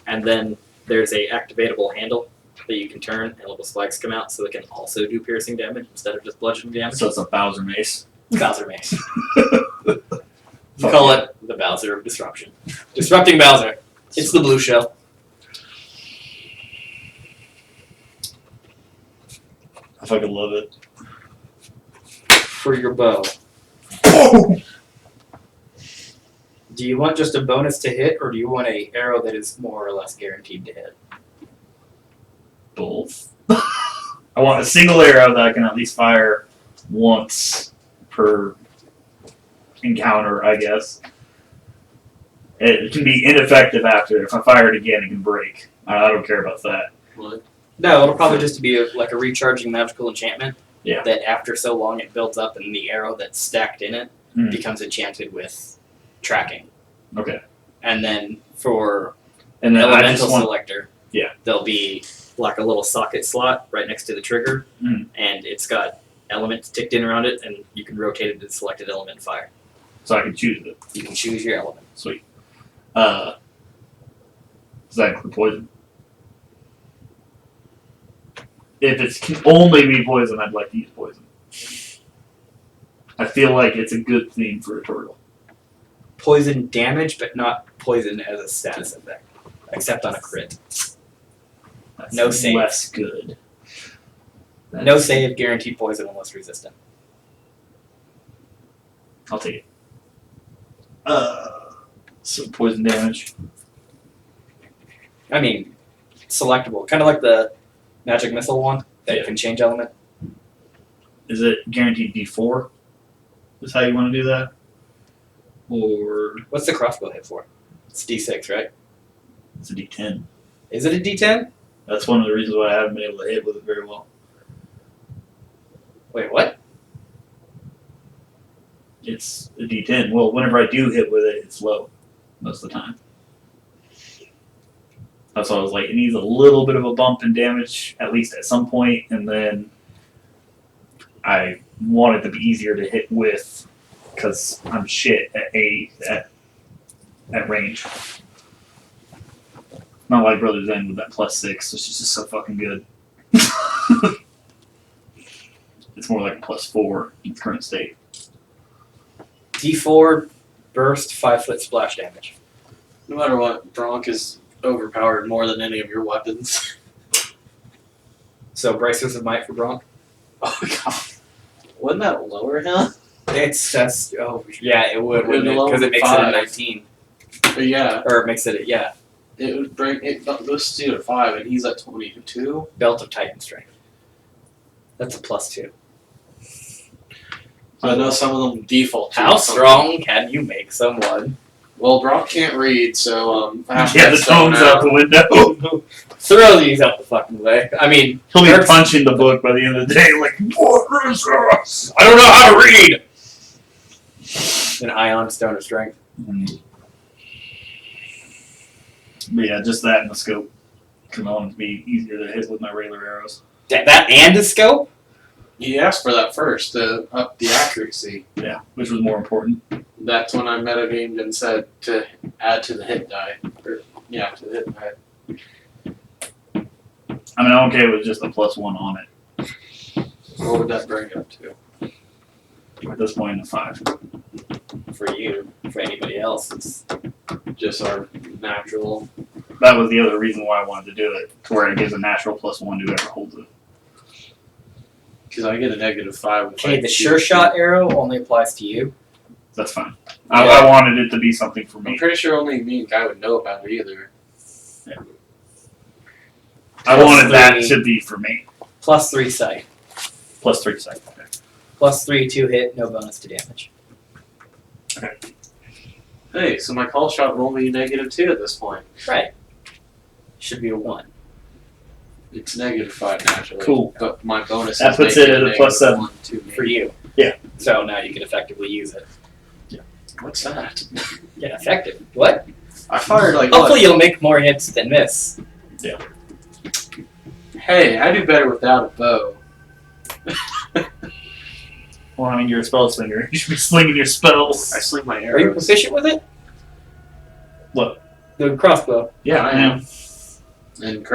and then there's a activatable handle that you can turn, and little spikes come out, so it can also do piercing damage instead of just bludgeoning damage. So it's a Bowser mace. Bowser mace. You call it the Bowser of Disruption. Disrupting Bowser. It's the blue shell. I fucking love it. For your bow. Do you want just a bonus to hit, or do you want a arrow that is more or less guaranteed to hit? Both. I want a single arrow that I can at least fire once per encounter, I guess. It can be ineffective after. If I fire it again, it can break. I don't care about that. What? No, it'll probably just be like a recharging magical enchantment. Yeah. That after so long it builds up, and the arrow that's stacked in it Mm. becomes enchanted with tracking. Okay. And then for And then I elemental just want. selector, Yeah. there'll be like a little socket slot right next to the trigger, Mm. and it's got elements ticked in around it, and you can rotate it to the selected element fire. So I can choose it. You can choose your element. Sweet. Does that include poison? If it can only be poison, I'd like to use poison. I feel like it's a good theme for a turtle. Poison damage, but not poison as a status effect, except on a crit. That's No save. less good. No save, guaranteed poison unless resistant. I'll take it. So poison damage. I mean, selectable, kind of like the magic missile one that Yeah. can change element. Is it guaranteed D4? Is how you want to do that? Or What's the crossbow hit for? It's D6, right? it's a D10? Is it a D10? That's one of the reasons why I haven't been able to hit with it very well. Wait, what? It's a D10. Well, whenever I do hit with it, it's low most of the time. That's why I was like, it needs a little bit of a bump in damage, at least at some point, and then I want it to be easier to hit with, because I'm shit at range. Not like Brother's End with that +6, which is just so fucking good. It's more like a +4 in its current state. D4 burst 5-foot splash damage. No matter what, Bronk is overpowered more than any of your weapons. So bracers of might for Bronk. Oh god. Wouldn't that lower him? It's just yeah, it would, It would wouldn't it? lower Because it makes it a 5. 19, But yeah, or it makes it yeah. it would bring it goes to 5 and he's at 22. Belt of Titan strength. That's a +2. I know some of them default to How something. strong can you make someone? Well, Bronk can't read, so I have to Yeah, get the stone tone's out the window. Throw these out the fucking way. I mean, He'll be Eric's- punching the book by the end of the day, like, what is this? I don't know how to read. An ion stone of strength. But yeah, just that and the scope. Because I want it to be easier to hit with my regular arrows. That and a scope. He asked for that first to up the accuracy. Yeah, which was more important. That's when I metagamed and said to add to the hit die. Or, yeah, to the hit die. I mean, I'm okay with just a +1 on it. What would that bring it up to? At this point, a 5. For you, for anybody else, it's Just our natural. That was the other reason why I wanted to do it, to where it gives a natural +1 to whoever holds it. Because I get a -5. okay. The sure shot arrow only applies to you. That's fine. Yeah. I wanted it to be something for I'm me. pretty sure only me and Guy would know about it either. I wanted that +3. to be for me. +3 sight. +3 second. Okay. +3 to hit, no bonus to damage. Hey, so my call shot will only be -2 at this point. Right. Should be a 1. It's -5 naturally. Cool. But my bonus That is puts it at a -1 +7. to me. For you. Yeah. So now you can effectively use it. What's that? Yeah, effective. What? I fired like Hopefully you'll make more hits than miss. Hey, I do better without a bow. Well, I mean, you're a spell slinger. You should be slinging your spells. I sling my Are you arrows. proficient with it? What? The crossbow. Yeah, I I am. And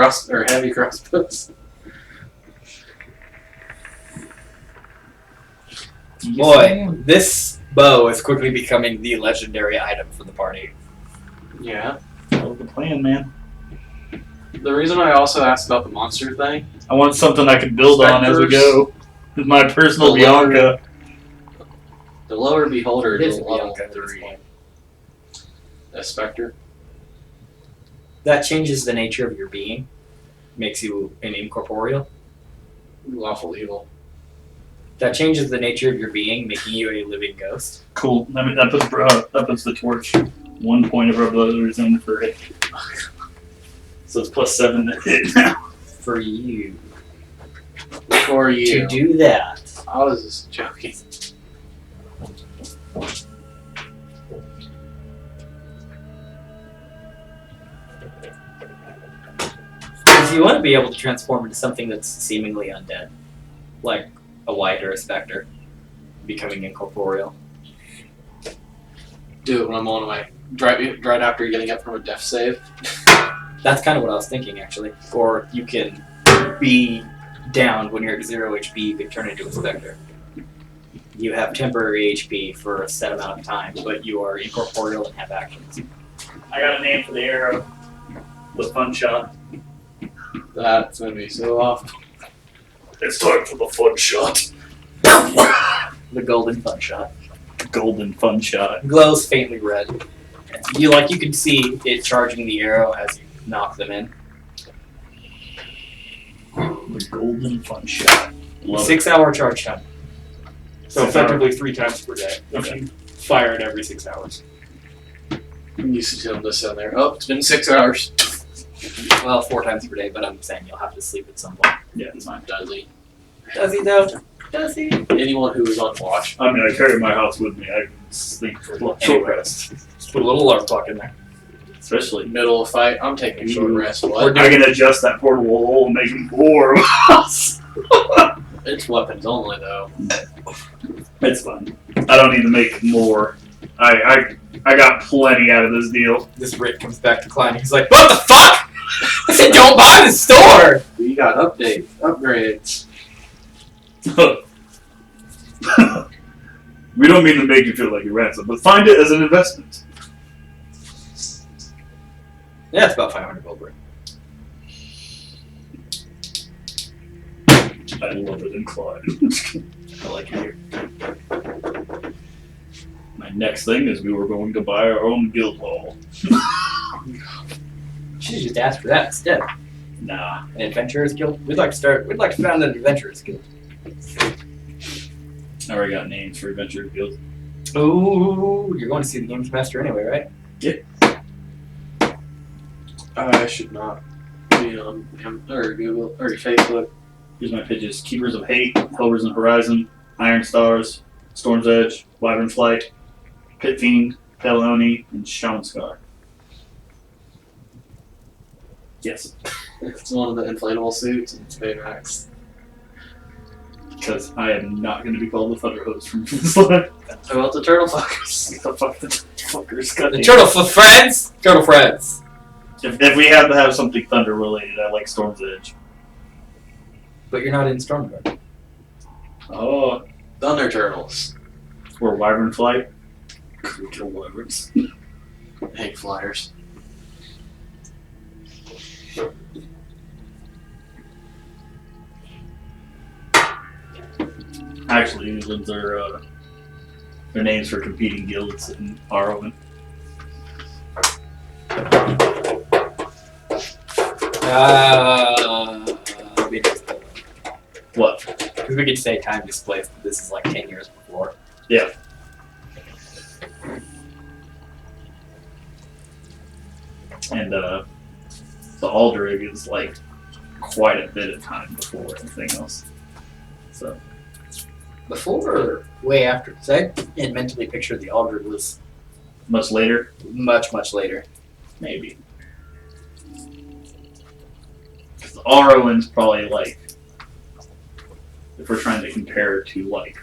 heavy crossbows. Boy, this bow is quickly becoming the legendary item for the party. Yeah. That was the plan, man. The reason I also asked about the monster thing, I want something I can build on as we go. With my personal The lower- Bianca. the lower beholder It is is a level Bianca at this 3. point. A specter. That changes the nature of your being, makes you an incorporeal. Lawful evil. That changes the nature of your being, making you a living ghost. Cool. I mean, that puts the torch 1 point of our brothers in for it. So it's +7 to hit now. For you For you. to do that. I was just joking. Because you want to be able to transform into something that's seemingly undead, like a wight or a specter, becoming incorporeal. Do it when I'm on my right after getting up from a death save. That's kind of what I was thinking, actually. Or you can be down when you're at 0 HP, you can turn into a specter. You have temporary HP for a set amount of time, but you are incorporeal and have actions. I got a name for the arrow. The fun shot. That's gonna be so off. It's time for the fun shot. The golden fun shot. Golden fun shot. Glows faintly red. You can see it charging the arrow as you knock them in. The golden fun shot. Love 6 hour charge time. So 6 hour. effectively 3 times per day. If Okay. you fire it every 6 hours. I'm used to telling this down there. Oh, it's been 6 hours. Well, 4 times per day, but I'm saying you'll have to sleep at some point. Yeah, it's fine. Does he? Does he though? Does he? Anyone who is on watch. I mean, I carry my house with me. I can sleep for short rest. Just put a little alarm clock in there. Especially. Middle of fight, I'm taking a short rest. What? I can adjust that portable hole and make 4 of us. It's weapons only though. It's fun. I don't need to make more. I got plenty out of this deal. This Rick comes back to Klein. He's like, "What the fuck? I said don't buy the store." We got updates, upgrades. We don't mean to make you feel like you're ransom, but find it as an investment. Yeah, it's about 500 gold, Rick. I love it in Clyde. I like it here. My next thing is we were going to buy our own guild hall. Should have just asked for that instead. Nah. An adventurers guild. We'd like to found an adventurers guild. I already got names for adventure guilds. Ooh, you're going to see the Games Master anyway, right? I should not be on or Google or Facebook. Here's my pitches. Keepers of Hate, Hellrisen Horizon, Iron Stars, Storm's Edge, Wyvern Flight, Pit Fiend, Peloni, and Shaman Scar. Yes. It's one of the inflatable suits and it's Baymax. Because I am not going to be called the Thunder Hose from this line. How about the turtle fuckers? The fuck the fuckers. God The damn. turtle for friends. Turtle friends. If we had to have something Thunder related, I like Storm's Edge. But you're not in Stormguard. Oh. Thunder turtles. Or Wyvern Flight. We kill wyverns. Hank flyers. Actually, those are their names for competing guilds in Arwen. What? Because we could say time displaced, but this is like 10 years before. Yeah. And the Aldrig is like quite a bit of time before anything else. So Before or way after? Because I had mentally pictured the Aldred was much later, much, much later. maybe. Because Arwen's probably like, if we're trying to compare to like,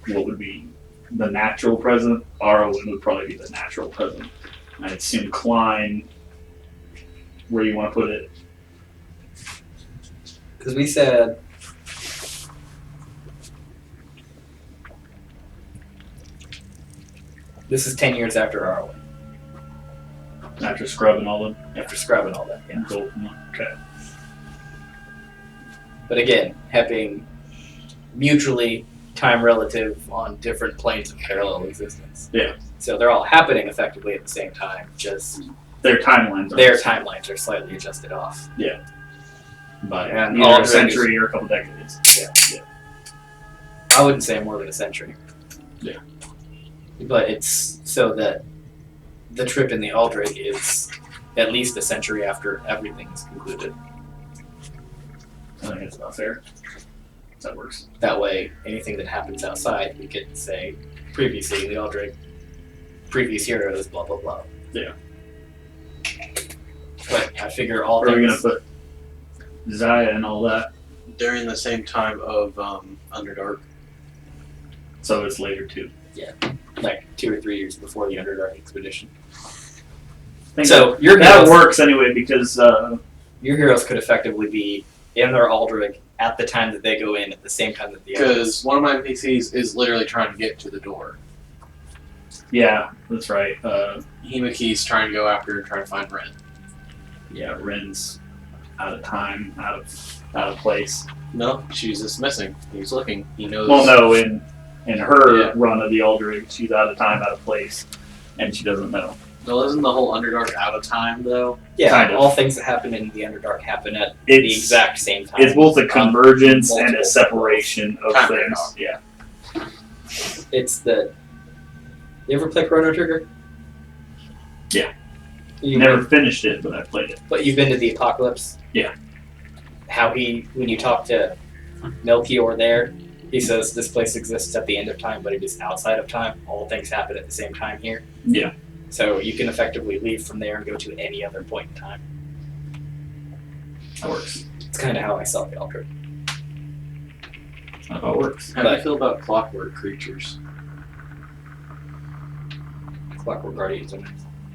what would be the natural president, Arwen would probably be the natural president. I'd assume Klien, where you want to put it. Because we said this is 10 years after Arwen. After scrubbing all them. After scrubbing all that, yeah. Cool. Okay. But again, having mutually time relative on different planes of parallel existence. Yeah. So they're all happening effectively at the same time, just Their timelines timelines are slightly adjusted off. by And either all a century or a couple decades. I wouldn't say more than a century. Yeah. But it's so that the trip in the Aldrich is at least a century after everything's concluded. I think that's about fair. That works. That way, anything that happens outside, we could say previously the Aldrich, previous heroes, blah blah blah. Yeah. But I figure all Where are we things. gonna put Zaya and all that? During the same time of Underdark. So it's later too. Like 2 or 3 years before the Underdark expedition. I think So your that heroes, works anyway because your heroes could effectively be in their Aldrich at the time that they go in, at the same time that the others. Because one of my NPCs is literally trying to get to the door. yeah, that's right. Himaki's trying to go after and trying to find Ren. Yeah, Ren's out of time, out of place. No, she's just missing. He's looking. He knows. Well, no, in her Yeah. run of the Aldrich, she's out of time, out of place, and she doesn't know. Well, isn't the whole Underdark out of time though? Yeah, kind of. all things that happen in the Underdark happen at the It's exact same time. It's both a convergence and a multiple separation of time things. paradox. Yeah. It's the. You ever play Chrono Trigger? Yeah. You Never finished it, but I played it. But you've been to the Apocalypse? Yeah. How when you talk to Melchior there, he says this place exists at the end of time, but it is outside of time. All things happen at the same time here. Yeah. So you can effectively leave from there and go to any other point in time. That works. It's kind of how I saw the Aldrich. That's how it works. How do you feel about clockwork creatures? Clockwork Guardians.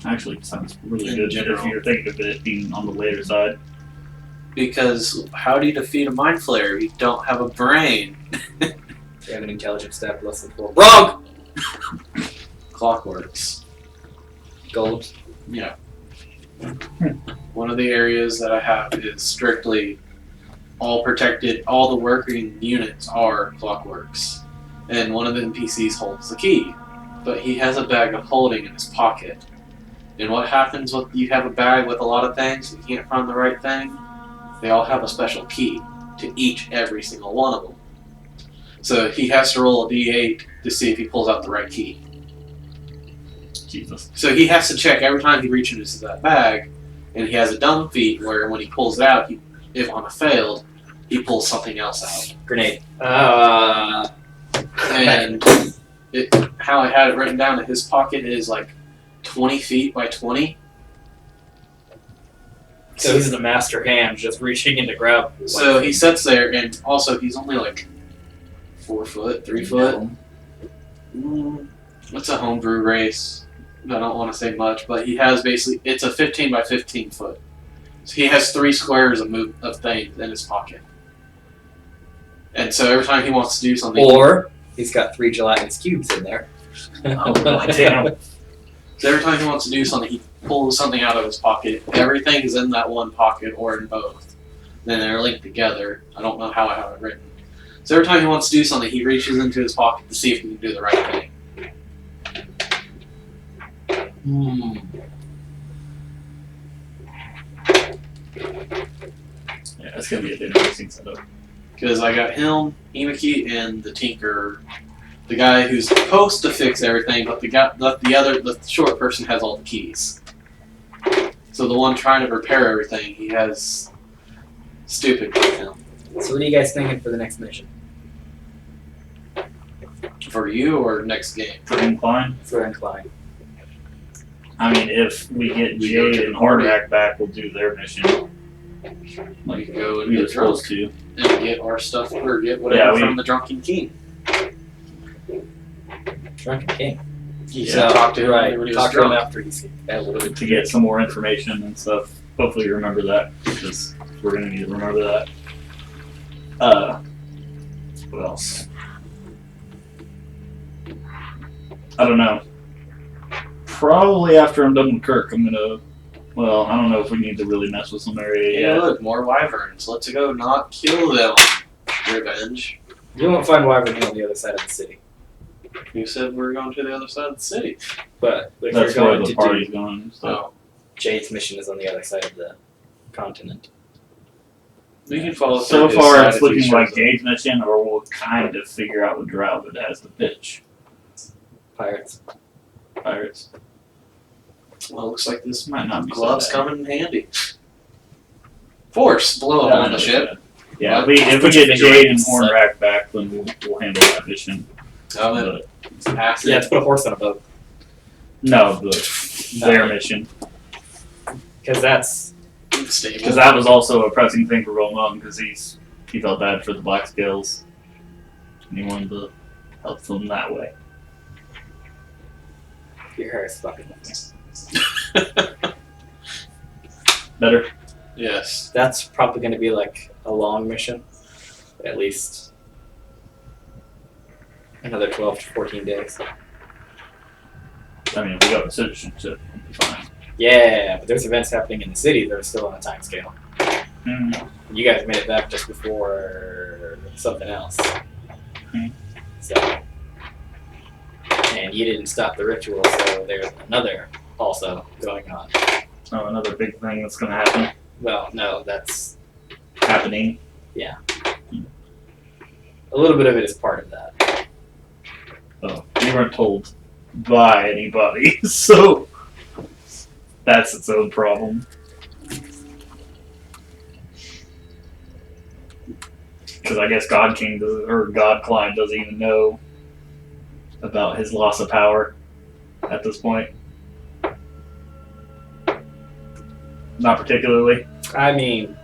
Actually, sounds really In good general. if you're thinking of it being on the later side. Because how do you defeat a mind flayer if you don't have a brain? You have an intelligence stat less than 4. Wrong! Clockworks. Gold. Yeah. One of the areas that I have is strictly all protected. All the working units are clockworks. And one of the NPCs holds the key. But he has a bag of holding in his pocket. And what happens when you have a bag with a lot of things and you can't find the right thing? They all have a special key to every single one of them. So he has to roll a d8 to see if he pulls out the right key. Jesus. So he has to check every time he reaches into that bag, and he has a dumb feat where when he pulls it out, if on a failed, he pulls something else out. Grenade. And how I had it written down in his pocket is like 20 feet by 20. So he's the master hand just reaching in to grab. So he sits there, and also he's only like 4 foot, 3 foot. It's a homebrew race. I don't want to say much, but he has basically, it's a 15 by 15 foot. So he has 3 squares of things in his pocket. And so every time he wants to do something, Or he's got 3 gelatinous cubes in there. Oh, damn. so every time he wants to do something, he pulls something out of his pocket. Everything is in that one pocket or in both. Then they're linked together. I don't know how I have it written. So every time he wants to do something, he reaches into his pocket to see if he can do the right thing. Yeah, that's gonna be an interesting setup. Because I got him, Himaki, and the Tinker. The guy who's supposed to fix everything, but the short person has all the keys. So the one trying to repair everything, he has stupid with him. So what are you guys thinking for the next mission? For you or next game? For Incline, For Incline. I mean, if we get We go to Jade the and party. Hordak back, we'll do their mission. We Like could go and we were get drunk supposed to. and get our stuff or get whatever Yeah, from the Drunken King. Drunken King. He Yeah. said talk to him Right. when he was Talk to him drunk. after he's had a little bit To get some more information and stuff. Hopefully you remember that, because we're gonna need to remember that. What else? I don't know. Probably after I'm done with Kirk, I'm gonna. Well, I don't know if we need to really mess with some area Hey, yet. look, more wyverns. Let's go not kill them. Revenge. You won't find wyvern on the other side of the city. You said we were going to the other side of the city. But if That's you're where going the to party's do going. So. So Jade's mission is on the other side of the continent. we can follow. So through his far, side it's if he looking shows like up. Jade's mission, or we'll kind of figure out what Brotherhood has to pitch. Pirates. Pirates. Well, it looks like this Might not be so glove's bad. coming in handy. Force, blow Yeah, up on the ship. Yeah, What? if we Put your get finger Jade in and his Hornrack back, then we'll handle that mission. Oh, then But acid. Yeah, to put a horse on a boat. no, their mission. Because that's Stable. Because that was also a pressing thing for Roman, because he felt bad for the Black Scales. And he wanted to help them that way. your hair is fucking. Better? Yes. That's probably going to be like a long mission. At least another 12 to 14 days. I mean, if we got the citizenship, we'll be fine. Yeah, but there's events happening in the city that are still on a time scale. Mm. You guys made it back just before something else. Hmm. So, and you didn't stop the ritual, so there's another also going on. Oh, another big thing that's going to happen. Well, no, that's Happening. a little bit of it is part of that. Oh, we weren't told by anybody, so that's its own problem. Because I guess God King or God Klien doesn't even know about his loss of power at this point. Not particularly. I mean,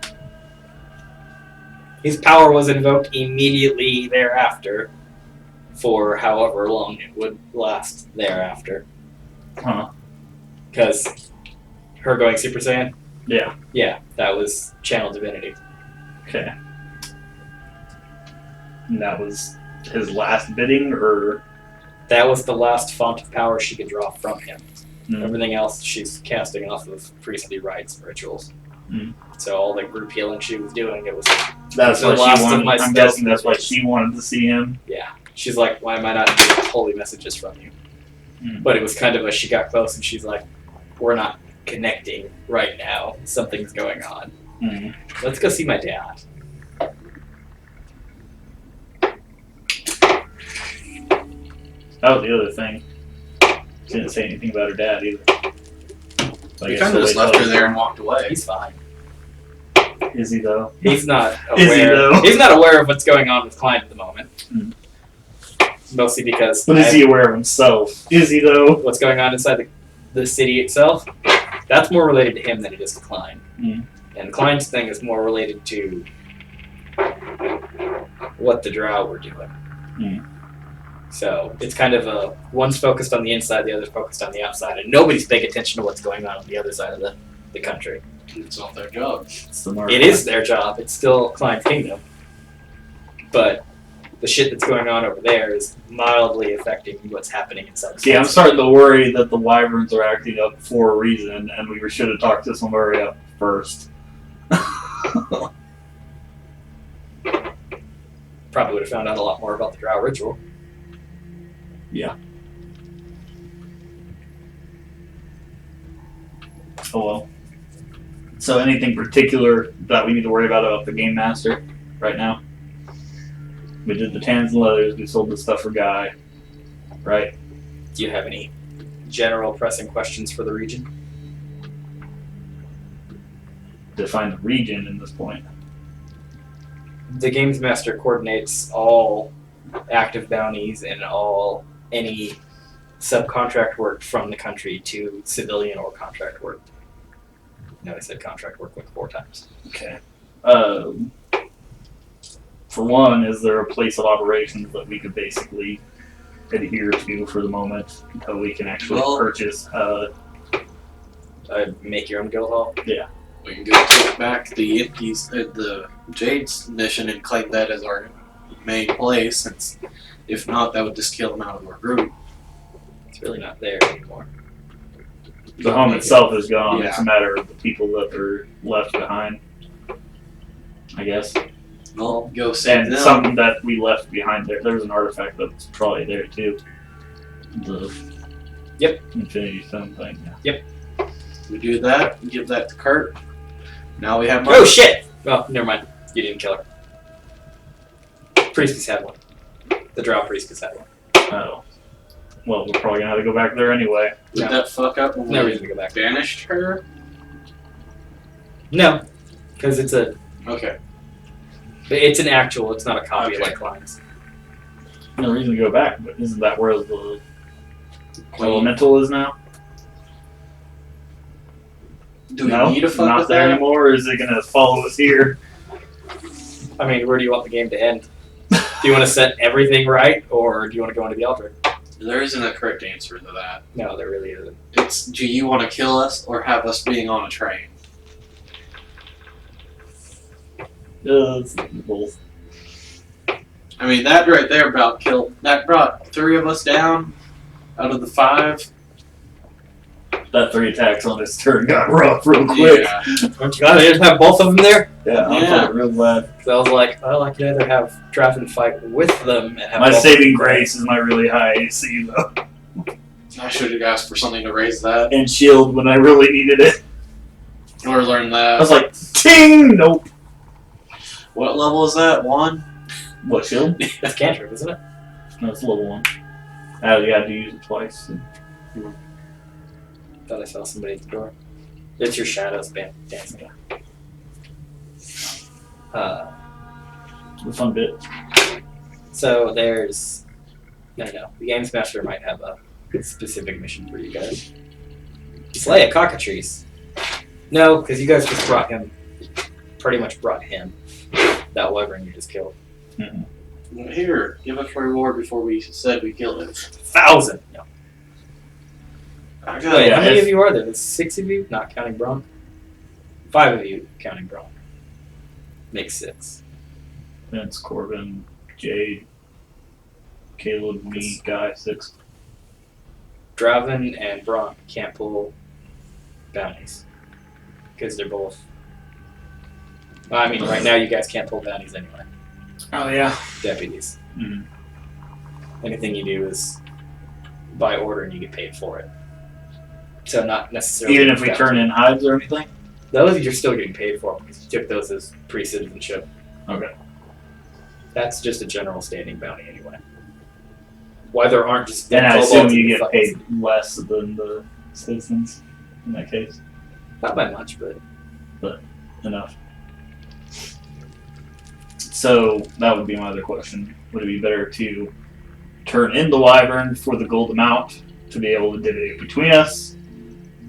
his power was invoked immediately thereafter for however long it would last thereafter. Huh. Because her going Super Saiyan? Yeah. Yeah, that was Channel Divinity. Okay. And that was his last bidding, or? That was the last font of power she could draw from him. Mm. Everything else she's casting off of priestly rites and rituals. Mm. So all the group healing she was doing, it was That's the what last she of wanted. my I'm spells guessing that's why rituals. she wanted to see him. Yeah. She's like, why am I not getting holy messages from you? Mm. But it was kind of as she got close and she's like, we're not connecting right now. Something's going on. Mm. Let's go see my dad. That was the other thing. She didn't say anything about her dad either. So I We guess kind we'll of just wait left till her there and walked away. He's fine. Is he though? He's not Is he, aware. though? He's not aware of what's going on with Klein at the moment. Hmm. Mostly because But is he aware of himself? Is he though? what's going on inside the city itself, that's more related to him than it is to Klein. Mm. And Klein's thing is more related to what the Drow were doing. Mm. So it's kind of a one's focused on the inside, the other's focused on the outside, and nobody's paying attention to what's going on the other side of the country. It's not their job. It's the mark. It is their job. It's still Klein's kingdom. But the shit that's going on over there is mildly affecting what's happening inside the See, I'm country. starting to worry that the wyverns are acting up for a reason, and we should have talked to somebody up first. Probably would have found out a lot more about the Drow ritual. Oh well. So anything particular that we need to worry about the Game Master right now? We did the tans and leathers, we sold the stuff for Guy. Right? Do you have any general pressing questions for the region? Define the region in this point. The Games Master coordinates all active bounties and any subcontract work from the country to civilian or contract work. No, they said contract work like 4 times. Okay. For one, is there a place of operations that we could basically adhere to for the moment until we can actually purchase? Make your own guild hall. Yeah. We can go take back the Empties, the Jade's mission and claim that as our main place. Since if not, that would just kill them out of our group. It's really not there anymore. The home itself is gone. Yeah. It's a matter of the people that are left behind, I guess. Well, go save And them. something that we left behind there. There's an artifact that's probably there too. The Infinity Stone thing. Yeah. We do that. Give that to Kurt. Now we have money. Oh shit! Well, never mind. You didn't kill her. Priestess had one. The Drow Priestess had one. Oh. Well, we're probably gonna have to go back there anyway. Did that fuck up when No we reason to go back. banished her? No, because it's an actual. It's not a copy Okay. like Klein's. No reason to go back, but isn't that where the elemental is now? Do we No, need a fuck not with there that? anymore. Or is it gonna follow us here? I mean, where do you want the game to end? Do you want to set everything right, or do you want to go into the altar? There isn't a correct answer to that. No, there really isn't. It's do you want to kill us or have us being on a train? It's both. I mean, that right there that brought 3 of us down out of the 5. That 3 attacks on this turn got rough real quick. Yeah. Aren't you glad I didn't have both of them there? Yeah, I'm Yeah. fucking real glad. So I was like, well, I could either have Draven fight with them and have My both of saving them. grace is my really high AC though, I should have asked for something to raise that. and shield when I really needed it. Or learn I that. was like, ting! Nope. What level is that? 1? What shield? That's cantrip, isn't it? No, it's level 1. You had to use it twice. Thought I saw somebody at the door. It's your shadows dancing. The fun bit. So there's no. The Games Master might have a specific mission for you guys. Slay a cockatrice. No, because you guys just pretty much brought him. That wyvern you just killed. Here, give us a reward before we said we killed it. 1,000. No. I got Wait, yeah, how many if- of you are there? There's 6 of you, not counting Bronk. 5 of you, counting Bronk. Makes 6. Vince, Corbin, Jade, Caleb, me, Guy, 6. Draven and Bronk can't pull bounties because they're both. Well, I mean, right now you guys can't pull bounties anyway. Oh yeah. Deputies. Mhm. Anything you do is by order and you get paid for it. So not necessarily. Even if we turn in hives or anything. those, you're still getting paid for because you took those as pre-citizenship. Okay. That's just a general standing bounty anyway. Why there aren't just And I kobolds assume in you the get fucking- paid less than the citizens in that case. Not by much, but Enough. So that would be my other question. Would it be better to turn in the wyvern for the gold amount to be able to divvy it between us?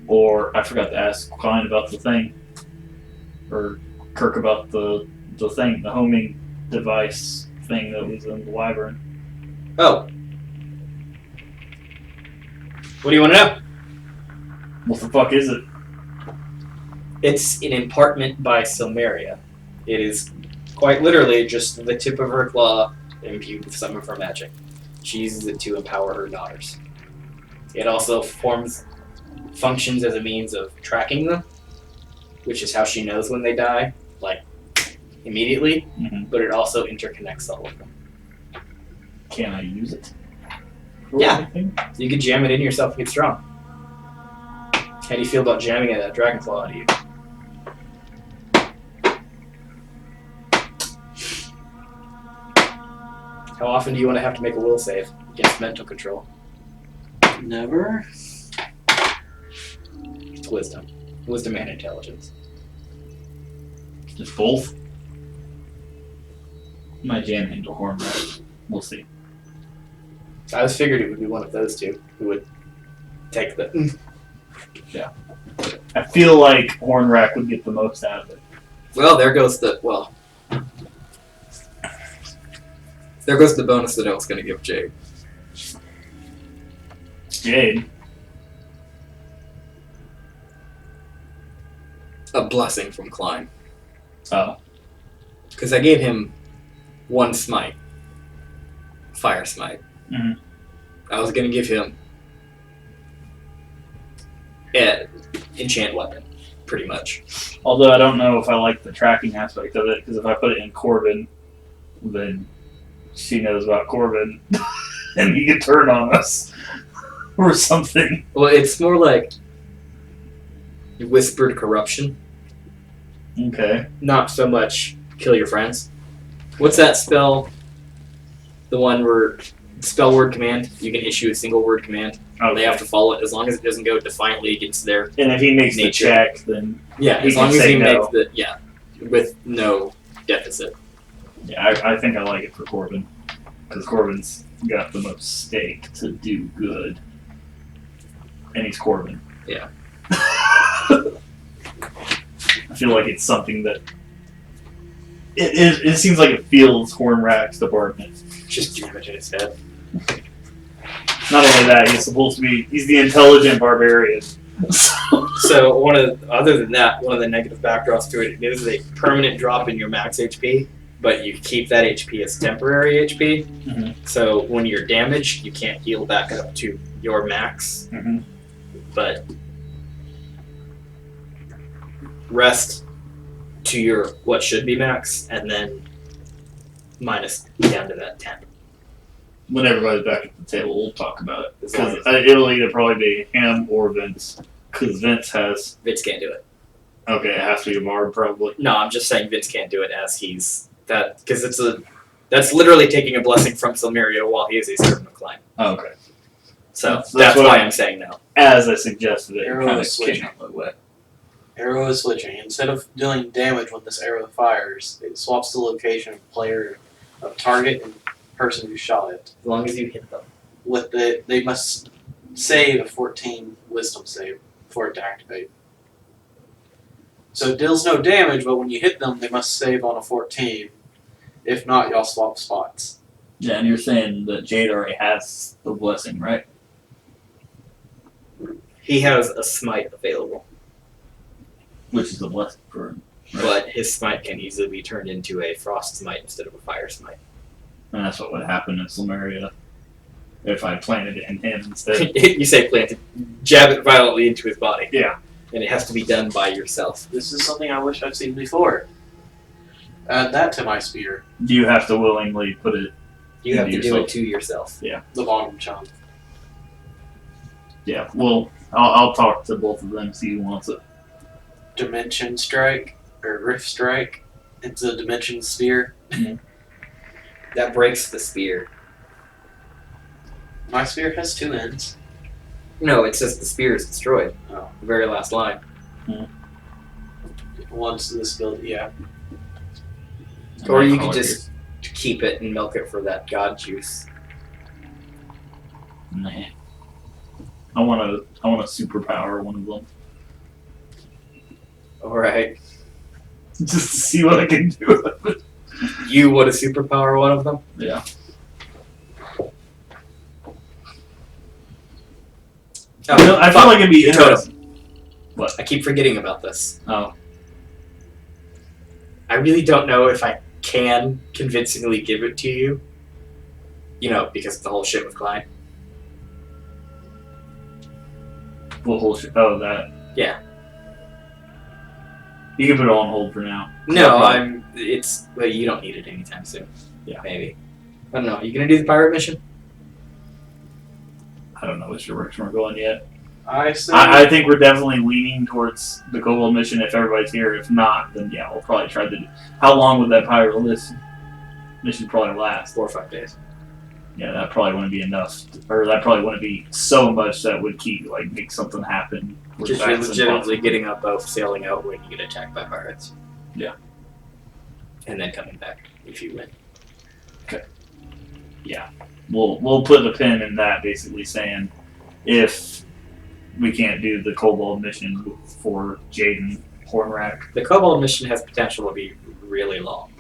Or I forgot to ask Klein about the thing. Or Kirk about the thing, the homing device thing that was in the wyvern. oh. What do you want to know? What the fuck is it? It's an impartment by Silmeria. It is quite literally just the tip of her claw imbued with some of her magic. She uses it to empower her daughters. It also functions as a means of tracking them, which is how she knows when they die, like immediately, Mm-hmm. but it also interconnects all of them. Can I use it? For Yeah. anything? You can jam it in yourself and get strong. How do you feel about jamming it at Dragonclaw out of you? How often do you want to have to make a will save against mental control? Never. It's wisdom. Wisdom and intelligence. Just both? My jam handle horn, right? We'll see. I was figured it would be one of those two who would take the I feel like Hornrack would get the most out of it. Well, there goes the bonus that I was going to give Jade. Jade. A blessing from Klein. Oh. Because I gave him one smite. Fire smite. Mhm. I was going to give him an enchant weapon, pretty much. Although I don't know if I like the tracking aspect of it, because if I put it in Corbin, then she knows about Corbin, and he can turn on us or something. Well, it's more like whispered corruption, Okay. not so much kill your friends. What's that spell? The one where spell word command, you can issue a single word command. Okay. They have to follow it as long as it doesn't go defiantly against their And if he makes nature. the check, then yeah. He As long can as say he no. makes with no deficit. yeah, I think I like it for Corbin, because Corbin's got the most stake to do good, and he's Corbin. Yeah. I feel like it's something that it seems like it feels Hornrack's department. Just damage in his head. Not only that, he's the intelligent barbarian. So other than that, one of the negative backdrops to it is a permanent drop in your max HP, but you keep that HP as temporary HP. Mhm. So when you're damaged, you can't heal back up to your max, Mhm. but rest to your what should be max, and then minus down to that 10. When everybody's back at the table, we'll talk about it. As long Because as it'll either probably be him or Vince. Because Vince has... Vince can't do it. Okay, it has to be a Barb, probably. No, I'm just saying Vince can't do it as he's that because that's literally taking a blessing from Silmeria while he is a servant of Klein. Oh, okay. So That's that's what why I'm- I'm saying no. As I suggested, it Arrow kind of is switching. came out my way. Arrow is switching. Instead of dealing damage when this arrow fires, it swaps the location of player, of target, and person who shot it. As long as you hit them. They must save a 14 Wisdom save for it to activate. So it deals no damage, but when you hit them, they must save on a 14. If not, y'all swap spots. Yeah, and you're saying that Jade already has the blessing, right? He has a smite available, Which is the blessing for him. Right. but his smite can easily be turned into a frost smite instead of a fire smite. And that's what would happen in Silmeria if I planted it in him instead. You say planted, jab it violently into his body. Yeah. And it has to be done by yourself. This is something I wish I'd seen before. Add that to my spear. Do you have to willingly put it? You have to Into do yourself. it to yourself. The bottom chunk. Yeah, well, I'll talk to both of them, see who wants it. Dimension strike, or rift strike. It's a dimension spear. That breaks the spear. My spear has 2 ends. No, it says the spear is destroyed. Oh. The very last line. Once this build, yeah. Or you could just keep it and milk it for that god juice. Nah. I want to superpower one of them. Alright. Just to see what I can do with it. You would a superpower one of them? Yeah. Oh, I feel like it'd be Totem. interesting. What? I keep forgetting about this. Oh. I really don't know if I can convincingly give it to you. You know, because of the whole shit with Klein. Well, whole shit. Oh, that. Yeah. You can put it on hold for now. No, Okay. well, you don't need it anytime soon. Yeah. Maybe. I don't know. You gonna do the pirate mission? I don't know which direction we're going yet. I say I think we're definitely leaning towards the Kobold mission if everybody's here. If not, then yeah, we'll probably try to do. How long would that pirate list mission probably last? 4 or 5 days. Yeah, that probably wouldn't be enough. Or that probably wouldn't be so much that would make something happen. where Just that's legitimately impossible. getting up boat, sailing out when you get attacked by pirates. Yeah. And then coming back if you win. Yeah. We'll put a pin in that, basically saying if we can't do the Kobold mission for Jaden Hornrack. The Kobold mission has potential to be really long.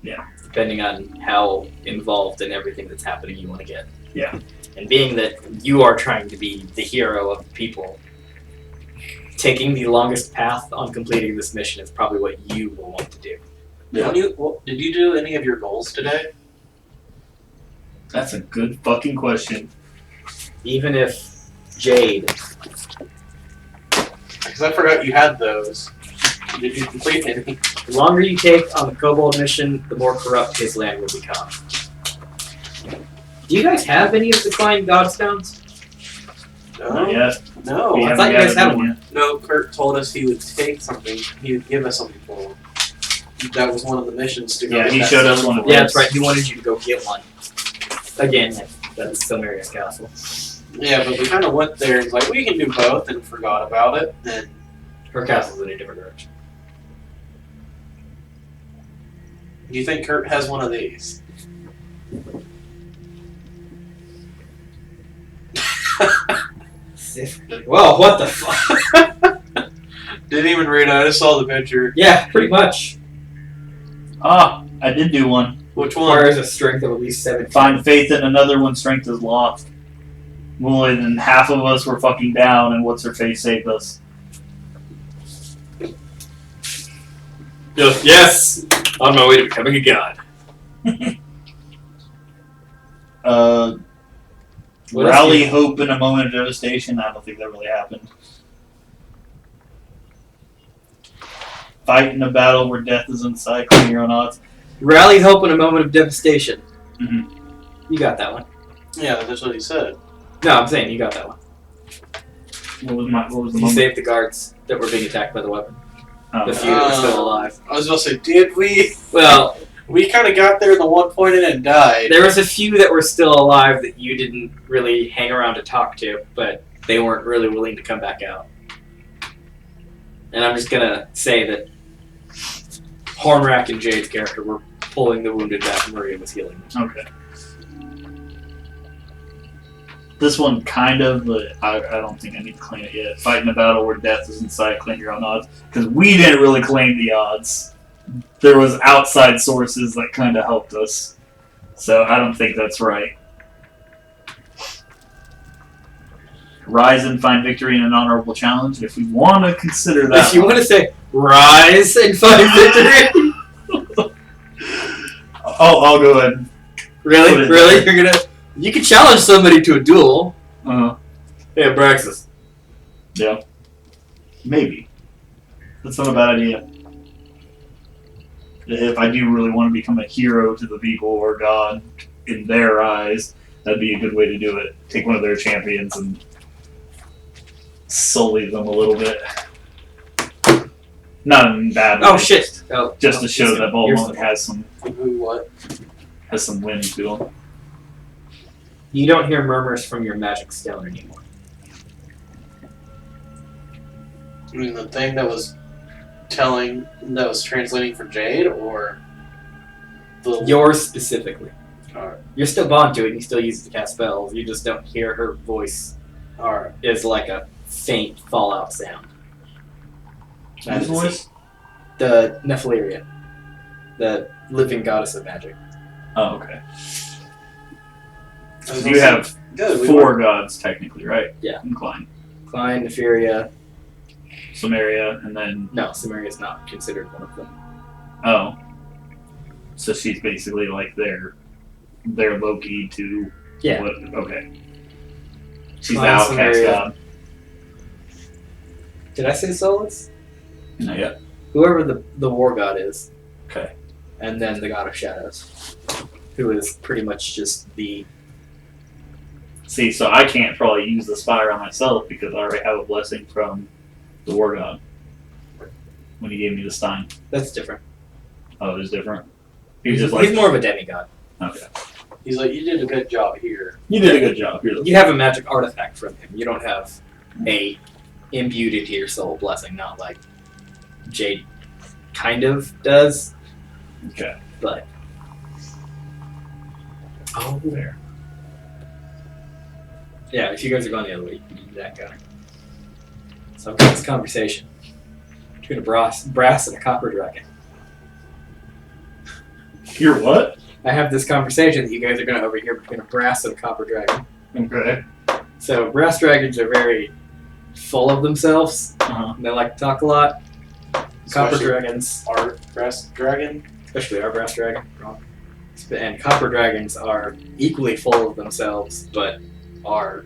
Yeah. Depending on how involved in everything that's happening you want to get. Yeah. And being that you are trying to be the hero of the people, taking the longest path on completing this mission is probably what you will want to do. Yeah. Did you do any of your goals today? That's a good fucking question. Even if Jade, Because I forgot you had those. Did you complete any? the longer you take on the Kobold mission, the more corrupt his land will become. Do you guys have any of the Klien Godstones? Not yet. No. We I haven't thought you guys gathered had one one. yet. No, Kurt told us he would take something. He would give us something for him. That was one of the missions to go. Yeah, get he that showed us stone one of for Yeah, us. that's right. He wanted you to go get one. Again, that's Silmaria's castle. Yeah, but we kind of went there and was like, we can do both, and forgot about it. And Her castle's in a different direction. do you think Kurt has one of these? Well, what the fuck? Didn't even read it. I just saw the picture. Yeah, pretty much. Ah, I did do one. Which one? Requires a strength of at least 17. Find faith in another one, strength is lost. More than half of us were fucking down, and what's her face saved us. Yes! On my way to becoming a god. What else Rally do you- hope in a moment of devastation. I don't think that really happened. Fight in a battle where death is in sight, claim your own odds. Rally hope in a moment of devastation. Mhm. You got that one. Yeah, that's what he said. No, I'm saying you got that one. What was the You moment? saved the guards that were being attacked by the weapon. Oh, The few that were still alive. I was about to say, did we? Well, We kind of got there at the one point and then died. there was a few that were still alive that you didn't really hang around to talk to, but they weren't really willing to come back out. And I'm just gonna say that Hornrack and Jade's character were pulling the wounded back, and Maria was healing them. Okay. This one kind of, but I don't think I need to claim it yet. Fight in a battle where death is in sight, claim your own odds. Because we didn't really claim the odds. There was outside sources that kind of helped us. So I don't think that's right. Rise and find victory in an honorable challenge. If we want to consider that, If you want to say rise and find victory, I'll go ahead. really, Put it really, there. you're gonna. You can challenge somebody to a duel. Uh, Yeah, Braxis. yeah, maybe. That's not a bad idea. If I do really want to become a hero to the people or God in their eyes, that'd be a good way to do it. Take one of their champions and sully them a little bit. Not in a bad way. Oh shit! Oh, Just to show that you're Balmont has some Who, what? wind to him. You don't hear murmurs from your magic stone anymore. I mean, the thing that was translating for Jade, or the Yours specifically. Alright. You're still bound to it, and you still use it to cast spells. You just don't hear her voice Alright. is like a faint fallout sound. Whose voice? The Nephiliria. The living goddess of magic. Oh, okay. You have Good. 4 gods, technically, right? Yeah. Incline. Klein, Nephiliria. Samaria, and then... No, Samaria is not considered one of them. Oh. So she's basically like their Loki to... Yeah. What, okay. She's the Klein, outcast Samaria. god. Did I say Solus? Not yet. Whoever the war god is. Okay. And then the god of shadows. Who is pretty much just the... See, so I can't probably use the Spire on myself because I already have a blessing from the War God when he gave me the Stein. That's different. Oh, it is different? He's just like... more of a demigod. Okay. He's like, you did a good job here. You did a good job. Here's the... You have a magic artifact from him. You don't have a imbued into your soul blessing, not like Jade kind of does, Okay. but... Oh, there. Yeah, if you guys are going the other way, you can do that guy. So I've got this conversation between a brass and a copper dragon. You're what? I have this conversation that you guys are going to overhear between a brass and a copper dragon. Okay. So brass dragons are very full of themselves. Uh-huh. And they like to talk a lot. Copper Especially dragons, Our brass dragon. especially our brass dragon, and copper dragons are equally full of themselves, but are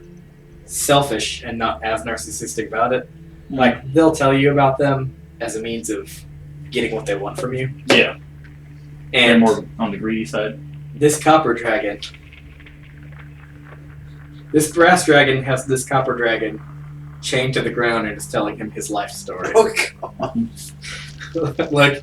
selfish and not as narcissistic about it. Like, they'll tell you about them as a means of getting what they want from you. Yeah. And And more on the greedy side. this copper dragon, this brass dragon has this copper dragon chained to the ground and is telling him his life story. Oh god. Like,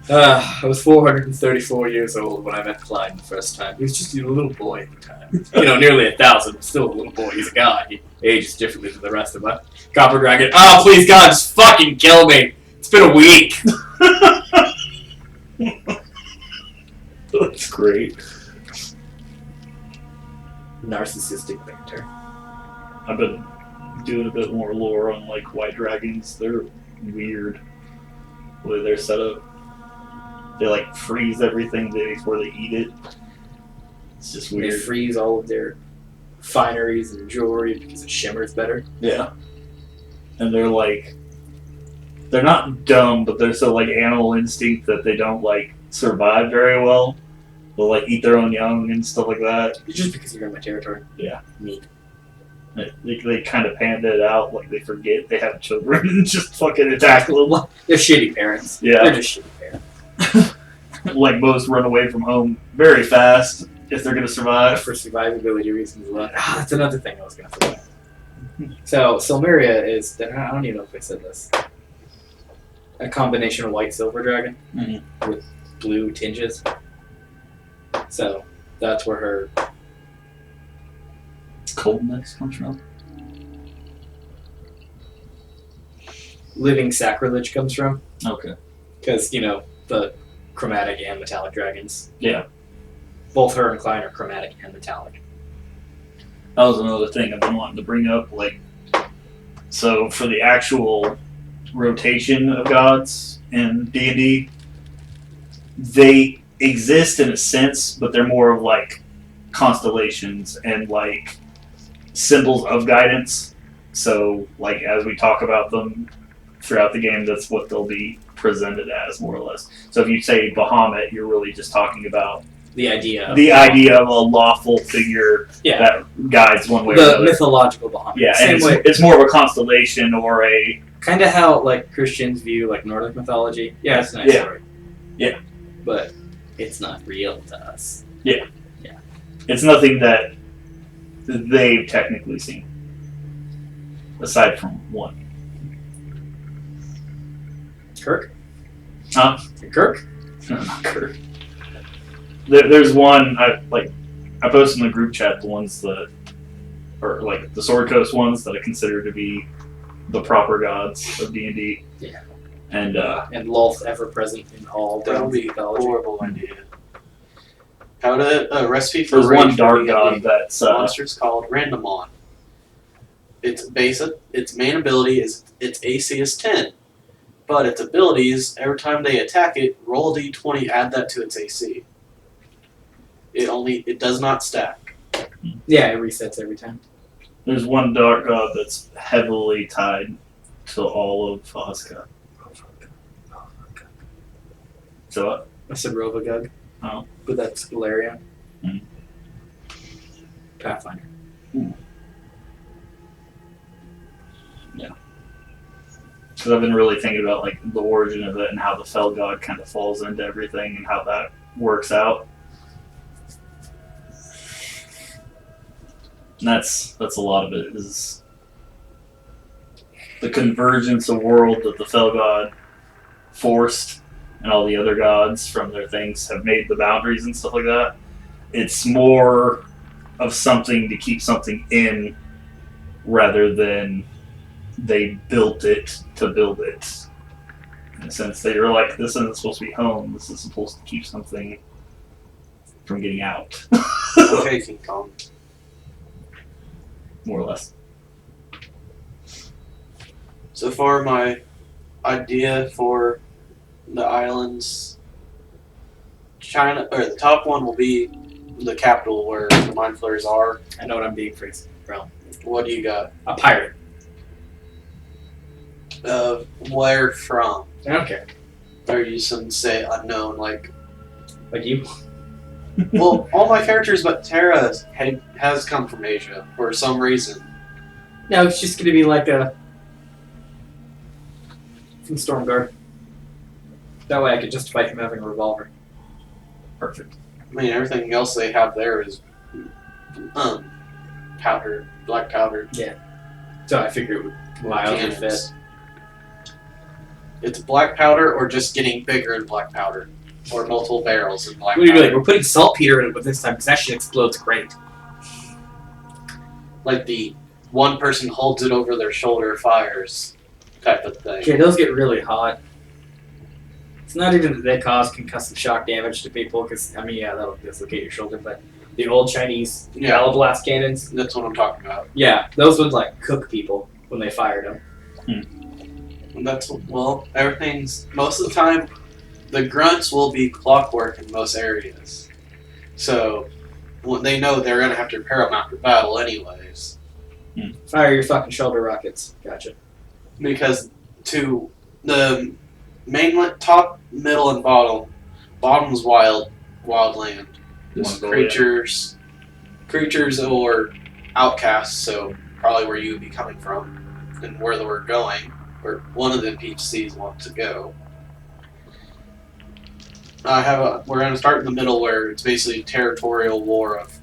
I was 434 years old when I met Clyde the first time. He was just a little boy at the time. You know, nearly 1,000, but still a little boy. He's a guy. He ages differently than the rest of us. Copper Dragon, oh, please, God, just fucking kill me. It's been a week. That's great. Narcissistic banter. I've been doing a bit more lore on like white dragons. They're weird the way they're set up. They like freeze everything before they eat it. It's just They weird. freeze all of their fineries and jewelry because it shimmers better. Yeah. And they're like, they're not dumb, but they're so like animal instinct that they don't like survive very well. They'll like eat their own young and stuff like that. It's just because you're in my territory. Yeah. Neat. They kind of panda it out, like they forget they have children and just fucking attack them. They're shitty parents. Yeah. They're just shitty parents. Like most run away from home very fast if they're gonna survive. For survivability reasons alone. That's another thing I was going to say. So, Silmeria is, I don't even know if I said this, a combination of white silver dragon with blue tinges. So, that's where her Coldness comes from. living sacrilege comes from. Okay. Because, you know, the chromatic and metallic dragons. Yeah. Both her and Klein are chromatic and metallic. That was another thing I've been wanting to bring up. Like, so for the actual rotation of gods in D&D, they exist in a sense, but they're more of like constellations and like symbols of guidance. So, like, as we talk about them throughout the game, that's what they'll be presented as, more or less. So, if you say Bahamut, you're really just talking about The idea of a lawful figure that guides one way or the another. mythological Bahamut. Yeah, Same and way. it's more of a constellation or a... Kind of how, like, Christians view, like, Nordic mythology. Yeah, it's a nice story. Yeah. But it's not real to us. It's nothing that they've technically seen. Aside from one. Kirk? Huh? Kirk? No, not Kurt. There's one, I posted in the group chat the ones that are like the Sword Coast ones that I consider to be the proper gods of D&D. Yeah. And And Lolth ever present in all That would realms be of a mythology. horrible idea. How to recipe for there's rage one for dark D&D. god that's Monster's called Randomon. Its its main ability is its AC is 10, but its abilities every time they attack it, roll a d20, add that to its AC. It does not stack. Yeah, it resets every time. there's one dark god that's heavily tied to all of Asuka. So I said Rovagug. Oh. But that's Galarian. Mhm. Pathfinder. because I've been really thinking about like the origin of it and how the Fell God kind of falls into everything and how that works out. And that's a lot of it is the convergence of world that the Fell God forced and all the other gods from their things have made the boundaries and stuff like that. It's more of something to keep something in rather than they built it to build it. In a sense, they were like, this isn't supposed to be home, this is supposed to keep something from getting out. Okay, King Kong. More or less. So far, my idea for the islands, China, or the top one will be the capital where the mind flayers are. I know what I'm being for, bro. What do you got? A pirate. Where from? I don't care. Are you some say unknown like? Like you? Well, all my characters but Terra has come from Asia for some reason. No, it's just gonna be like a from Stormguard. That way I could justify him having a revolver. Perfect. I mean, everything else they have there is powder, black powder. So I figured it would mildly Cannons. fit. It's black powder or just getting bigger in black powder. Or multiple barrels in black What are you powder. doing? We're putting saltpeter in it with this time because that shit explodes great. Like the one person holds it over their shoulder, fires type of thing. Okay, those get really hot. It's not even that they cause concussive shock damage to people because, I mean, yeah, that'll dislocate your shoulder, but the old Chinese Yeah. blast cannons, That's what I'm talking about. yeah, those would like cook people when they fired them. And that's, well, everything's, most of the time, the grunts will be clockwork in most areas. So, when they know they're going to have to repair them after battle anyways. Fire your fucking shoulder rockets. Gotcha. Because to the mainland, top, middle, and bottom's wildland. Just Mongolia. creatures or outcasts, so probably where you would be coming from and where we're going, where one of the NPCs wants to go. We're going to start in the middle where it's basically territorial war of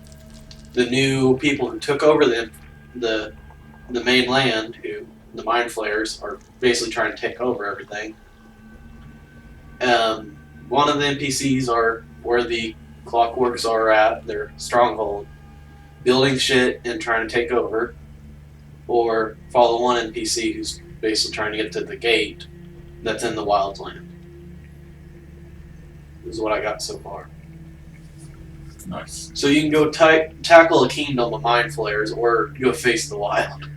the new people who took over the mainland, who the mind flayers are basically trying to take over everything. One of the NPCs are where the clockworks are at, their stronghold, building shit and trying to take over, or follow one NPC who's basically trying to get to the gate that's in the wildland. This is what I got so far. Nice. So you can go tackle a kingdom of mind flayers, or go face the wild.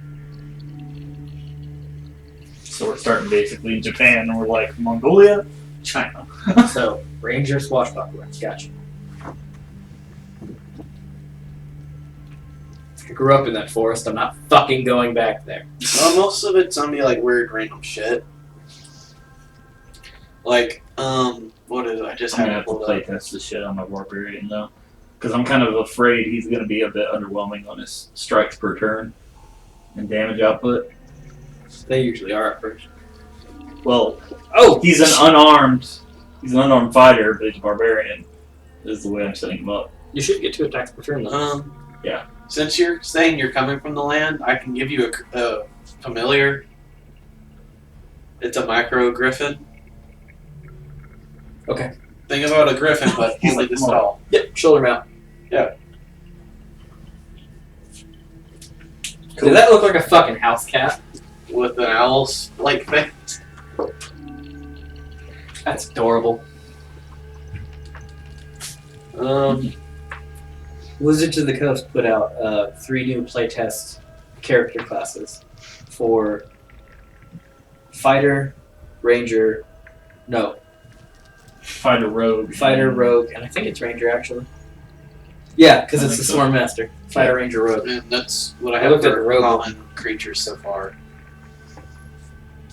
So we're starting basically in Japan, and we're like Mongolia, China. So, Ranger swashbucklers. Gotcha. I grew up in that forest. I'm not fucking going back there. Most of it's gonna be like weird random shit. Like, what is it? I just I'm gonna had have to to pull play up. test the shit on my barbarian though, because I'm kind of afraid he's gonna be a bit underwhelming on his strikes per turn and damage output. They usually are at first. Well, Oh, he's an unarmed fighter, but he's a barbarian. Is the way I'm setting him up. you should get 2 attacks per turn though. Yeah. Since you're saying you're coming from the land, I can give you a familiar. It's a micro griffin. Okay. Think about a griffin, but He's only like this small. tall. Yep, shoulder mount. Yeah. Does that look like a fucking house cat? With an owl's like face. That's adorable. Wizards of the Coast put out 3 new playtest character classes for Fighter, Ranger, Fighter rogue. Rogue, and I think it's Ranger actually. Yeah, because I it's the think so. Swarm Master. Fighter, Ranger, Rogue. And that's what I I have looked at the for rogue common creatures so far.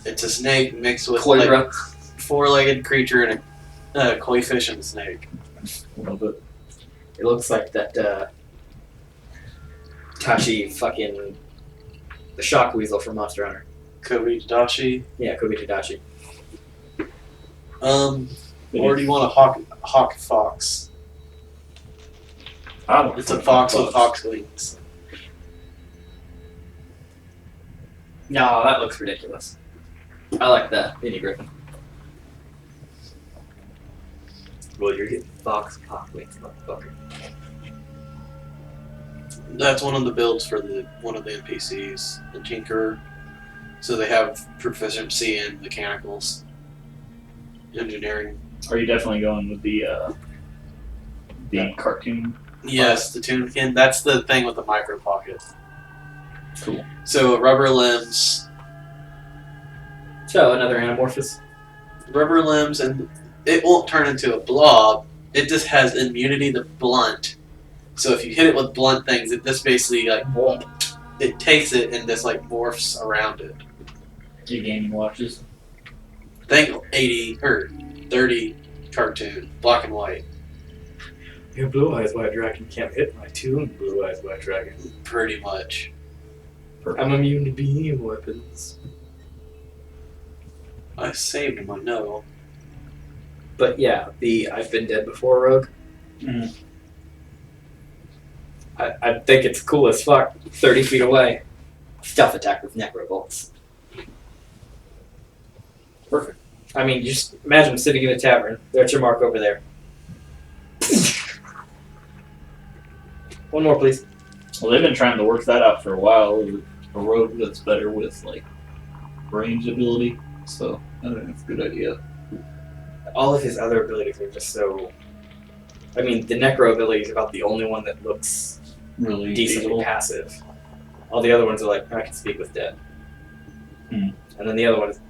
It's a snake mixed with Coibra. like 4-legged creature and a koi fish and snake. A little bit. It looks like that Tashi fucking the shock weasel from Monster Hunter. Kobe-dashi. Yeah, Kobe Tadashi. Or do you want a hawk fox? I don't It's a think fox I'm with close. fox wings. No, that looks ridiculous. I like that mini griffin. Well, you're getting fox cock wings, motherfucker. That's one of the builds for one of the NPCs, the Tinkerer. So they have proficiency in mechanicals, engineering. Are you definitely going with the cartoon? Yes, the Toonkin. That's the thing with the micro pocket. Cool. So rubber limbs, So, another anamorphous. Rubber limbs, and it won't turn into a blob. It just has immunity to blunt. So if you hit it with blunt things, it just basically like it takes it and just like morphs around it. Your gaming watches. Think 80 or 30 cartoon, black and white. Your blue eyes white dragon can't hit my two blue eyes white dragon. Pretty much. I'm immune to beam weapons. I saved him, I know. But yeah, the I've been dead before rogue. Mhm. I think it's cool as fuck. 30 feet away. Stealth attack with necro bolts. Perfect. I mean, you just imagine sitting in a tavern. There's your mark over there. One more, please. Well, they've been trying to work that out for a while. A rogue that's better with like range ability. So I think it's a good idea. All of his other abilities are just so. I mean, the necro ability is about the only one that looks Really decently feasible. passive. All the other ones are like, I can speak with dead. Hmm. And then the other one is,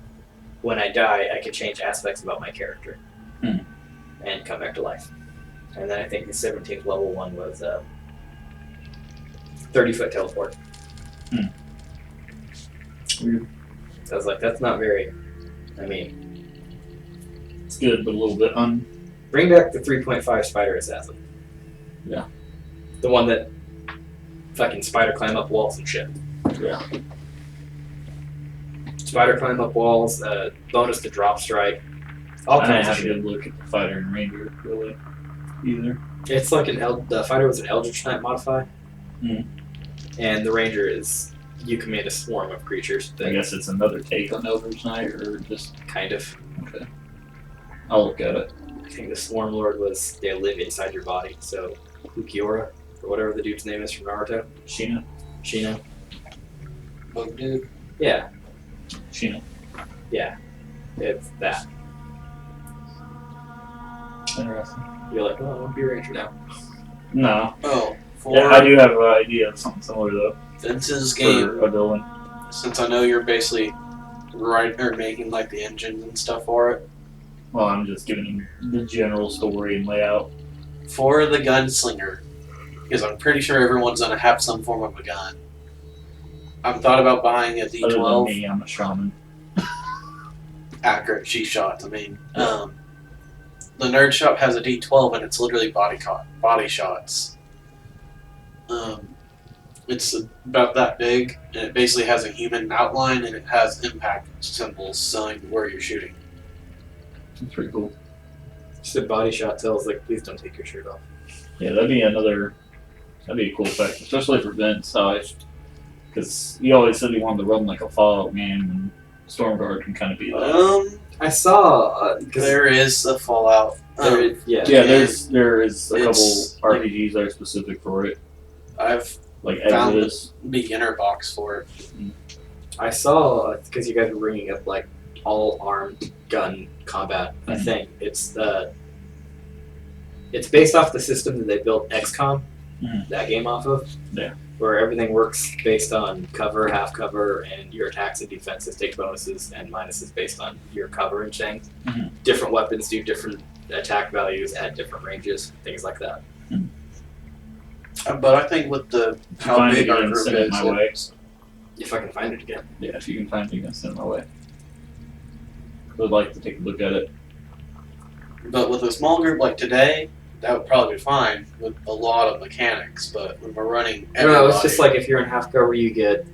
when I die, I can change aspects about my character. Hmm. And come back to life. And then I think the 17th level one was 30-foot teleport. Weird. So I was like, that's not very. I mean, It's good, but a little bit bring back the 3.5 spider assassin. Yeah. The one that fucking spider climb up walls and shit. Yeah. Spider climb up walls, bonus to drop strike. All I didn't kinds of have a shit. good look at the fighter and ranger really either. It's like the fighter was an Eldritch Knight modify. Hmm. And the ranger is you command a swarm of creatures. I guess it's another take on Eldritch Knight, or just Kind of. okay. I'll look at it. I think the Swarm Lord was they live inside your body. So Ukiora, or whatever the dude's name is from Naruto. Sheena. Shino. Bug dude. Yeah, Sheena. it's that. Interesting. You're like, oh, I want to be a ranger now. No. Oh, for Yeah, I do have an idea of something similar though. Vince's game, For a villain. since I know you're basically making like the engines and stuff for it. Well, I'm just giving him the general story and layout. For the gunslinger, because I'm pretty sure everyone's gonna have some form of a gun. I'm thought about buying a Other than D12. me, I'm a shaman. Accurate G shots. I mean, the nerd shop has a D12 and it's literally body shots. It's about that big, and it basically has a human outline and it has impact symbols showing where you're shooting. It's pretty cool. Just a body shot tells like, please don't take your shirt off. Yeah, that'd be a cool effect, especially for Vince. Because he always said he wanted to run like a Fallout man, and Stormguard can kind of be that. I saw There is a Fallout. yeah. Yeah, there is a couple it's RPGs that are specific for it, I've like found Exodus. the beginner box for it. I saw because you guys were bringing up like all armed gun combat. I Mhm. think it's based off the system that they built XCOM, Mhm. that game off of. Yeah. Where everything works based on cover, half cover, and your attacks and defenses take bonuses and minuses based on your cover and things. Mhm. Different weapons do different attack values at different ranges, things like that. But I think with the how Find big it our and group send it is, my way. If I can find it again. Yeah, if you can find it, you can send it my way. I'd like to take a look at it. but with a small group like today, that would probably be fine with a lot of mechanics. But when we're running, No, it's just like if you're in half cover, you get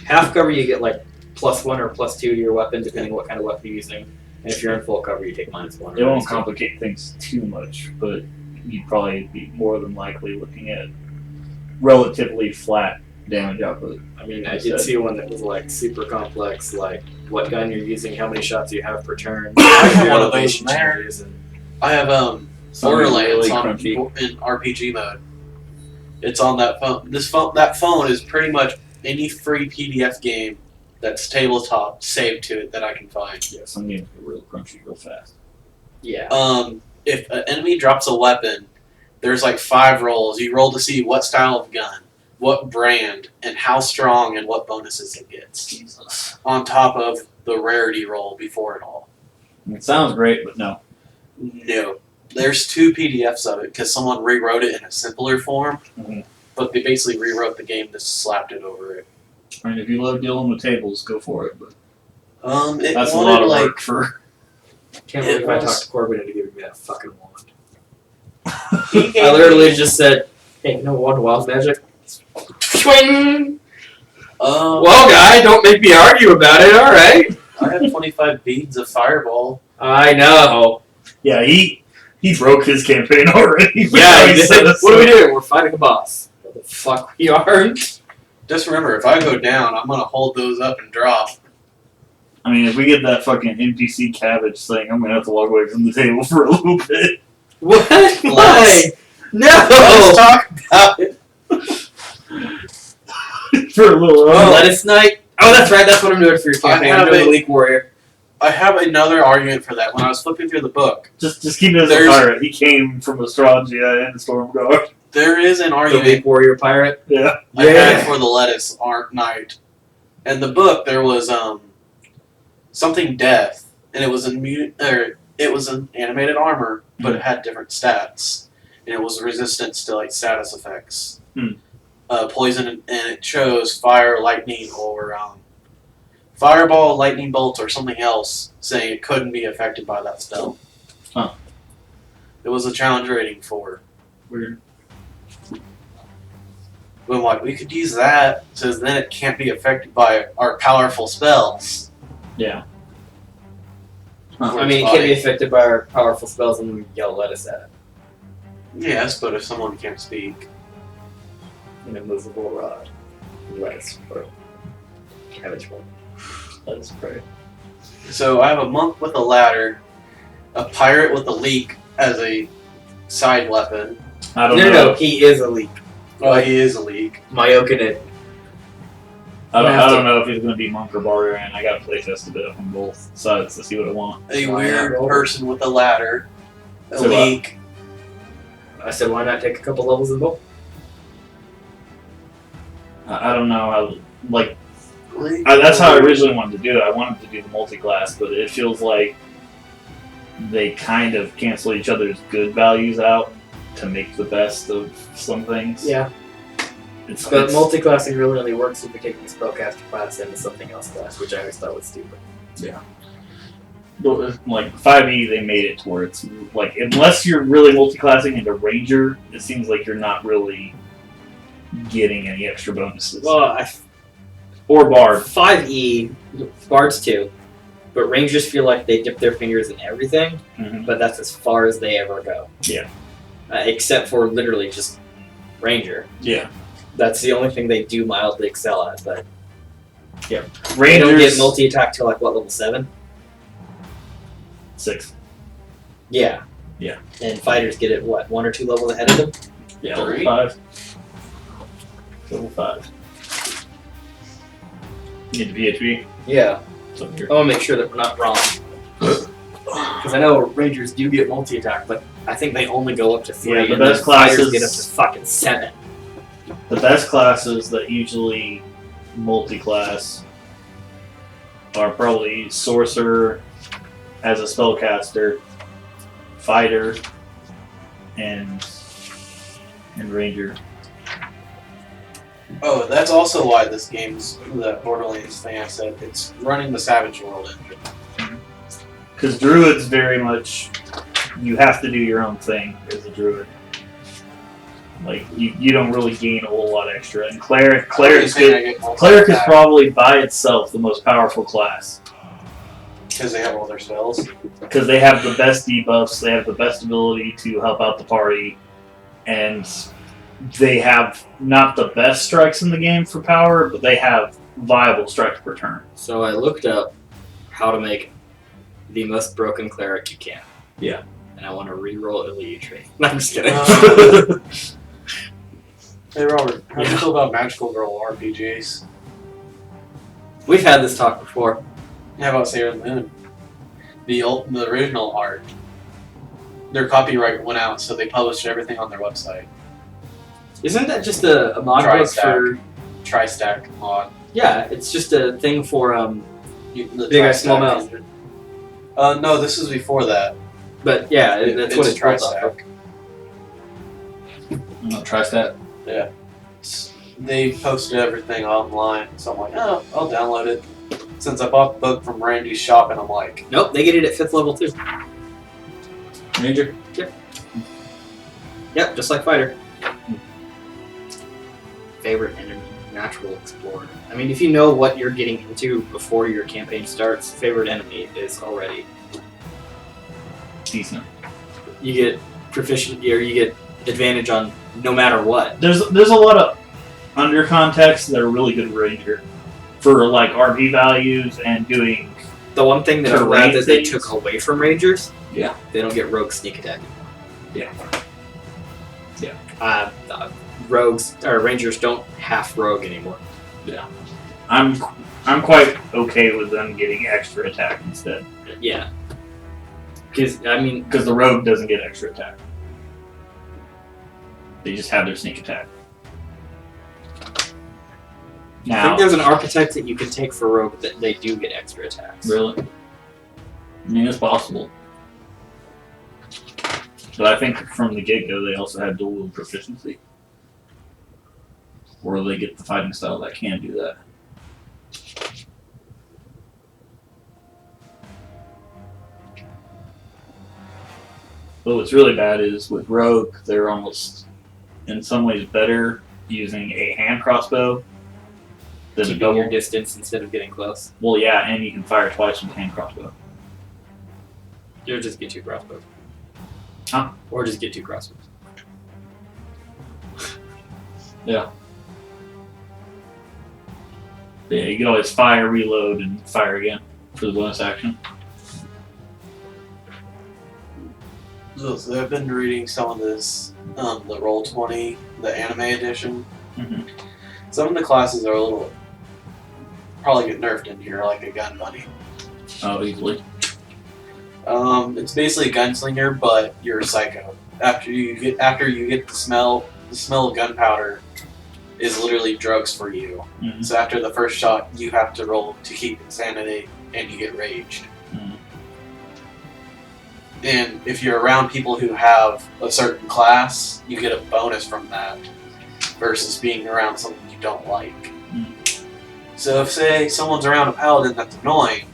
like +1 or +2 to your weapon, depending what kind of weapon you're using. And if you're in full cover, you take -1. It won't complicate things too much, but you'd probably be more than likely looking at relatively flat damage output. I mean, I did see one that was like super complex, like what gun you're using, how many shots you have per turn, have your one of those elevation in there. changes, and I have Some Borderlands really on crunchy. in RPG mode. It's on that phone. That phone is pretty much any free PDF game that's tabletop saved to it that I can find. Yeah, some games are real crunchy real fast. yeah. If an enemy drops a weapon, there's like 5 rolls. You roll to see what style of gun, what brand, and how strong and what bonuses it gets. Jesus. On top of the rarity roll before it all. It sounds great, but no. No. There's 2 PDFs of it because someone rewrote it in a simpler form, Mhm. but they basically rewrote the game, just slapped it over it. I mean, if you love dealing with tables, go for it. But It that's a wanted, lot of like, work for. Can't It believe I was- talked to Corbin into giving me that fucking wand. he gave I literally me- just said, "Hey, you know what? Wild magic." Swing. Well, Guy, don't make me argue about it. All right. I have 25 beads of fireball. I know. Yeah, he broke his campaign already. Yeah. He set us What are we up. doing? We're fighting a boss. What the fuck we are? Just remember, if I go down, I'm gonna hold those up and drop. I mean, if we get that fucking NPC cabbage thing, I'm gonna have to walk away from the table for a little bit. What? Why? Let's No. talk about it. For a little while. Lettuce night. Oh, that's right. That's what I'm doing for your campaign. I'm doing the Leak Warrior. I have another argument for that. When I was flipping through the book, Just keep it as a There's- pirate. He came from Astrongia and Stormguard. there is an The argument Leak Warrior pirate. Yeah. I had for the lettuce knight. In the book, there was something death, and it was it was an animated armor, but it had different stats, and it was resistance to like status effects, poison, and it chose fire, lightning, or fireball, lightning bolt, or something else, saying it couldn't be affected by that spell. Huh. It was a challenge rating 4. Weird. When like we could use that, so then it can't be affected by our powerful spells. Yeah. I mean, it can be affected by our powerful spells and we yell lettuce at it. Yes, but if someone can't speak, An immovable rod. Lettuce or cabbage one. Lettuce pray. so I have a monk with a ladder, a pirate with a leak as a side weapon. I don't No, know. he is a leak. Oh, he is a leak. Myokinid. I have to- don't know if he's going to be monk or barbarian. I got to play test a bit on both sides to see what I want. A Why weird not? person with a ladder, a So what? leak. I said, why not take a couple levels in both? I don't know how. Like, that's how I originally wanted to do it. I wanted to do the multi-class, but it feels like they kind of cancel each other's good values out to make the best of some things. Yeah. But multi-classing really only works if you're taking a spellcaster class into something else class, which I always thought was stupid. Like 5e, they made it to where it's like, unless you're really multi-classing into ranger, it seems like you're not really getting any extra bonuses. Well, Or bard. 5e, bards too, but rangers feel like they dip their fingers in everything, Mhm. but that's as far as they ever go. Yeah. Except for literally just ranger. Yeah. That's the only thing they do mildly excel at, but they don't Rangers. get multi-attack till like what, level 7? 6. Yeah. Yeah. And fighters get it, what, 1 or 2 levels ahead of them? Yeah, 3. level 5. Level 5. You need the PHP? Yeah. It's up here. I want to make sure that we're not wrong. Because I know rangers do get multi-attack, but I think they only go up to 3, Yeah, the and then best fighters classes- get up to fucking 7. The best classes that usually multi-class are probably sorcerer as a spellcaster, fighter, and ranger. Oh, that's also why this game's the Borderlands thing I said. It's running the Savage World engine. Because druids very much, you have to do your own thing as a druid. Like you don't really gain a whole lot extra. And cleric is good. Cleric is probably by itself the most powerful class. because they have all their spells. Because they have the best debuffs, they have the best ability to help out the party, and they have not the best strikes in the game for power, but they have viable strikes per turn. So I looked up how to make the most broken cleric you can. Yeah. And I want to re-roll illusory. No, I'm just kidding. Hey Robert, how do you feel about Magical Girl RPGs? We've had this talk before. How about Sailor Moon? The original art. Their copyright went out, so they published everything on their website. Isn't that just a mod book Tri-stack. for... Tri-stack mod. Yeah, it's just a thing for The Big eye, small tri-stack mouth. engine. No, this is before that. But yeah, that's what it's built off of. tri-stack. Tri-stat. They posted everything online, so I'm like, oh, I'll download it. Since I bought the book from Randy's shop, and I'm like, Nope, they get it at 5th level too. Ranger. Yep, just like fighter. Favorite enemy, natural explorer. I mean, if you know what you're getting into before your campaign starts, favorite enemy is already Decent. you get proficient, or you get advantage on no matter what. There's a lot of under context that are really good Ranger for like RP values and doing. The one thing that I'm Terrain glad that they things. took away from Rangers, Yeah. they don't get rogue sneak attack anymore. Yeah. Rogues or Rangers don't half rogue anymore. I'm quite okay with them getting extra attack instead. Yeah. Because I mean, Because the rogue doesn't get extra attack. They just have their sneak attack. I Now, think there's an archetype that you can take for rogue that they do get extra attacks. really? I mean, it's possible. But I think from the get-go, they also have dual wield proficiency. Or they get the fighting style that can do that. But what's really bad is with rogue, they're almost, in some ways, better using a hand crossbow than a Keeping double. your distance instead of getting close. Well, yeah, and you can fire twice with hand crossbow. Or just get 2 crossbows. Huh? Or just get 2 crossbows. Yeah, you can always fire, reload, and fire again for the bonus action. so I've been reading some of this, the Roll20, the anime edition. Mhm. Some of the classes are a little, probably get nerfed in here, like a gun bunny. Oh, easily. It's basically a gunslinger, but you're a psycho. After you get the smell of gunpowder is literally drugs for you. Mhm. So after the first shot, you have to roll to keep insanity, and you get raged. Mhm. And if you're around people who have a certain class, you get a bonus from that, versus being around someone you don't like. Mhm. So if, say, someone's around a paladin that's annoying,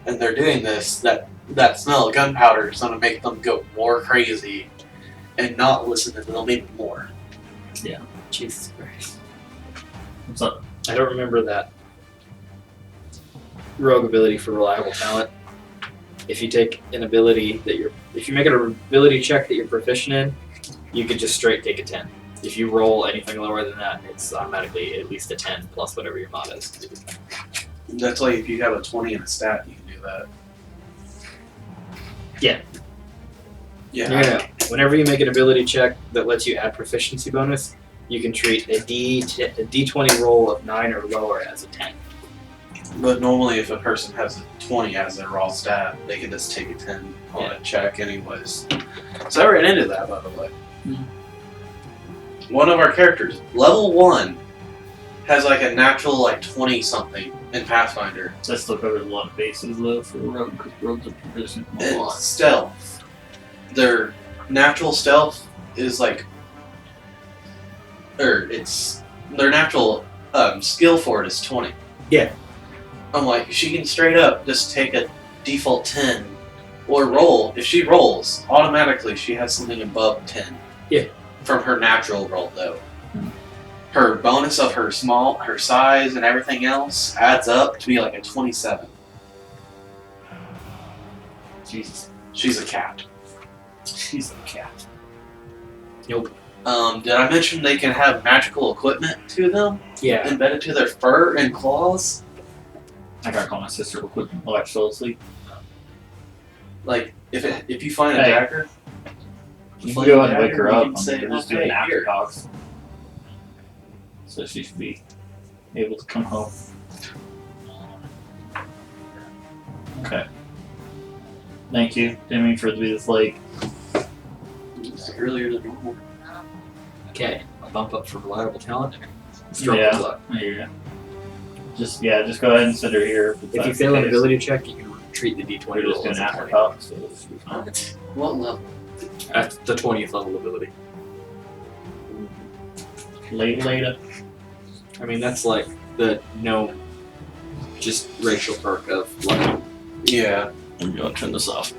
and they're doing this, that smell of gunpowder is going to make them go more crazy, and not listen to them even more. Jesus Christ. What's up? I don't remember that rogue ability for reliable talent. If you take an ability if you make an ability check that you're proficient in, you could just straight take a 10. If you roll anything lower than that, it's automatically at least a 10 plus whatever your mod is. That's why if you have a 20 in a stat, you can do that. Yeah. Yeah. No. Whenever you make an ability check that lets you add proficiency bonus, you can treat a D20 roll of 9 or lower as a 10. But normally, if a person has a 20 as their raw stat, they can just take a 10 on a check, anyways. So I ran into that, by the way. One of our characters, level 1, has like a natural 20 something in Pathfinder. That still covers a lot of bases though for rogue, because rogues are proficient in a And lot. stealth. Their natural stealth is their natural skill for it is 20. Yeah. I'm like, she can straight up just take a default 10 or roll. If she rolls, automatically she has something above 10. Yeah. From her natural roll, though. Hmm. Her bonus of her size and everything else adds up to be like a 27. Jesus. She's a cat. She's a cat. Nope. Did I mention they can have magical equipment to them? Yeah. Embedded to their fur and claws? I gotta call my sister real quick while I fell asleep. Like, if you find a Hey. dagger, You can go ahead and wake her You up. can say, We're just "Okay, doing after here." talks. So she should be able to come home. Okay. Thank you, Demi, for this late. it's earlier than normal. Okay. A bump up for reliable talent. Stroke Yeah. of luck. There you go. Just go ahead and sit her here. If you fail an ability check, you can retreat the d20 We're just roll doing as a 20. aftertalk. So What level? At the 20th level ability. later. I mean, that's like the just racial perk of like. Yeah. I'm gonna turn this off.